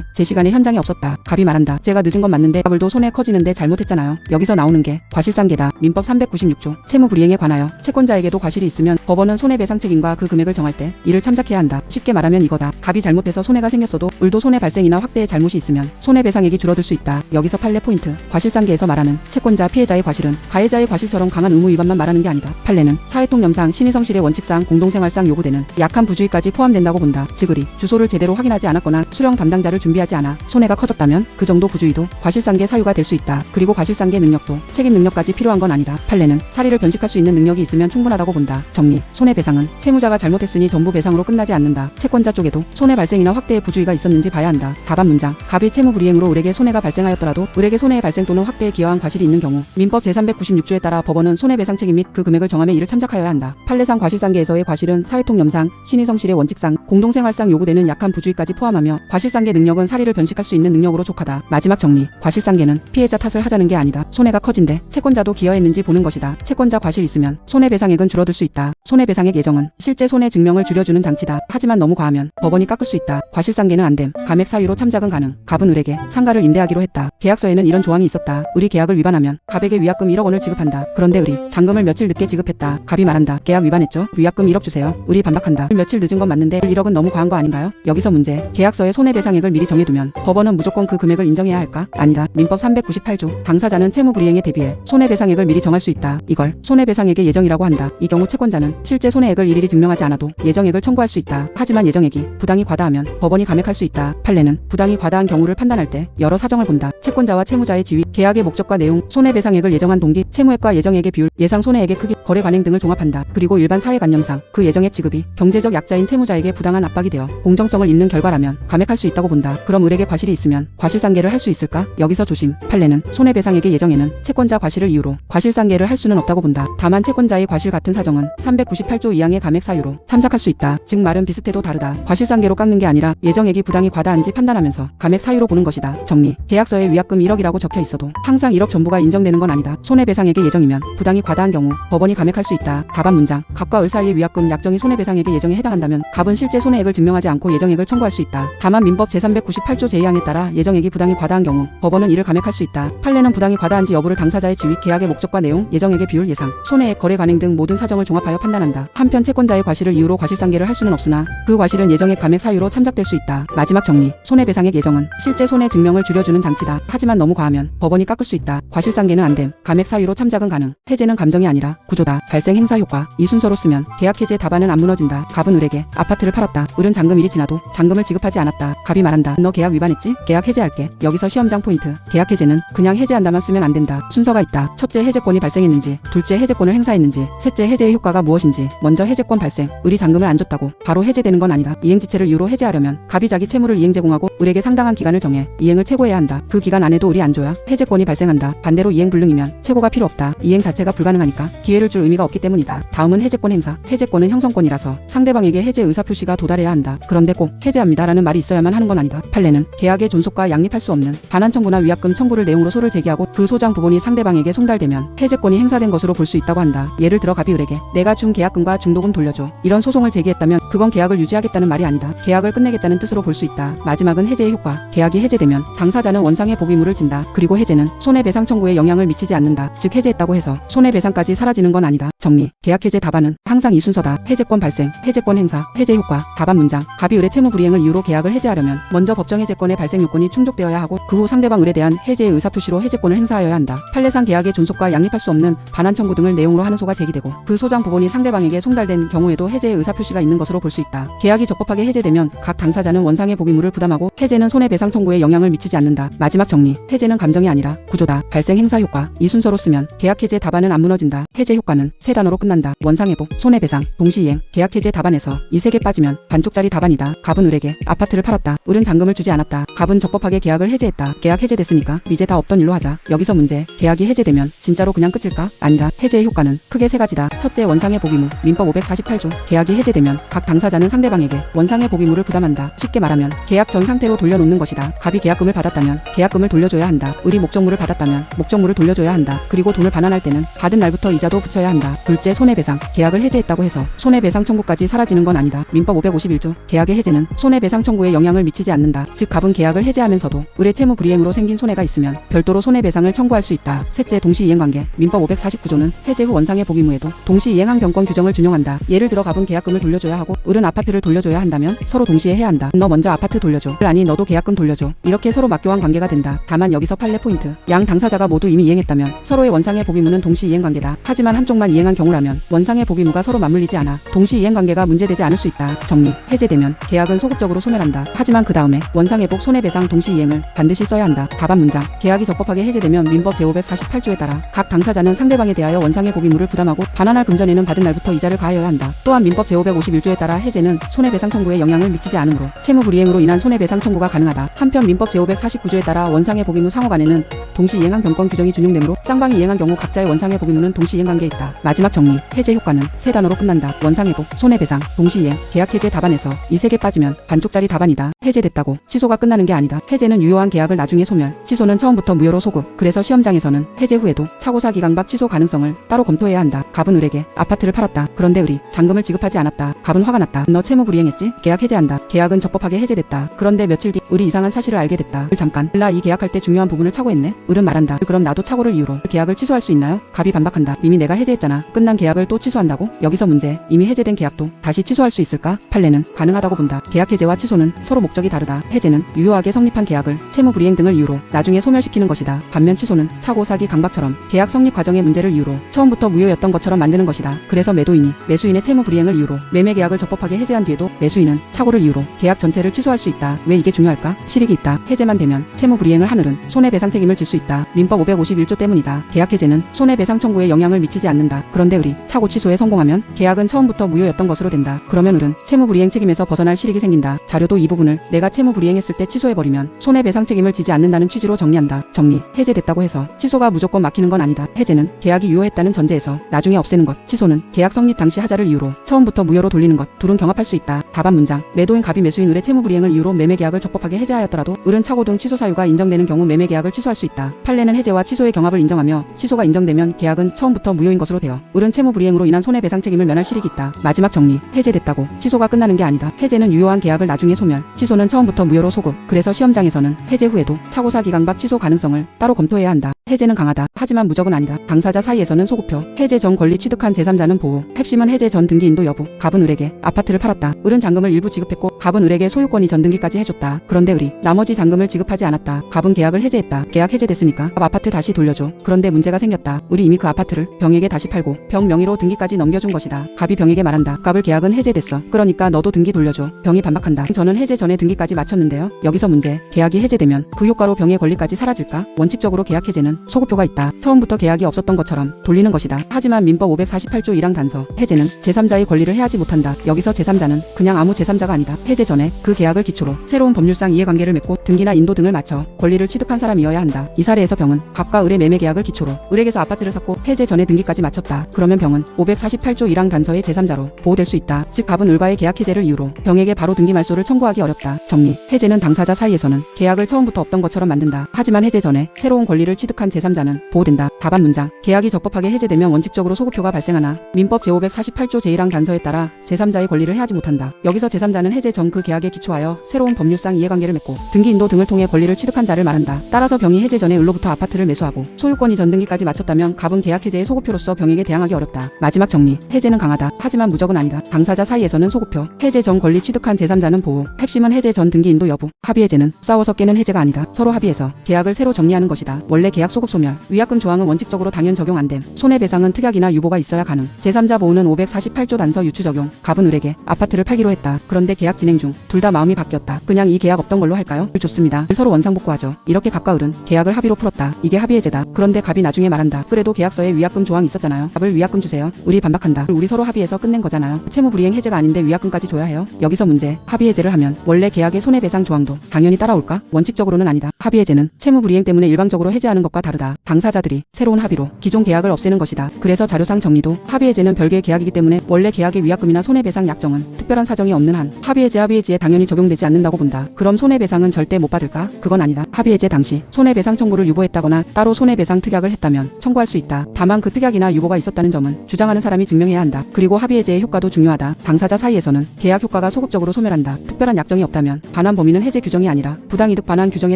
제 시간에 현장에 없었다. 갑이 말한다. 제가 늦은 건 맞는데 을도 손해 커지는데 잘못했잖아요. 여기서 나오는 게 과실상계다. 민법 396조. 채무 불이행에 관하여 채권자에게도 과실이 있으면 법원은 손해배상 책임과 그 금액을 정할 때 이를 참작해야 한다. 쉽게 말하면 이거다. 갑이 잘못해서 손해가 생겼어도 을도 손해 발생이나 확대의 잘못이 있으면 손해배상액이 줄어들 수 있다. 여기서 판례 포인트. 과실상계에서 말하는 채권자 피해자의 과실은 가해자의 과실처럼 강한 의무 위반만 말하는 게 아니다. 판례는 사회통념상 신의성실의 원칙상 공동생활상 요구되는 약한 부주의까지 포함된다고 본다. 즉 을이 주소를 제대로 확인하지 않았거나 수령 담당자를 준비하지 않아 손해가 커졌다면 그 정도 부주의도 과실상계 사유가 될 수 있다. 그리고 과실상계 능력도 책임 능력까지 필요한 건 아니다. 판례는 사리를 변칙할 수 있는 능력이 있으면 충분하다고 본다. 정리. 손해배상은 채무자가 잘못했으니 전부 배상으로 끝나지 않는다. 채권자 쪽에도 손해 발생이나 확대의 부주의가 있었는지 봐야 한다. 답안 문장. 갑이 채무 불이행으로 을에게 손해가 발생하였더라도 을에게 손해의 발생 또는 확대에 기여한 과실이 있는 경우 민법 제396조에 따라 법원은 손해배상 책임 및 그 금액을 정함에 이를 참작하여야 한다. 판례상 과실상계에서의 과실은 사회통념상, 신의성실의 원칙상, 공동생활상 요구되는 약한 부주의까지 포함하며 과실상계 능력은 사리를 변식할 수 있는 능력으로 족하다. 마지막 정리. 과실상계는 피해자 탓을 하자는 게 아니다. 손해가 커진데 채권자도 기여했는지 보는 것이다. 채권자 과실 있으면 손해배상액은 줄어들 수 있다. 손해배상액 예정은 실제 손해 증명을 줄여주는 장치다. 하지만 너무 과하면 법원이 깎을 수 있다. 과실상계는 안됨. 감액 사유로 참작은 가능. 갑은 을에게 상가를 임대하기로 했다. 계약서에는 이런 조항이 있었다. 을이 계약을 위반하면 갑에게 위약금 1억 원을 지급한다. 그런데 을이 잔금을 며칠 늦게 지급했다. 갑이 말한다. 계약 위반했죠? 위약금 1억 주세요. 을이 반박한다. 며칠 늦은 건 맞는데 1억은 너무 과한 거 아닌가요? 여기서 문제. 계약서에 손해배상액을 미리 정해두면 법원은 무조건 그 금액을 인정해야 할까? 아니다. 민법 398조. 당사자는 채무 불이행에 대비해 손해배상액을 미리 정할 수 있다. 이걸 손해배상액의 예정이라고 한다. 이 경우 채권자는 실제 손해액을 일일이 증명하지 않아도 예정액을 청구할 수 있다. 하지만 예정액이 부당히 과다하면 법원이 감액할 수 있다. 판례는 부당히 과다한 경우를 판단할 때 여러 사정을 본다. 채권자와 채무자의 지위, 계약의 목적과 내용, 손해배상액을 예정한 동기, 채무액과 예정액의 비율, 예상 손해액의 크기, 거래 관행 등을 종합한다. 그리고 일반 사회관념상 그 예정액 지급이 경제적 약자인 채무자에게 부당한 압박이 되어 공정성을 잇는 결과라면 감액할 수 있다고 본다. 그럼 을에게 과실이 있으면 과실상계를 할 수 있을까? 여기서 조심. 판례는 손해배상액의 예정에는 채권자 과실을 이유로 과실상계를 할 수는 없다고 본다. 다만 채권자의 과실 같은 사정은 398조 2항의 감액 사유로 참작할 수 있다. 즉 말은 비슷해도 다르다. 과실상계로 깎는 게 아니라 예정액이 부당히 과다한지 판단하면서 감액 사유로 보는 것이다. 정리. 계약서에 위약금 1억이라고 적혀 있어도 항상 1억 전부가 인정되는 건 아니다. 손해배상액의 예정이면 부당히 과다한 경우 법원이 감액할 수 있다. 답안 문장. 갑과 을 사이의 위약금 약정이 손해배상액의 예정에 해당한다면 갑은 실제 손해액을 증명하지 않고 예정액을 청구할 수 있다. 다만 민법 제398조 제2항에 따라 예정액이 부당히 과다한 경우 법원은 이를 감액할 수 있다. 판례는 부당히 과다한지 여부를 당사자의 지위, 계약의 목적과 내용, 예정액의 비율, 예상, 손해액, 거래 관행 등 모든 사정을 종합하여 판단한다. 한편 채권자의 과실을 이유로 과실상계를 할 수는 없으나 그 과실은 예정액 감액 사유로 참작될 수 있다. 마지막 정리. 손해배상액 예정은 실제 손해 증명을 줄여주는 장치다. 하지만 너무 과하면 법원이 깎을 수 있다. 과실상계는 안됨. 감액 사유로 참작은 가능. 해제는 감정이 아니라 구조다. 발생 행사 효과. 이 순서로 쓰면 계약 해제 답안은 안 무너진다. 갑은 을에게 아파트를 팔았다. 을은 잔금일이 지나도 잔금을 지급하지 않았다. 갑이 말한다. 너 계약 위반했지? 계약 해제할게. 여기서 시험장 포인트. 계약 해제는 그냥 해제한다만 쓰면 안 된다. 순서가 있다. 첫째, 해제권이 발생했는지, 둘째, 해제권을 행사했는지, 셋째, 해제의 효과가 무엇인지. 먼저 해제권 발생. 을이 잔금을 안 줬다고 바로 해제되는 건 아니다. 이행지체를 이유로 해제하려면 갑이 자기 채무를 이행 제공하고 을에게 상당한 기간을 정해 이행을 최고해야 한다. 그 기간 안에도 을이 안 줘야 해제권이 발생한다. 반대로 이행 불능이면 최고가 필요 없다. 이행 자체가 불가능하니까 기회를 줄 의미가 없기 때문이다. 다음은 해제권 행사. 해제권은 형성권이라서 상대방에게 해제 의사표시가 도달해야 한다. 그런데 꼭 해제합니다라는 말이 있어야만 하는 건 아니다. 판례는 계약의 존속과 양립할 수 없는 반환 청구나 위약금 청구를 내용으로 소를 제기하고 그 소장 부분이 상대방에게 송달되면 해제권이 행사된 것으로 볼 수 있다고 한다. 예를 들어 갑이 을에게 내가 준 계약금과 중도금 돌려줘. 이런 소송을 제기했다면 그건 계약을 유지하겠다는 말이 아니다. 계약을 끝내겠다는 뜻으로 볼 수 있다. 마지막은 해제의 효과. 계약이 해제되면 당사자는 원상의 복위물을 진다. 그리고 해제는 손해배상 청구에 영향을 미치지 않는다. 즉 해제했다고 해서 손해배상까지 사라지는 건 아니다. 정리. 계약 해제 답안은 항상 이 순서다. 해제권 발생, 해제권 행사, 해제 효과. 답안 문장. 갑이 을의 채무 불이행을 이유로 계약을 해제하려면 먼저 법정 해제권의 발생 요건이 충족되어야 하고 그 후 상대방 을에 대한 해제의 의사표시로 해제권을 행사하여야 한다. 판례상 계약의 존속과 양립할 수 없는 반환 청구 등을 내용으로 하는 소가 제기되고 그 소장 부분이 상대방에게 송달된 경우에도 해제의 의사표시가 있는 것으로 볼 수 있다. 계약이 적법하게 해제되면 각 당사자는 원상의 복위물을 부담하고 해제는 손해배상 청구에 영향을 미치지 않는다. 마지막 정리. 해제는 감정이 아니라 구조다. 발생 행사 효과. 이 순서로 쓰면 계약 해제 답안은 안 무너진다. 해제 효과는 세 단어로 끝난다. 원상회복, 손해배상, 동시이행. 계약 해제 답안에서 이 세 개 빠지면 반쪽짜리 답안이다. 갑은 을에게 아파트를 팔았다. 을은 잔금을 주지 않았다. 갑은 적법하게 계약을 해제했다. 계약 해제됐으니까 이제 다 없던 일로 하자. 여기서 문제. 계약이 해제되면 진짜로 그냥 끝일까? 아니다. 해제의 효과는 크게 세 가지다. 첫째, 원상의 복위물. 민법 548조. 계약이 해제되면 각 당사자는 상대방에게 원상의 복위물을 부담한다. 쉽게 말하면 계약 전 상태로 돌려놓는 것이다. 갑이 계약금을 받았다면 계약금을 돌려줘야 한다. 을이 목적물을 받았다면 목적물을 돌려줘야 한다. 그리고 돈을 반환할 때는 받은 날부터 이자도 붙여야 한다. 둘째, 손해배상. 계약을 해제했다고 해서 손해배상 청구까지 사라지는 건 아니다. 민법 551조. 계약의 해제는 손해배상 청구에 영향을 미치지 않는다. 즉 갑은 계약을 해제하면서도 을의 채무 불이행으로 생긴 손해가 있으면 별도로 손해배상을 청구할 수 있다. 셋째, 동시이행관계. 민법 549조는 해제 후 원상의 복위무에도 동시이행한 경권 규정을 준용한다. 예를 들어 갑은 계약금을 돌려줘야 하고 을은 아파트를 돌려줘야 한다면 서로 동시에 해야 한다. 너 먼저 아파트 돌려줘. 아니 너도 계약금 돌려줘. 이렇게 서로 맞교환 관계가 된다. 다만 여기서 판례 포인트. 양 당사자가 모두 이미 이행했다면 서로의 원상의 복위무는 동시이행관계다. 하지만 한쪽만 이행 이행한 경우라면 원상의 복 의무가 서로 맞물리지 않아 동시 이행 관계가 문제되지 않을 수 있다. 정리. 해제되면 계약은 소급적으로 소멸한다. 하지만 그 다음에 원상의 복 손해배상 동시 이행을 반드시 써야 한다. 답안 문장. 계약이 적법하게 해제되면 민법 제548조에 따라 각 당사자는 상대방에 대하여 원상의 복 의무를 부담하고 반환할 금전에는 받은 날부터 이자를 가하여야 한다. 또한 민법 제551조에 따라 해제는 손해배상 청구에 영향을 미치지 않으므로 채무 불이행으로 인한 손해배상 청구가 가능하다. 한편 민법 제549조에 따라 원상의 복 의무 상호 간에는 동시 이행한 경권 규정이 준용되므로 쌍방이 이행한 경우 각자의 원상의 복 의무는 동시 이행 관계에 있다. 마지막 정리. 해제 효과는 세 단어로 끝난다. 원상의 복, 손해배상, 동시 이행, 계약 해제. 답안에서 이 세 개 빠지면 반쪽짜리 답안이다. 해제됐다고 치소가 끝나는 게 아니다. 해제는 유효한 계약을 나중에 소멸, 치소는 처음부터 무효로 소급. 그래서 시험장에서는 해제 후에도 차고사 기간 밖 취소 가능성을 따로 검토해야 한다. 갑은 을에게 아파트를 팔았다. 그런데 을이 잔금을 지급하지 않았다. 갑은 화가 났다. 너 채무 불이행했지? 계약 해제한다. 계약은 적법하게 해제됐다. 그런데 며칠 뒤 을이 이상한 사실을 알게 됐다. 을 잠깐. 나 이 계약할 때 중요한 부분을 착오했네. 을은 말한다. 그럼 나도 착오를 이유로 계약을 취소할 수 있나요? 갑이 반박한다. 이미 내가 해제했잖아. 끝난 계약을 또 취소한다고? 여기서 문제. 이미 해제된 계약도 다시 취소할 수 있을까? 판례는 가능하다고 본다. 계약 해제와 취소는 서로 목적이 다르다. 해제는 유효하게 성립한 계약을 채무 불이행 등을 이유로 나중에 소멸시키는 것이다. 반면 취소는 차고 사기 강박처럼 계약 성립 과정의 문제를 이유로 처음부터 무효였던 것처럼 만드는 것이다. 그래서 매도인이 매수인의 채무 불이행을 이유로 매매 계약을 적법하게 해제한 뒤에도 매수인은 착오를 이유로 계약 전체를 취소할 수 있다. 왜 이게 중요할까? 실익이 있다. 해제만 되면 채무 불이행을 한 을은 손해배상 책임을 질 수 있다. 민법 551조 때문이다. 계약 해제는 손해배상 청구에 영향을 미치지 않는다. 그런데 을이 착오 취소에 성공하면 계약은 처음부터 무효였던 것으로 된다. 그러면 을은 채무 불이행 책임에서 벗어날 실익이 생긴다. 자료도 이 부분을 내가 채무 불이행했을 때 취소해버리면 손해배상 책임을 지지 않는다는 취지로 정리한다. 정리. 해제됐다고 해서 취소가 무조건 막히는 건 아니다. 해제는 계약이 유효했다는 전제에서 나중에 없애는 것, 취소는 계약 성립 당시 하자를 이유로 처음부터 무효로 돌리는 것, 둘은 경합할 수 있다. 답안 문장. 매도인 갑이 매수인 을의 채무 불이행을 이유로 매매 계약을 적법하게 해제하였더라도 을은 착오 등 취소 사유가 인정되는 경우 매매 계약을 취소할 수 있다. 판례는 해제와 취소의 경합을 인정하며 취소가 인정되면 계약은 처음부터 무효인 것으로 되어 을은 채무 불이행으로 인한 손해배상 책임을 면할 실익이 있다. 마지막 정리. 해제됐다고 취소가 끝나는 게 아니다. 해제는 유효한 계약을 나중에 소멸, 취소는 처음부터 무효로 소급. 그래서 시험장에서는 해제 후에도 차고사 기간 밖 취소 가능성을 따로 검토해야 한다. 해제는 강하다. 하지만 무적은 아니다. 당사자 사이에서는 소급표, 해제 전 권리 취득한 제3자는 보호. 핵심은 해제 전 등기 인도 여부. 갑은 을에게 아파트를 팔았다. 을은 잔금을 일부 지급했고 갑은 을에게 소유권 이전 등기까지 해줬다. 그런데 을이 나머지 잔금을 지급하지 않았다. 갑은 계약을 해제했다. 계약 해제됐으니까 갑 아파트 다시 돌려줘. 그런데 문제가 생겼다. 을이 이미 그 아파트를 병에게 다시 팔고 병 명의로 등기까지 넘겨준 것이다. 갑이 병에게 말한다. 갑을 계약은 해제됐어. 그러니까 너도 등기 돌려줘. 병이 반박한다. 저는 해제 전에 등기까지 마쳤는데요. 여기서 문제. 계약이 해제되면 그 효과로 병의 권리까지 사라질까? 원칙적으로 계약 해제는 소급표가 있다. 처음부터 계약이 없었던 것처럼 돌리는 것이다. 하지만 민법 548조 1항 단서. 해제는 제3자의 권리를 해하지 못한다. 여기서 제3자는 그냥 아무 제3자가 아니다. 해제 전에 그 계약을 기초로 새로운 법률상 이해관계를 맺고 등기나 인도 등을 마쳐 권리를 취득한 사람이어야 한다. 이 사례에서 병은 갑과 을의 매매 계약을 기초로 을에게서 아파트를 샀고 해제 전에 등기까지 마쳤다. 그러면 병은 548조 1항 단서의 제3자로 보호될 수 있다. 즉 갑은 을과의 계약 해제를 이유로 병에게 바로 등기 말소를 청구하기 어렵다. 정리. 해제는 당사자 사이에서는 계약을 처음부터 없던 것처럼 만든다. 하지만 해제 전에 새로운 권리를 취득한 제3자는 보호된다. 답안 문장. 계약이 적법하게 해제되면 원칙적으로 소급표가 발생하나 민법 제548조 제1항 단서에 따라 제3자의 권리를 해하지 못한다. 여기서 제3자는 해제 전 그 계약에 기초하여 새로운 법률상 이해관계를 맺고 등기 인도 등을 통해 권리를 취득한 자를 말한다. 따라서 병이 해제 전에 을로부터 아파트를 매수하고 소유권 이전 등기까지 마쳤다면 갑은 계약 해제의 소급표로서 병에게 대항하기 어렵다. 마지막 정리. 해제는 강하다. 하지만 무적은 아니다. 당사자 사이에서는 소급표, 해제 전 권리 취득한 제3자는 보호. 핵심은 해제 전 등기 인도 여부. 합의 해제는 싸워서 깨는 해제가 아니다. 서로 합의해서 계약을 새로 정리하는 것이다. 원래 계약 소급 소멸, 위약금 조항은 원칙적으로 당연 적용 안 됨. 손해배상은 특약이나 유보가 있어야 가능. 제3자 보호는 548조 단서 유추 적용. 갑은 을에게 아파트를 팔기로 했다. 그런데 계약 진행 중 둘 다 마음이 바뀌었다. 그냥 이 계약 없던 걸로 할까요? 좋습니다. 서로 원상복구하죠. 이렇게 갑과 을은 계약을 합의로 풀었다. 이게 합의 해제다. 그런데 갑이 나중에 말한다. 그래도 계약서에 위약금 조항 있었잖아요. 갑을 위약금 주세요. 을이 반박한다. 우리 서로 합의해서 끝낸 거잖아요. 채무 불이행 해제가 아닌데 위약금까지 줘야 해요? 여기서 문제. 합의 해제를 하면 원래 계약의 손해배상 조항도 당연히 따라올까? 원칙적으로는 아니다. 합의 해제는 채무 불이행 때문에 일방적으로 해제하는 것과 다르다. 당사자들이 새로운 합의로 기존 계약을 없애는 것이다. 그래서 자료상 정리도 합의 해제는 별개의 계약이기 때문에 원래 계약의 위약금이나 손해배상 약정은 특별한 사정이 없는 한 합의 해지에 당연히 적용되지 않는다고 본다. 그럼 손해배상은 절대 못 받을까? 그건 아니다. 합의 해제 당시 손해배상 청구를 유보했다거나 따로 손해배상 특약을 했다면 청구할 수 있다. 다만 그 특약이나 유보가 있었다는 점은 주장하는 사람이 증명해야 한다. 그리고 합의 해제의 효과도 중요하다. 당사자 사이에서는 계약 효과가 소급적으로 소멸한다. 특별한 약정이 없다면 반환 범위는 해제 규정이 아니라 부당이득 반환 규정에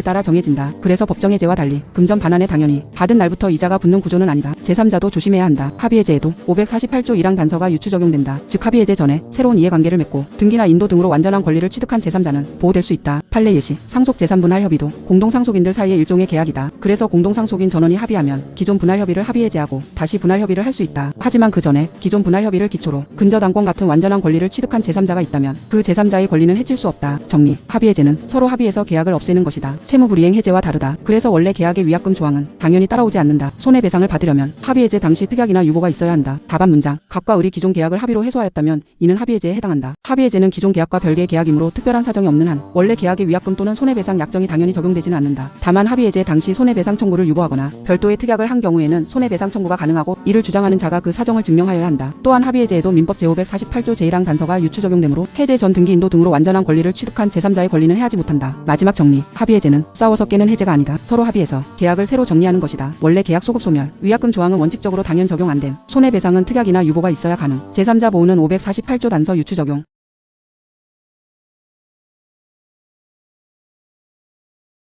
따라 정해져 정해진다. 그래서 법정 해제와 달리 금전 반환에 당연히 받은 날부터 이자가 붙는 구조는 아니다. 제3자도 조심해야 한다. 합의해제에도 548조 1항 단서가 유추 적용된다. 즉 합의해제 전에 새로운 이해관계를 맺고 등기나 인도 등으로 완전한 권리를 취득한 제3자는 보호될 수 있다. 판례 예시 상속 재산 분할 협의도 공동상속인들 사이의 일종의 계약이다. 그래서 공동상속인 전원이 합의하면 기존 분할 협의를 합의해제하고 다시 분할 협의를 할 수 있다. 하지만 그 전에 기존 분할 협의를 기초로 근저당권 같은 완전한 권리를 취득한 제3자가 있다면 그 제3자의 권리는 해칠 수 없다. 정리 합의해제는 서로 합의해서 계약을 없애는 것이다. 채무불이행 해제와 다르다. 그래서 원래 계약의 위약금 조항은 당연히 따라오지 않는다. 손해배상을 받으려면 합의해제 당시 특약이나 유보가 있어야 한다. 답안 문장 갑과 을이 기존 계약을 합의로 해소하였다면 이는 합의해제에 해당한다. 합의해제는 기존 계약과 별개의 계약이므로 특별한 사정이 없는 한 원래 계약의 위약금 또는 손해배상 약정이 당연히 적용되지는 않는다. 다만 합의해제 당시 손해배상 청구를 유보하거나 별도의 특약을 한 경우에는 손해배상 청구가 가능하고 이를 주장하는 자가 그 사정을 증명하여야 한다. 또한 합의해제에도 민법 제548조 제1항 단서가 유추 적용되므로 해제 전 등기 인도 등으로 완전한 권리를 취득한 제3자의 권리는 해하지 못한다. 마지막 정리 합의해제는 싸워서 깨는 해제가 아니다. 서로 합의해서 계약을 새로 정리하는 것이다. 원래 계약 소급 소멸 위약금 조항은 원칙적으로 당연 적용 안 됨. 손해배상은 특약이나 유보가 있어야 가능. 제3자 보호는 548조 단서 유추 적용